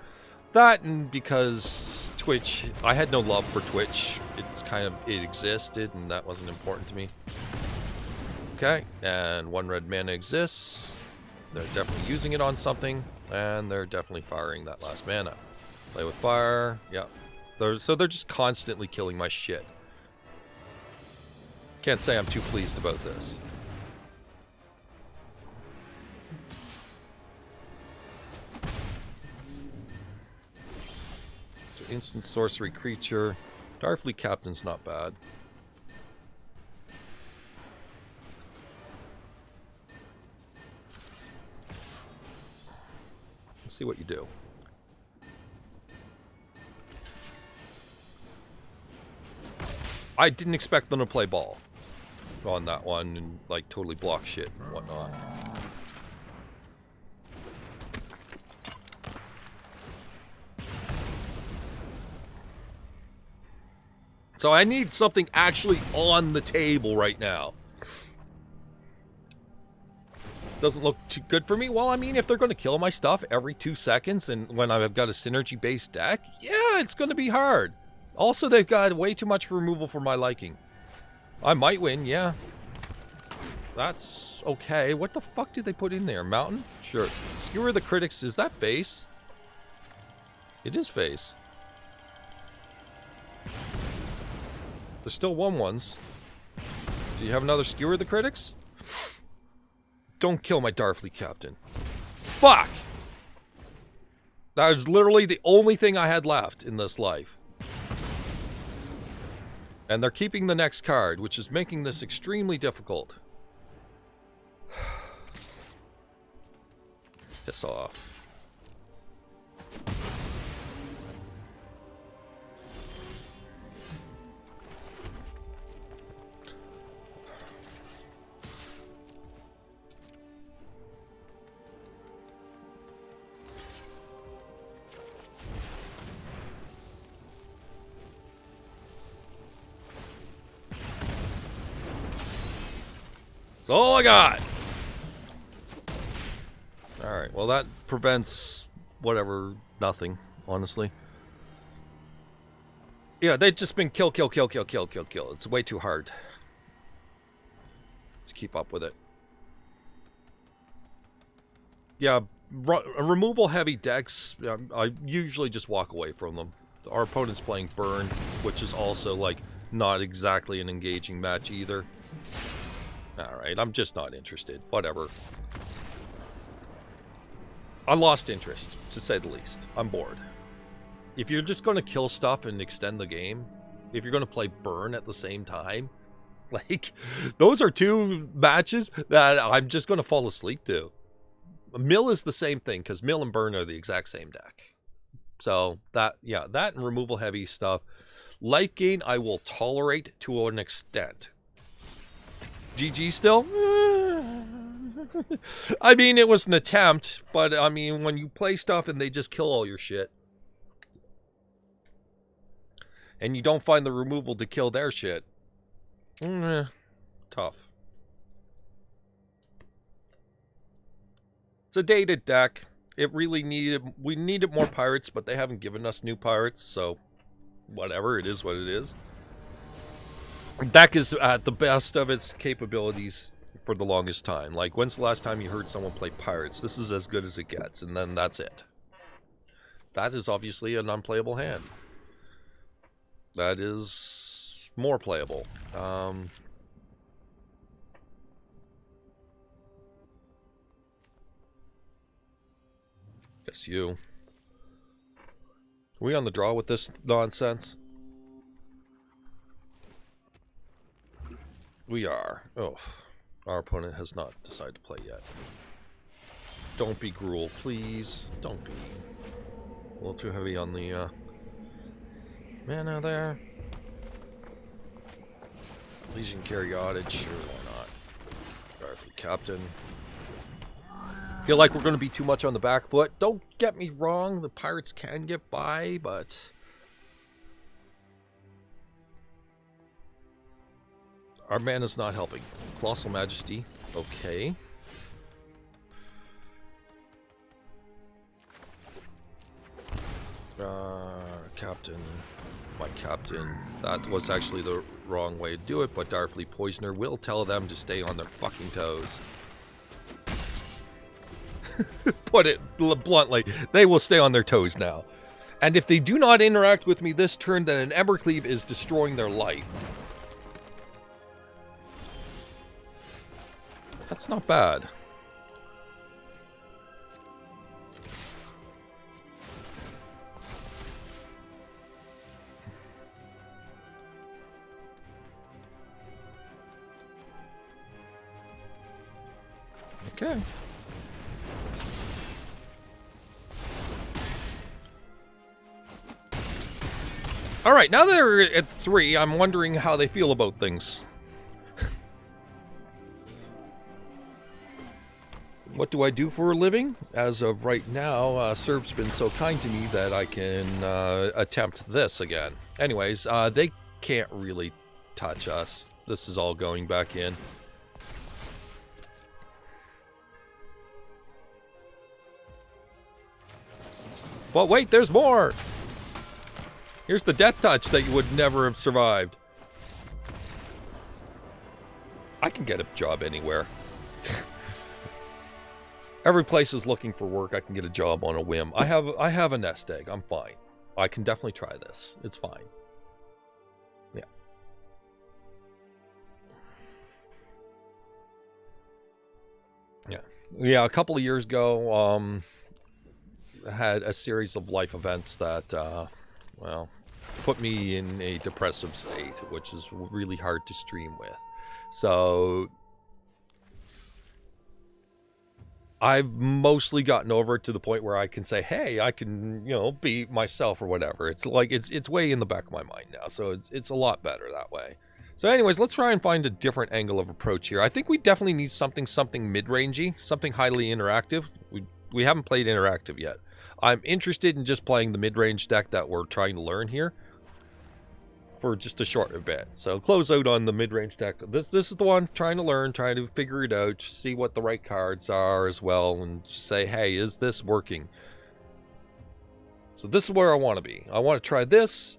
That and because Twitch, I had no love for Twitch. It's kind of, it existed and that wasn't important to me. Okay, and 1 red mana exists. They're definitely using it on something, and they're definitely firing that last mana. Play with fire, yeah. So they're just constantly killing my shit. Can't say I'm too pleased about this. So instant sorcery creature. Direfleet Captain's not bad. Let's see what you do. I didn't expect them to play ball on that one and like totally block shit and whatnot. So I need something actually on the table right now. Doesn't look too good for me. Well, I mean, if they're going to kill my stuff every 2 seconds and when I've got a synergy-based deck, yeah, it's going to be hard. Also, they've got way too much removal for my liking. I might win, yeah. That's okay. What the fuck did they put in there? Mountain? Sure. Skewer the critics. Is that face? It is face. There's still 1/1s. Do you have another Skewer the critics? Don't kill my Direfleet Captain. Fuck! That was literally the only thing I had left in this life. And they're keeping the next card, which is making this extremely difficult. Piss off. That's all I got. Alright, well that prevents whatever, nothing, honestly. Yeah, they've just been kill. It's way too hard to keep up with it. Yeah, removal heavy decks, I usually just walk away from them. Our opponent's playing Burn, which is also like not exactly an engaging match either. Alright, I'm just not interested. Whatever. I lost interest, to say the least. I'm bored. If you're just going to kill stuff and extend the game, if you're going to play Burn at the same time, Like, those are two matches that I'm just going to fall asleep to. Mill is the same thing, because Mill and Burn are the exact same deck. So, that and removal heavy stuff. Life gain, I will tolerate to an extent. GG still? I mean, it was an attempt, but I mean, when you play stuff and they just kill all your shit, and you don't find the removal to kill their shit, tough. It's a dated deck. We needed more pirates, but they haven't given us new pirates, so whatever, it is what it is. Deck is at the best of its capabilities for the longest time. Like, when's the last time you heard someone play pirates? This is as good as it gets, and then that's it. That is obviously an unplayable hand. That is more playable. Guess you. Are we on the draw with this nonsense? We are. Oh, our opponent has not decided to play yet. Don't be Gruul, please. Don't be. A little too heavy on the mana there. Legion Caryatid, sure, why not? Starfleet Captain. Feel like we're going to be too much on the back foot. Don't get me wrong, the pirates can get by, but our mana's not helping. Colossal Majesty, okay. Captain, my captain. That was actually the wrong way to do it, but Darfleet Poisoner will tell them to stay on their fucking toes. Put it bluntly, they will stay on their toes now. And if they do not interact with me this turn, then an Embercleave is destroying their life. That's not bad. Okay. All right, now they're at 3, I'm wondering how they feel about things. What do I do for a living? As of right now, Serb's been so kind to me that I can attempt this again. Anyways, they can't really touch us. This is all going back in. But wait, there's more! Here's the death touch that you would never have survived. I can get a job anywhere. Every place is looking for work. I can get a job on a whim. I have a nest egg. I'm fine. I can definitely try this. It's fine. Yeah. Yeah, a couple of years ago, had a series of life events that, well, put me in a depressive state, which is really hard to stream with. So I've mostly gotten over it to the point where I can say, hey, I can, be myself or whatever. It's like, it's way in the back of my mind now. So it's a lot better that way. So anyways, let's try and find a different angle of approach here. I think we definitely need something mid-rangey, something highly interactive. We haven't played interactive yet. I'm interested in just playing the mid-range deck that we're trying to learn here for just a shorter bit. So close out on the mid-range deck. This is the one trying to learn, trying to figure it out, see what the right cards are as well, and just say, hey, is this working? So this is where I want to be. I want to try this.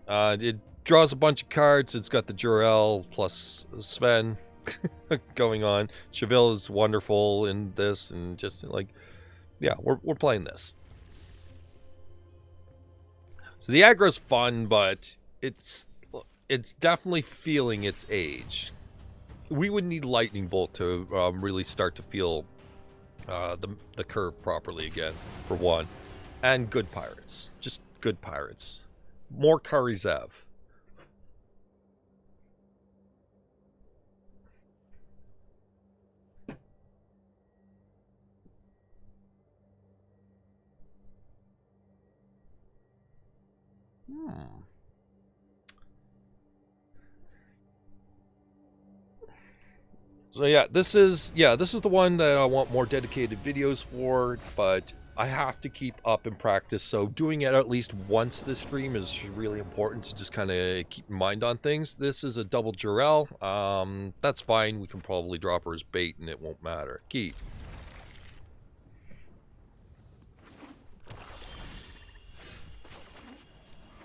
It draws a bunch of cards. It's got the Jor-El plus Sven going on. Cheville is wonderful in this, and just like, yeah, we're playing this. So the aggro's fun, but it's definitely feeling its age. We would need Lightning Bolt to really start to feel the curve properly again, for one. And good pirates. Just good pirates. More Karizev. So yeah, this is the one that I want more dedicated videos for, but I have to keep up in practice. So doing it at least once this stream is really important to just kind of keep in mind on things. This is a double Jarell. That's fine. We can probably drop her as bait and it won't matter. Keep.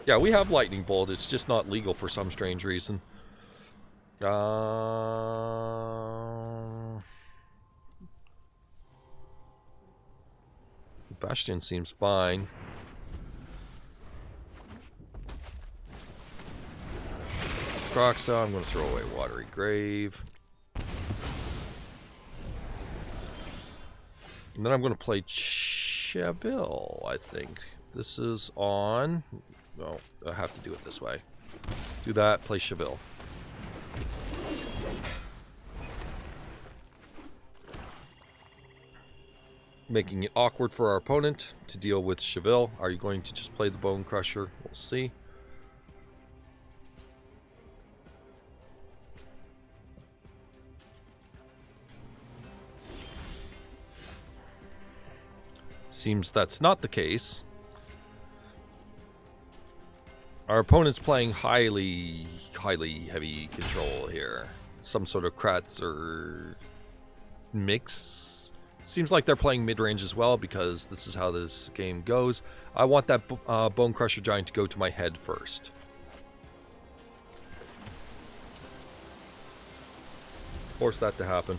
Yeah, we have Lightning Bolt. It's just not legal for some strange reason. Bastion seems fine. Kroxa, I'm going to throw away Watery Grave. And then I'm going to play Cheville, I think. This is on... No, I have to do it this way. Do that, play Cheville. Making it awkward for our opponent to deal with Cheville. Are you going to just play the Bone Crusher? We'll see. Seems that's not the case. Our opponent's playing highly heavy control here. Some sort of Kratz or mix. Seems like they're playing mid-range as well because this is how this game goes. I want that Bone Crusher Giant to go to my head first. Force that to happen.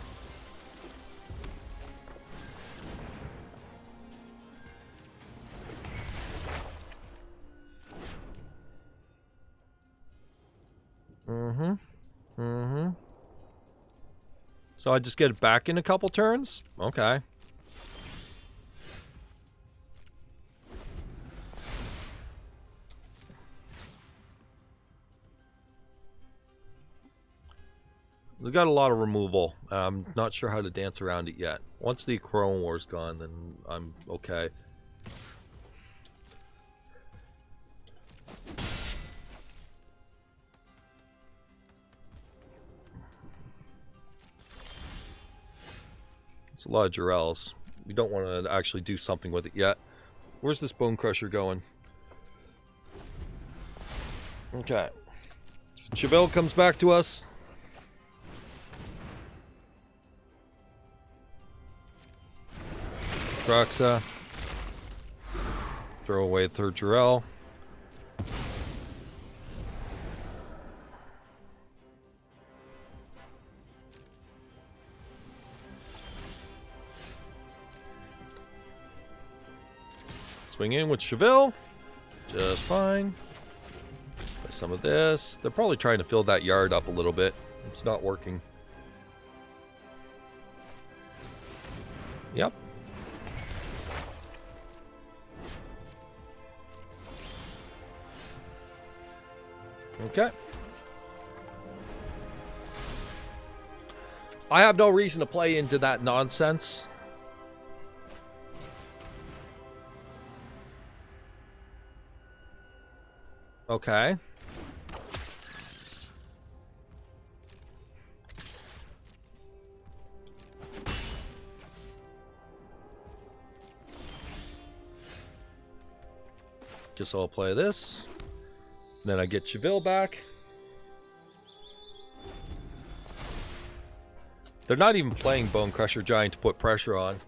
So I just get it back in a couple turns? Okay. We've got a lot of removal. I'm not sure how to dance around it yet. Once the Chrome War's gone, then I'm okay. It's a lot of Jarells. We don't want to actually do something with it yet. Where's this Bone Crusher going? Okay. So Cheville comes back to us. Kroxa. Throw away third Jarell. Swing in with Cheville. Just fine. Play some of this. They're probably trying to fill that yard up a little bit. It's not working. Yep. Okay. I have no reason to play into that nonsense. Okay. Guess I'll play this. Then I get Cheville back. They're not even playing Bone Crusher Giant to put pressure on.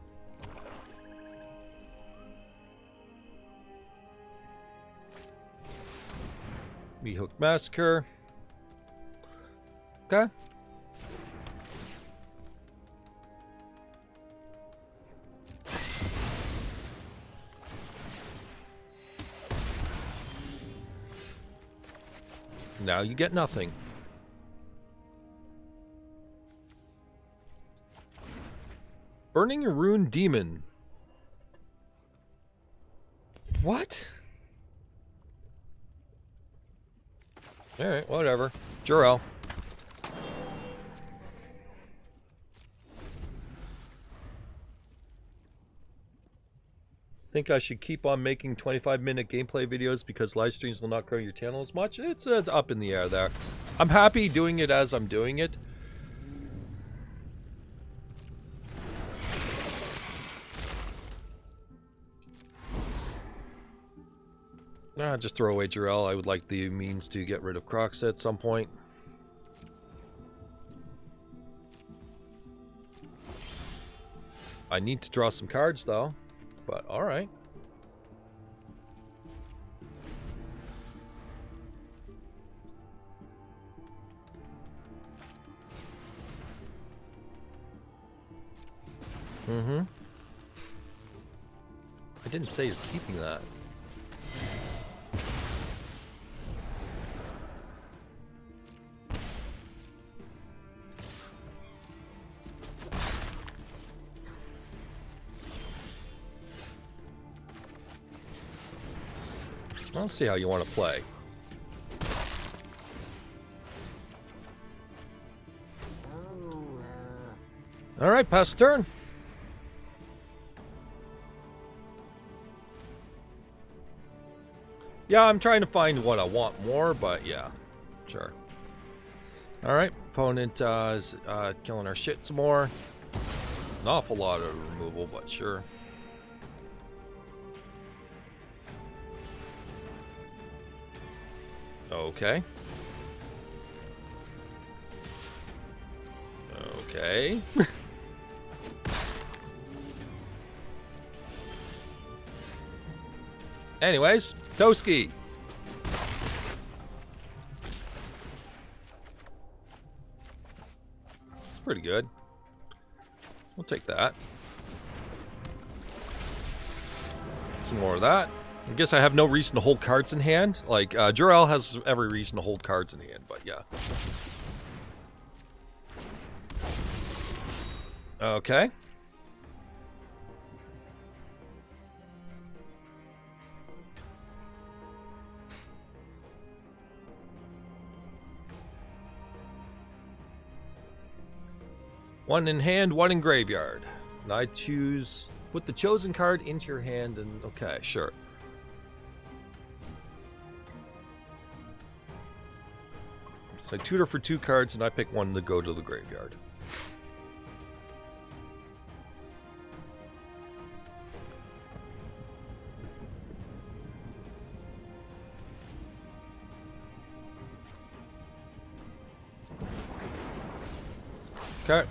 Meathook Massacre. Okay. Now you get nothing. Burning a Rune Demon. What? Alright, whatever. Jarell. Think I should keep on making 25-minute gameplay videos because live streams will not grow your channel as much? It's up in the air there. I'm happy doing it as I'm doing it. Just throw away Jarell. I would like the means to get rid of Crocs at some point. I need to draw some cards though, but alright. I didn't say you're keeping that. I'll see how you want to play. Alright, pass the turn. Yeah, I'm trying to find what I want more, but yeah, sure. Alright, opponent is killing our shit some more. An awful lot of removal, but sure. Okay. Okay. Anyways, Toski. It's pretty good. We'll take that. Some more of that. I guess I have no reason to hold cards in hand. Like, Jarell has every reason to hold cards in hand, but yeah. Okay. One in hand, one in graveyard. And I choose... Put the chosen card into your hand and... Okay, sure. So I tutor for 2 cards and I pick one to go to the graveyard. Okay.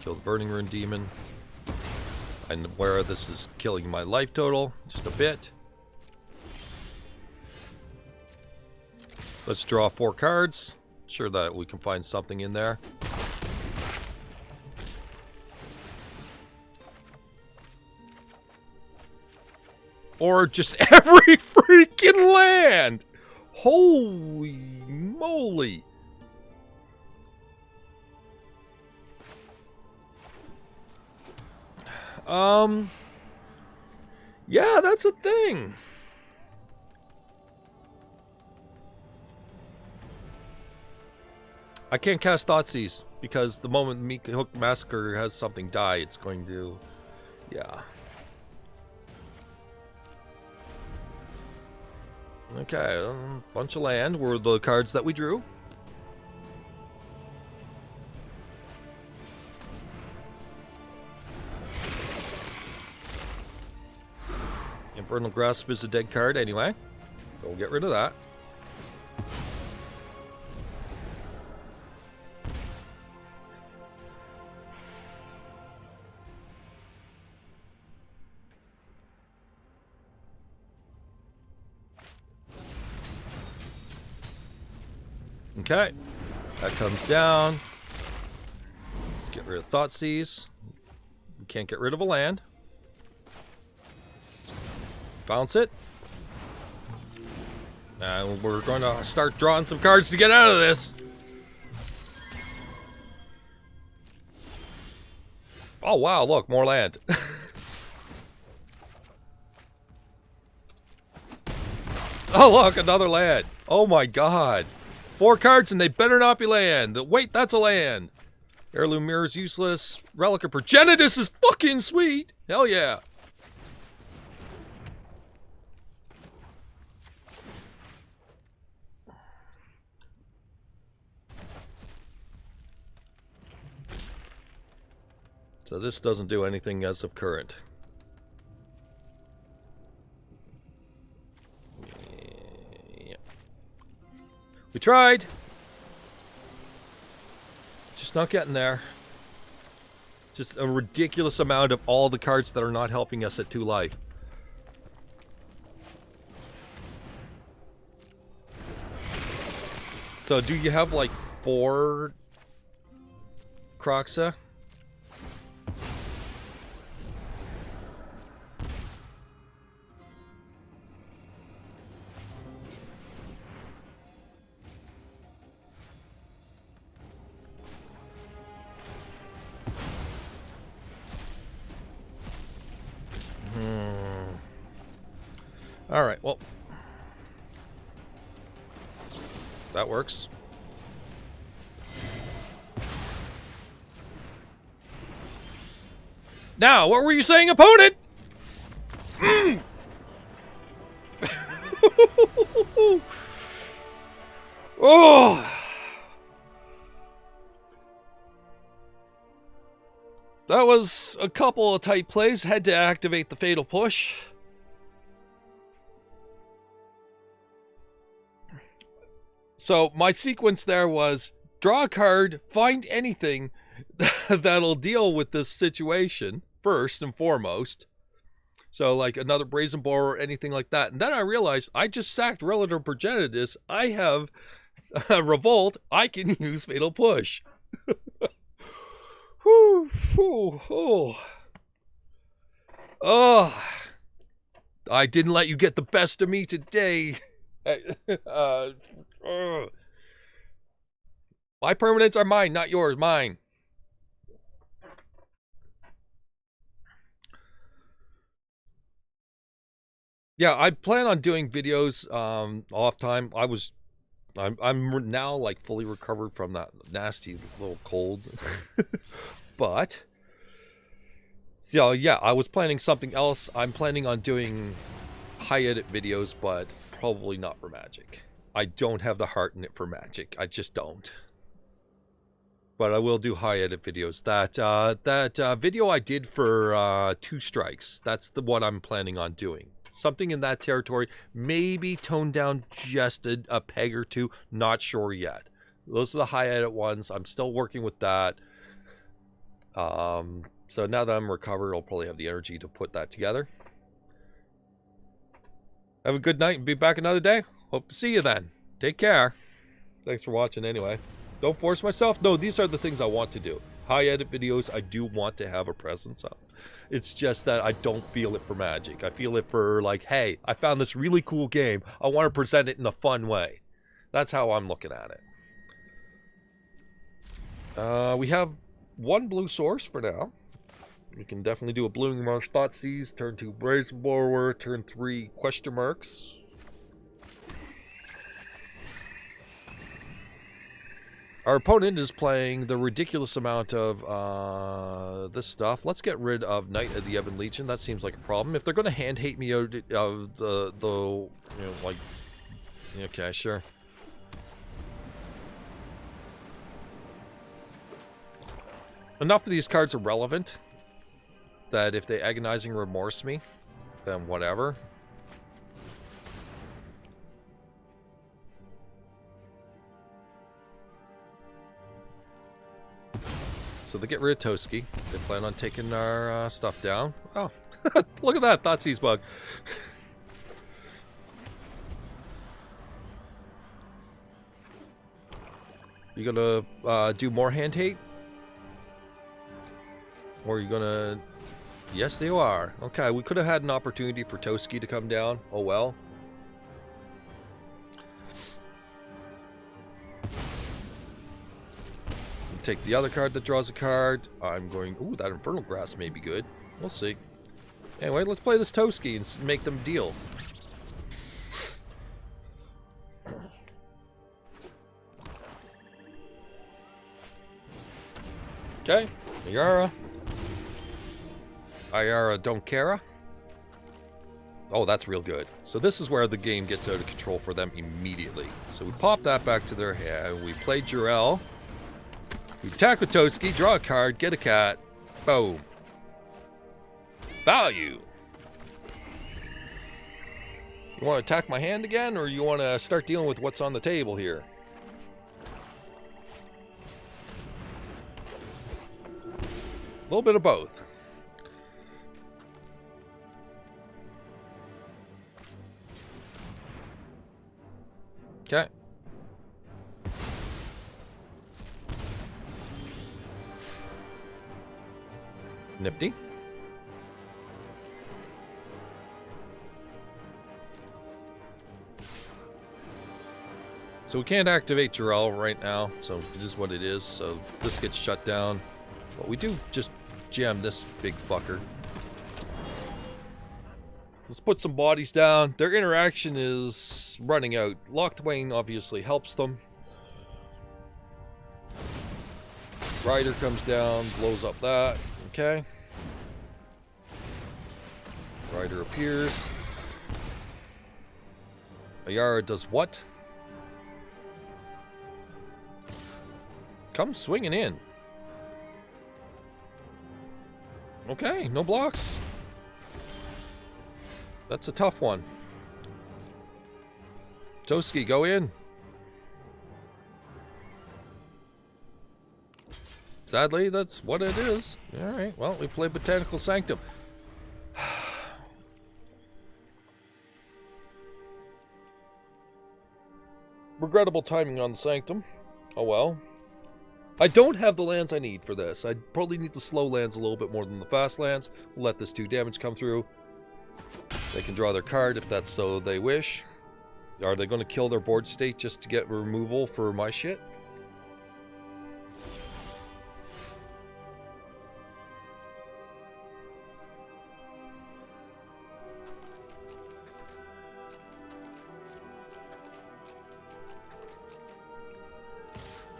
Kill the Burning Rune Demon. I'm aware this is killing my life total just a bit. Let's draw 4 cards. Sure that we can find something in there. Or just every freaking land! Holy moly! Yeah, that's a thing. I can't cast Thoughtseize because the moment Meek Hook Massacre has something die, it's going to... Yeah. Okay, bunch of land were the cards that we drew. Infernal Grasp is a dead card anyway, so we'll get rid of that. Okay, that comes down. Get rid of Thoughtseize. We can't get rid of a land. Bounce it. And we're going to start drawing some cards to get out of this. Oh wow, look, more land. Oh look, another land. Oh my god. 4 cards and they better not be land. Wait, that's a land. Heirloom Mirror is useless. Relic of Progenitus is fucking sweet. Hell yeah. So this doesn't do anything as of current. Yeah. We tried. Just not getting there. Just a ridiculous amount of all the cards that are not helping us at 2 life. So do you have like 4 Kroxa? Alright, well. That works. Now, what were you saying, opponent? Oh! That was a couple of tight plays. Had to activate the Fatal Push. So my sequence there was draw a card, find anything that'll deal with this situation first and foremost. So like another Brazen Boar or anything like that. And then I realized I just sacked Relic of Progenitus. I have Revolt. I can use Fatal Push. Whew, whew, oh. Oh. I didn't let you get the best of me today. My permanents are mine, not yours. Mine. Yeah, I plan on doing videos off time. I'm now like fully recovered from that nasty little cold. But so yeah, I was planning something else. I'm planning on doing high edit videos, but probably not for Magic. I don't have the heart in it for Magic. I just don't. But I will do high edit videos. That video I did for 2 strikes. That's the one I'm planning on doing. Something in that territory. Maybe toned down just a peg or 2. Not sure yet. Those are the high edit ones. I'm still working with that. So now that I'm recovered, I'll probably have the energy to put that together. Have a good night and be back another day. Hope to see you then. Take care. Thanks for watching anyway. Don't force myself. No, these are the things I want to do. High edit videos, I do want to have a presence of. It's just that I don't feel it for Magic. I feel it for like, hey, I found this really cool game. I want to present it in a fun way. That's how I'm looking at it. We have 1 blue source for now. We can definitely do a Blooming Marsh, Thoughtseize, turn 2 Brazen Boar, turn 3 question marks. Our opponent is playing the ridiculous amount of this stuff. Let's get rid of Knight of the Ebon Legion. That seems like a problem. If they're going to hand hate me out of the you know, like, okay, sure. Enough of these cards are relevant that if they Agonizing Remorse me, then whatever. So they get rid of Toski. They plan on taking our stuff down. Oh, look at that Thoughtseize bug. You gonna do more hand hate? Or are you gonna... Yes, they are. Okay, we could have had an opportunity for Toski to come down. Oh well. Take the other card that draws a card. I'm going... Ooh, that Infernal Grasp may be good. We'll see. Anyway, let's play this Toski and make them deal. Okay, Ayara. Ayara don't care. Oh, that's real good. So this is where the game gets out of control for them immediately. So we pop that back to their hand. We play Jarell. We attack with Toski, draw a card, get a cat. Boom. Value. You want to attack my hand again, or you want to start dealing with what's on the table here? A little bit of both. Okay. Nifty. So we can't activate Jarell right now, so it is what it is. So this gets shut down. But we do just jam this big fucker. Let's put some bodies down. Their interaction is running out. Locthwain obviously helps them. Rider comes down, blows up that. Okay. Rider appears. Ayara does what? Come swinging in. Okay, no blocks. That's a tough one. Toski, go in. Sadly, that's what it is. Alright, well, we play Botanical Sanctum. Regrettable timing on the Sanctum. Oh well. I don't have the lands I need for this. I probably need the slow lands a little bit more than the fast lands. We'll let this 2 damage come through. They can draw their card if that's so they wish. Are they going to kill their board state just to get removal for my shit?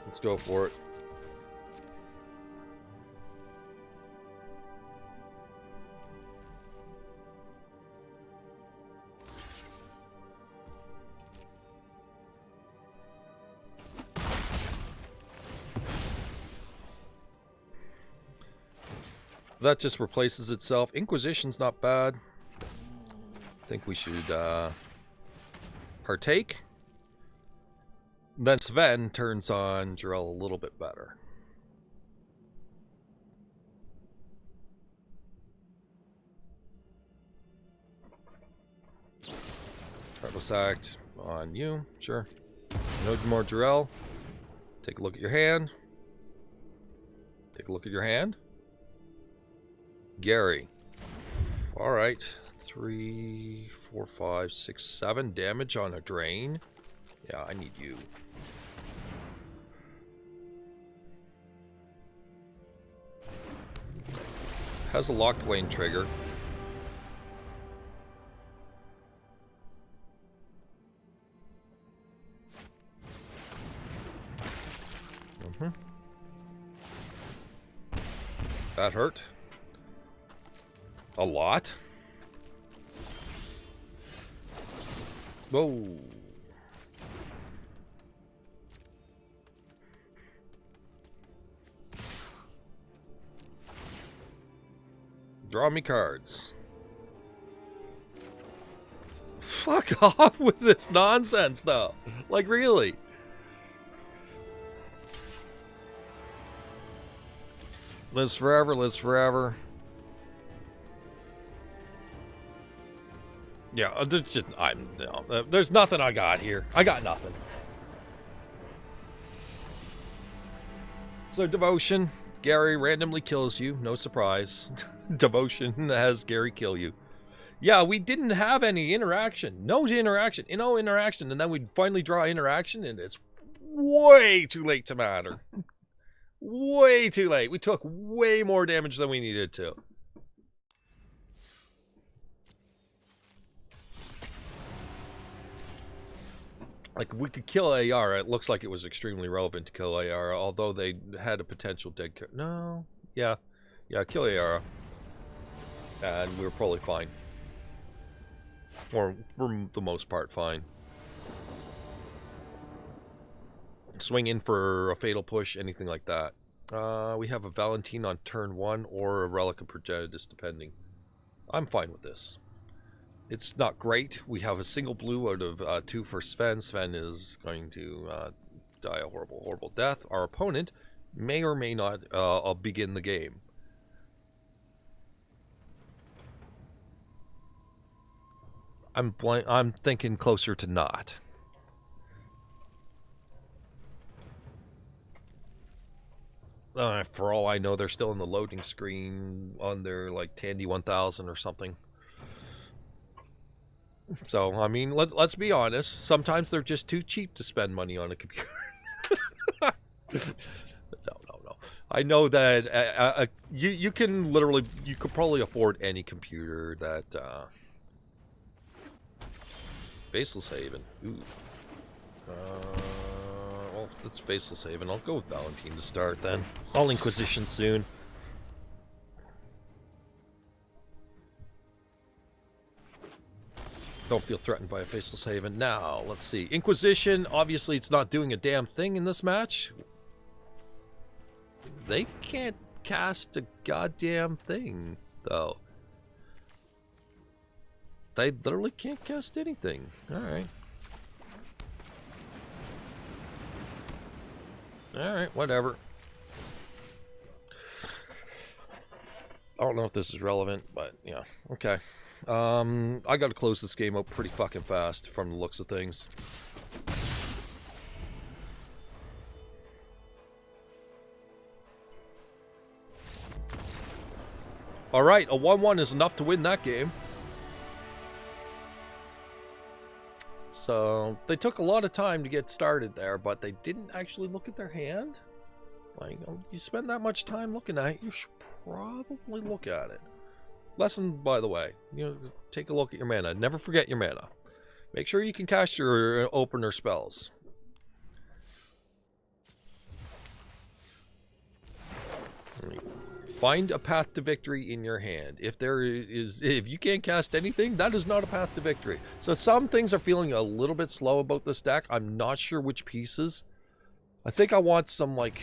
Let's go for it. That just replaces itself. Inquisition's not bad. I think we should partake. Then Sven turns on Jarell a little bit better. Heartless Act on you, sure. No more Jarell. Take a look at your hand. Take a look at your hand. Gary. Alright. 3, 4, 5, 6, 7 damage on a drain. Yeah, I need you. Has a Locthwain trigger. That hurt. A lot. Whoa. Draw me cards. Fuck off with this nonsense, though. Like, really. Lives forever, lives forever. Yeah, there's just, there's nothing I got here. I got nothing. So, Devotion. Gary randomly kills you. No surprise. Devotion has Gary kill you. Yeah, we didn't have any interaction. No interaction. No interaction. And then we'd finally draw interaction, and it's way too late to matter. Way too late. We took way more damage than we needed to. Like, we could kill Ayara. It looks like it was extremely relevant to kill Ayara, although they had a potential dead character. No. Yeah. Yeah, kill Ayara. And we were probably fine. Or, for the most part, fine. Swing in for a fatal push, anything like that. We have a Valentine on turn 1 or a Relic of Progenitus, depending. I'm fine with this. It's not great. We have a single blue out of 2 for Sven. Sven is going to die a horrible, horrible death. Our opponent may or may not begin the game. I'm thinking closer to not. For all I know, they're still in the loading screen on their like Tandy 1000 or something. So, I mean, let's be honest. Sometimes they're just too cheap to spend money on a computer. No. I know that you can literally, you could probably afford any computer that Faceless Haven. Ooh. Well, it's Faceless Haven. I'll go with Valentine to start then. I'll Inquisition soon. Don't feel threatened by a Faceless Haven. Now, let's see. Inquisition, obviously it's not doing a damn thing in this match. They can't cast a goddamn thing, though. They literally can't cast anything. Alright. Alright, whatever. I don't know if this is relevant, but yeah. Okay. I gotta close this game up pretty fucking fast from the looks of things. Alright, a 1-1 is enough to win that game. So, they took a lot of time to get started there, but they didn't actually look at their hand. Like, you spend that much time looking at it, you should probably look at it. Lesson, by the way, take a look at your mana. Never forget your mana. Make sure you can cast your opener spells. Find a path to victory in your hand. If you can't cast anything, that is not a path to victory. So some things are feeling a little bit slow about this deck. I'm not sure which pieces. I think I want some, like,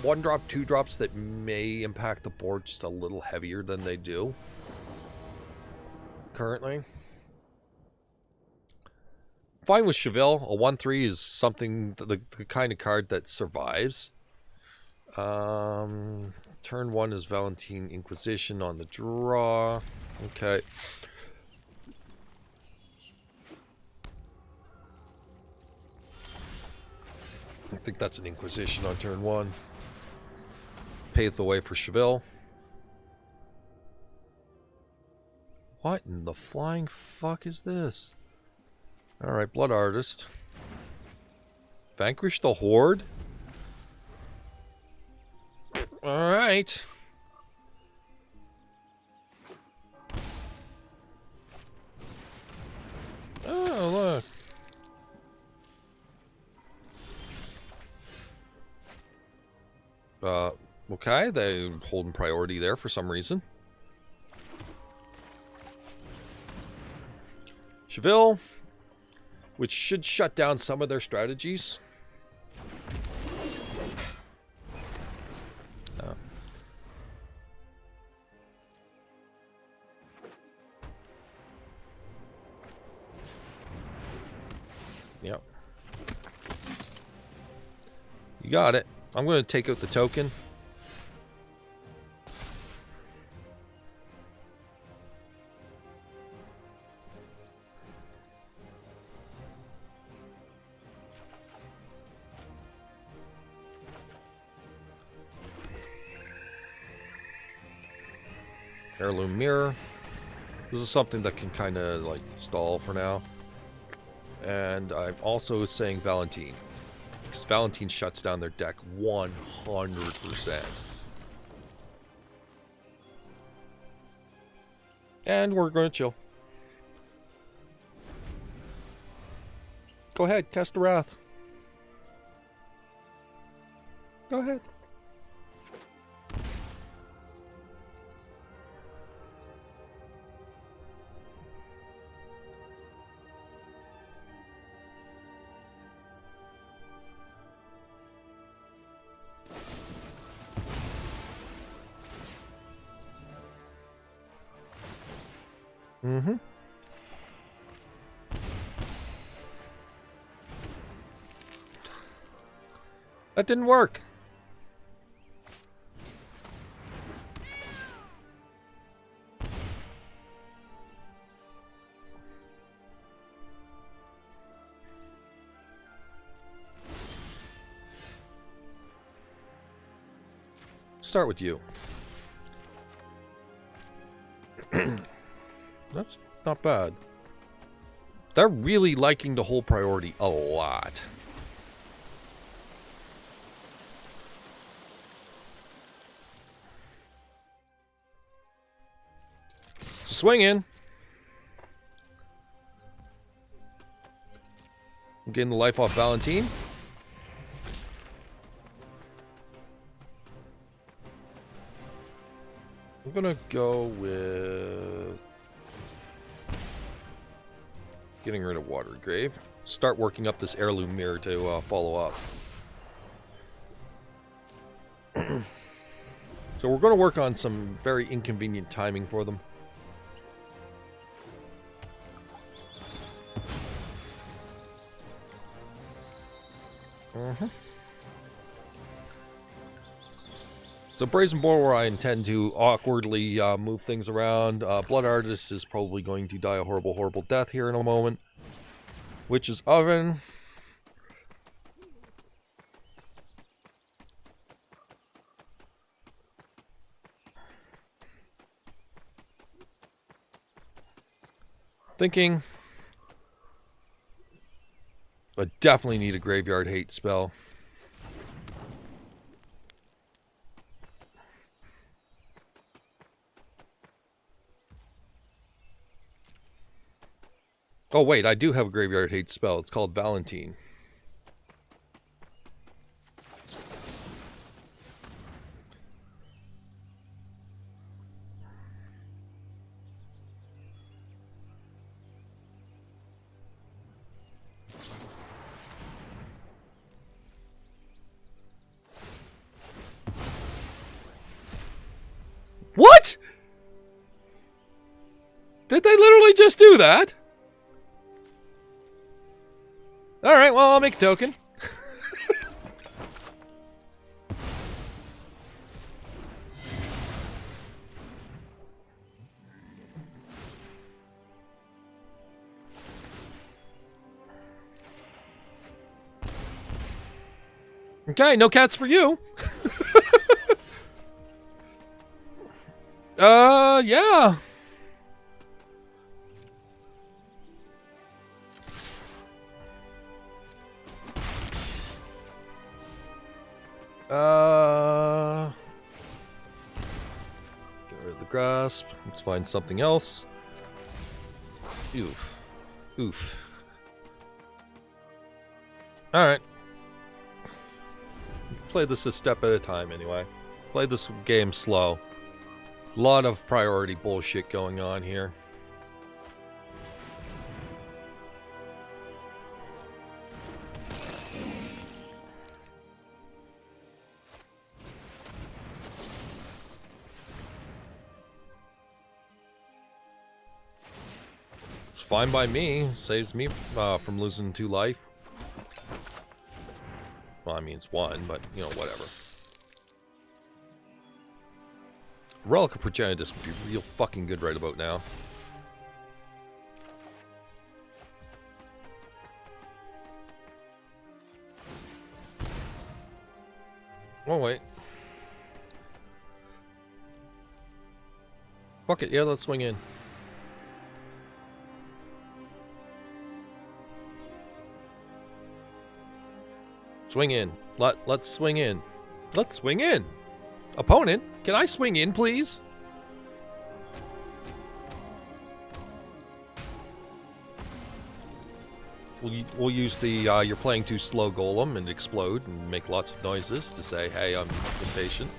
1-drop, 2-drops that may impact the board just a little heavier than they do currently. Fine with Cheville. A 1-3 is something, the kind of card that survives. Turn 1 is Valentine Inquisition on the draw. Okay. I think that's an Inquisition on turn 1. Pave the way for Cheville. What in the flying fuck is this? Alright, Blood Artist. Vanquish the Horde? Alright. Oh, look. Okay, they're holding priority there for some reason. Cheville, which should shut down some of their strategies. Yep. You got it. I'm going to take out the token. Heirloom Mirror. This is something that can kind of like stall for now. And I'm also saying Valentine, because Valentine shuts down their deck 100%. And we're going to chill. Go ahead, cast the Wrath. Go ahead. Mm-hmm. That didn't work. Start with you. That's not bad. They're really liking the whole priority a lot. So swing in. I'm getting the life off Valentine. I'm gonna go with getting rid of Watery Grave. Start working up this heirloom mirror to follow up. So we're going to work on some very inconvenient timing for them. So Brazen Boar, I intend to awkwardly move things around. Blood Artist is probably going to die a horrible, horrible death here in a moment. Witch's Oven. Thinking. I definitely need a Graveyard Hate spell. Oh wait, I do have a Graveyard Hate spell. It's called Valentine. What? Did they literally just do that? Alright, well, I'll make a token. Okay, no cats for you. Yeah. Get rid of the grasp. Let's find something else. Oof. Oof. Alright. Play this a step at a time anyway. Play this game slow. A lot of priority bullshit going on here. It's fine by me. Saves me from losing 2 life. Well, I mean, it's 1, but, you know, whatever. Relic of Progenitus would be real fucking good right about now. Oh, wait. Fuck it, yeah, let's swing in. Swing in. Let's swing in. Let's swing in. Opponent, can I swing in, please? we'll use the you're playing too slow golem and explode and make lots of noises to say, hey, I'm impatient.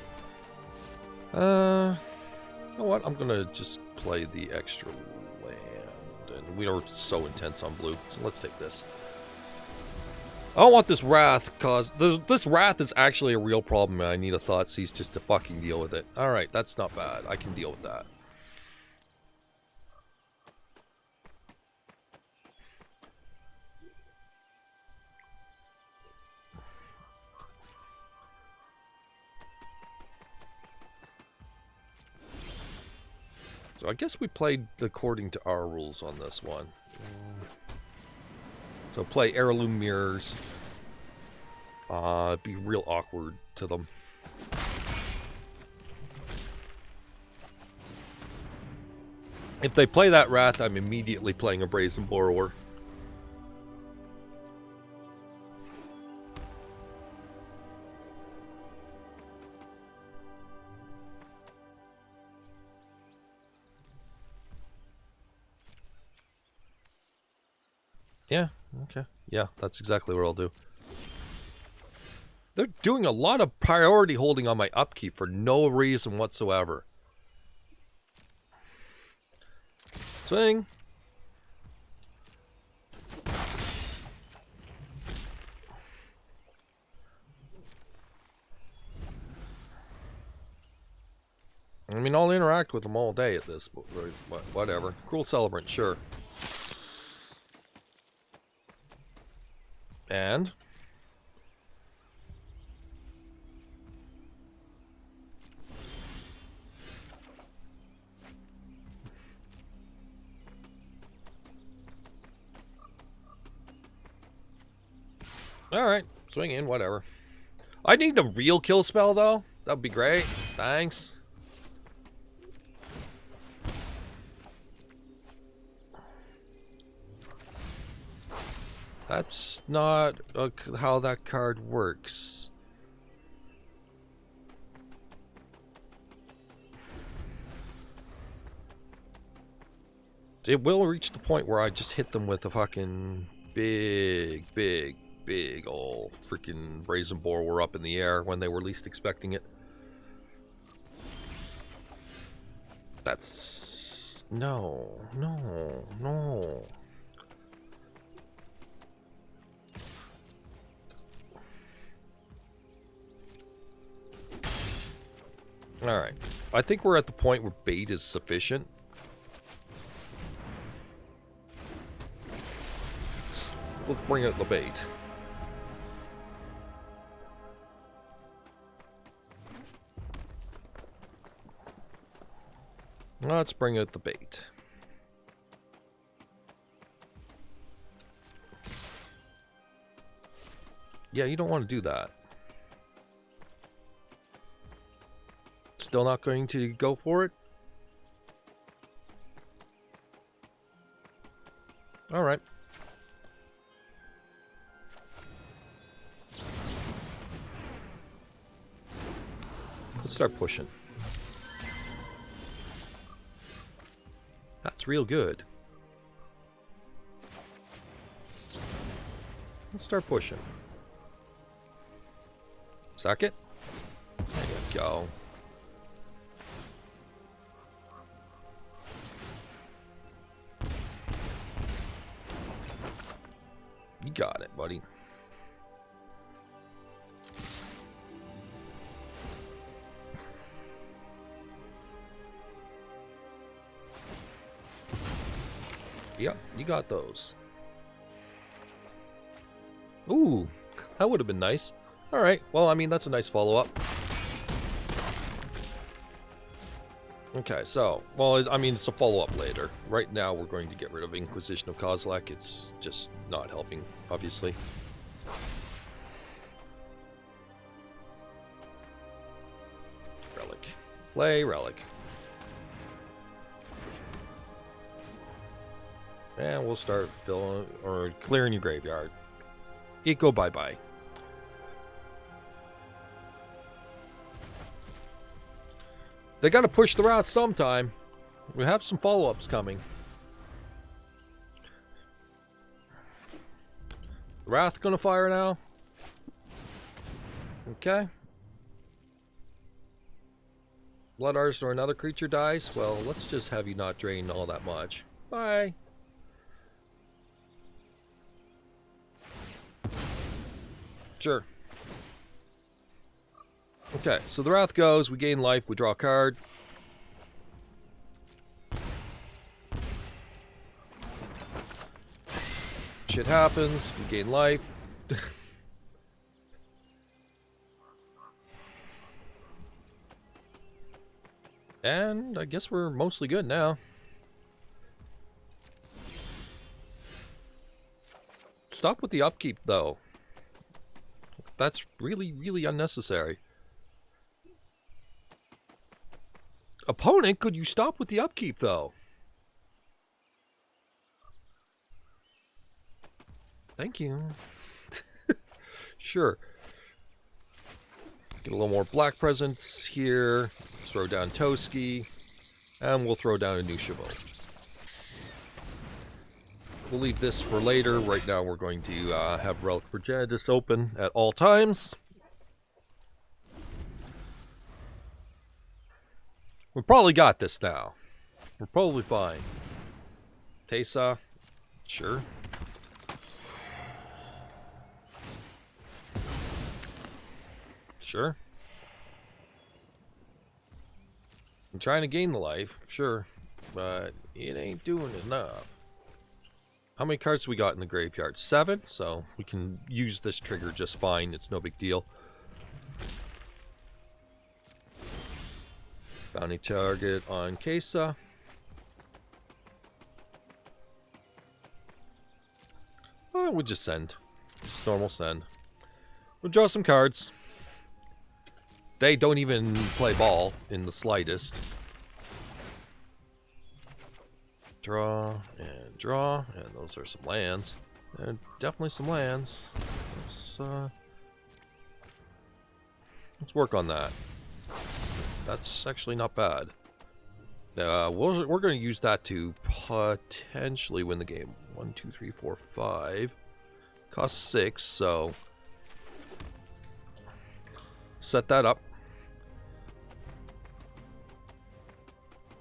You know what? I'm gonna just play the extra land, and we are so intense on blue, so let's take this. I don't want this Wrath, cause this Wrath is actually a real problem, and I need a Thoughtseize just to fucking deal with it. Alright, that's not bad. I can deal with that. So I guess we played according to our rules on this one. So play Heirloom Mirrors. It'd be real awkward to them. If they play that Wrath, I'm immediately playing a Brazen Borrower. Yeah, okay. Yeah, that's exactly what I'll do. They're doing a lot of priority holding on my upkeep for no reason whatsoever. Swing. I mean, I'll interact with them all day at this, but whatever. Cruel Celebrant, sure. And alright, swing in, whatever. I need the real kill spell, though. That'd be great. Thanks. That's not how that card works. It will reach the point where I just hit them with a fucking big old freaking Brazen Borrower up in the air when they were least expecting it. That's... No. Alright. I think we're at the point where bait is sufficient. Let's bring out the bait. Let's bring out the bait. Yeah, you don't want to do that. Still not going to go for it? Alright. Let's start pushing. That's real good. Let's start pushing. Suck it. There you go. You got it, buddy. Yep, you got those. Ooh, that would have been nice. Alright, well, I mean, that's a nice follow-up. Okay, so, well, I mean, it's a follow-up later. Right now, we're going to get rid of Inquisition of Kozilek. It's just not helping, obviously. Relic. Play Relic. And we'll start filling, or clearing your graveyard. Eco bye-bye. They gotta push the Wrath sometime. We have some follow-ups coming. Wrath gonna fire now? Okay. Blood Artist or another creature dies? Well, let's just have you not drain all that much. Bye. Sure. Okay, so the Wrath goes, we gain life, we draw a card. Shit happens, we gain life. And I guess we're mostly good now. Stop with the upkeep, though. That's really, really unnecessary. Opponent, could you stop with the upkeep, though? Thank you. Sure. Get a little more black presence here. Throw down Toski. And we'll throw down a new Chavot. We'll leave this for later. Right now we're going to have Relic Progenitus open at all times. We probably got this now. We're probably fine. Teysa. Sure. Sure. I'm trying to gain the life, sure, but it ain't doing enough. How many cards we got in the graveyard? 7, so we can use this trigger just fine. It's no big deal. Bounty target on Kesa. Oh, we'll just send. Just normal send. We'll draw some cards. They don't even play ball in the slightest. Draw, and those are some lands. And definitely some lands. Let's work on that. That's actually not bad. We're going to use that to potentially win the game. 1, 2, 3, 4, 5. Costs 6, so... set that up.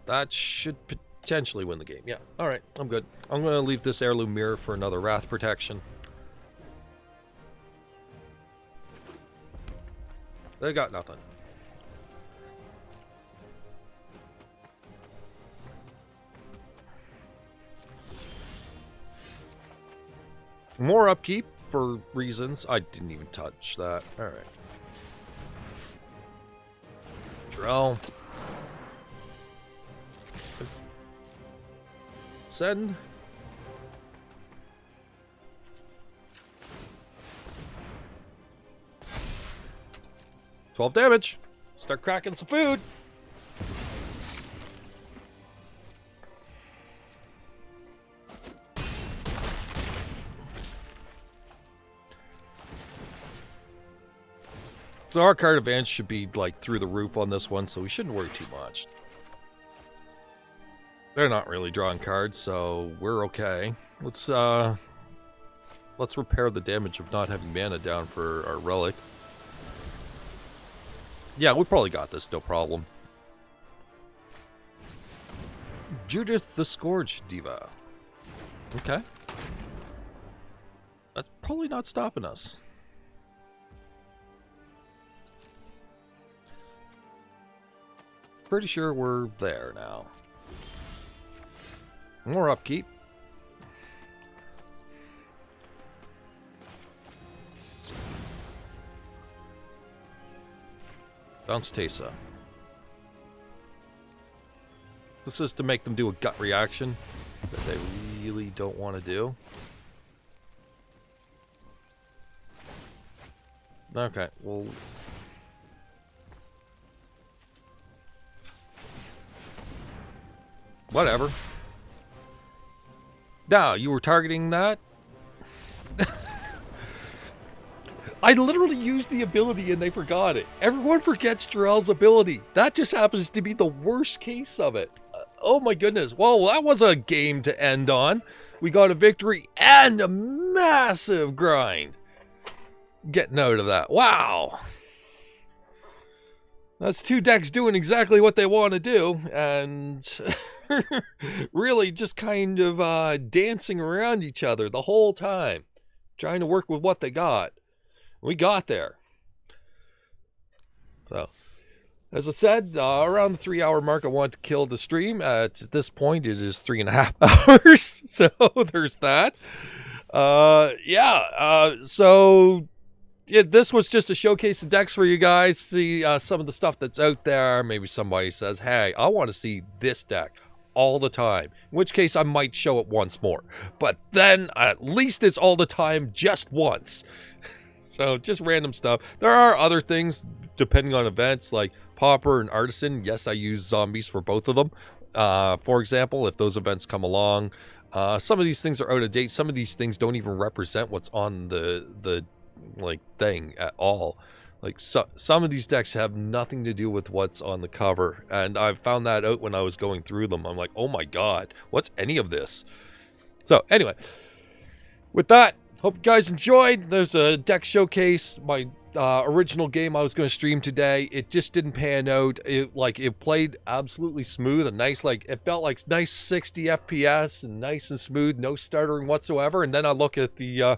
That should potentially win the game. Yeah, alright, I'm good. I'm going to leave this Heirloom Mirror for another Wrath protection. They got nothing. More upkeep for reasons. I didn't even touch that. Alright. Drell. Send. $12 damage. Start cracking some food. So our card advantage should be like through the roof on this one, so we shouldn't worry too much. They're not really drawing cards, so we're okay. Let's repair the damage of not having mana down for our relic. Yeah, we probably got this, no problem. Judith the Scourge Diva. Okay. That's probably not stopping us. Pretty sure we're there now. More upkeep. Bounce Teysa. This is to make them do a gut reaction that they really don't want to do. Okay, well... whatever. Now, you were targeting that? I literally used the ability and they forgot it. Everyone forgets Jarell's ability. That just happens to be the worst case of it. Oh my goodness. Well, that was a game to end on. We got a victory and a massive grind. Getting out of that. Wow. That's 2 decks doing exactly what they want to do. And really just kind of dancing around each other the whole time. Trying to work with what they got. We got there. So, as I said, around the 3-hour mark, I want to kill the stream. At this point, it is 3.5 hours. So, there's that. So this was just a showcase of decks for you guys. See some of the stuff that's out there. Maybe somebody says, hey, I want to see this deck all the time. In which case, I might show it once more. But then, at least it's all the time just once. So, just random stuff. There are other things, depending on events, like Pauper and Artisan. Yes, I use zombies for both of them. For example, if those events come along, some of these things are out of date. Some of these things don't even represent what's on the thing at all. Like, some of these decks have nothing to do with what's on the cover. And I found that out when I was going through them. I'm like, oh my god, what's any of this? So, anyway, with that, hope you guys enjoyed. There's a deck showcase. My original game I was going to stream today, it just didn't pan out. It played absolutely smooth and nice. It felt like nice 60 FPS and nice and smooth, no stuttering whatsoever. And then I look at the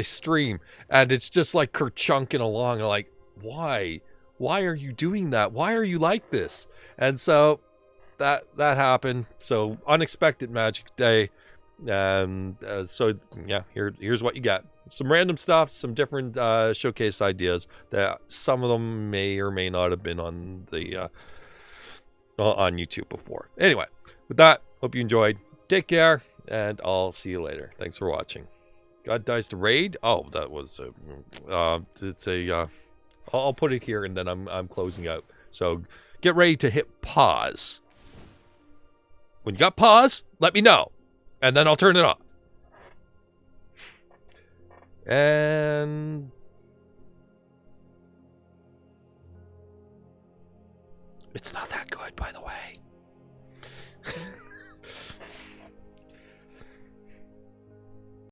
stream and it's just like kerchunking along. I'm like, why are you doing that? Why are you like this? And so that happened. So unexpected Magic Day. And so yeah, here's what you got. Some random stuff, some different showcase ideas that some of them may or may not have been on the on YouTube before. Anyway, with that, hope you enjoyed. Take care, and I'll see you later. Thanks for watching. God Dies to Raid. Oh, that was I'll put it here, and then I'm closing out. So get ready to hit pause. When you got pause, let me know. And then I'll turn it off. And it's not that good, by the way.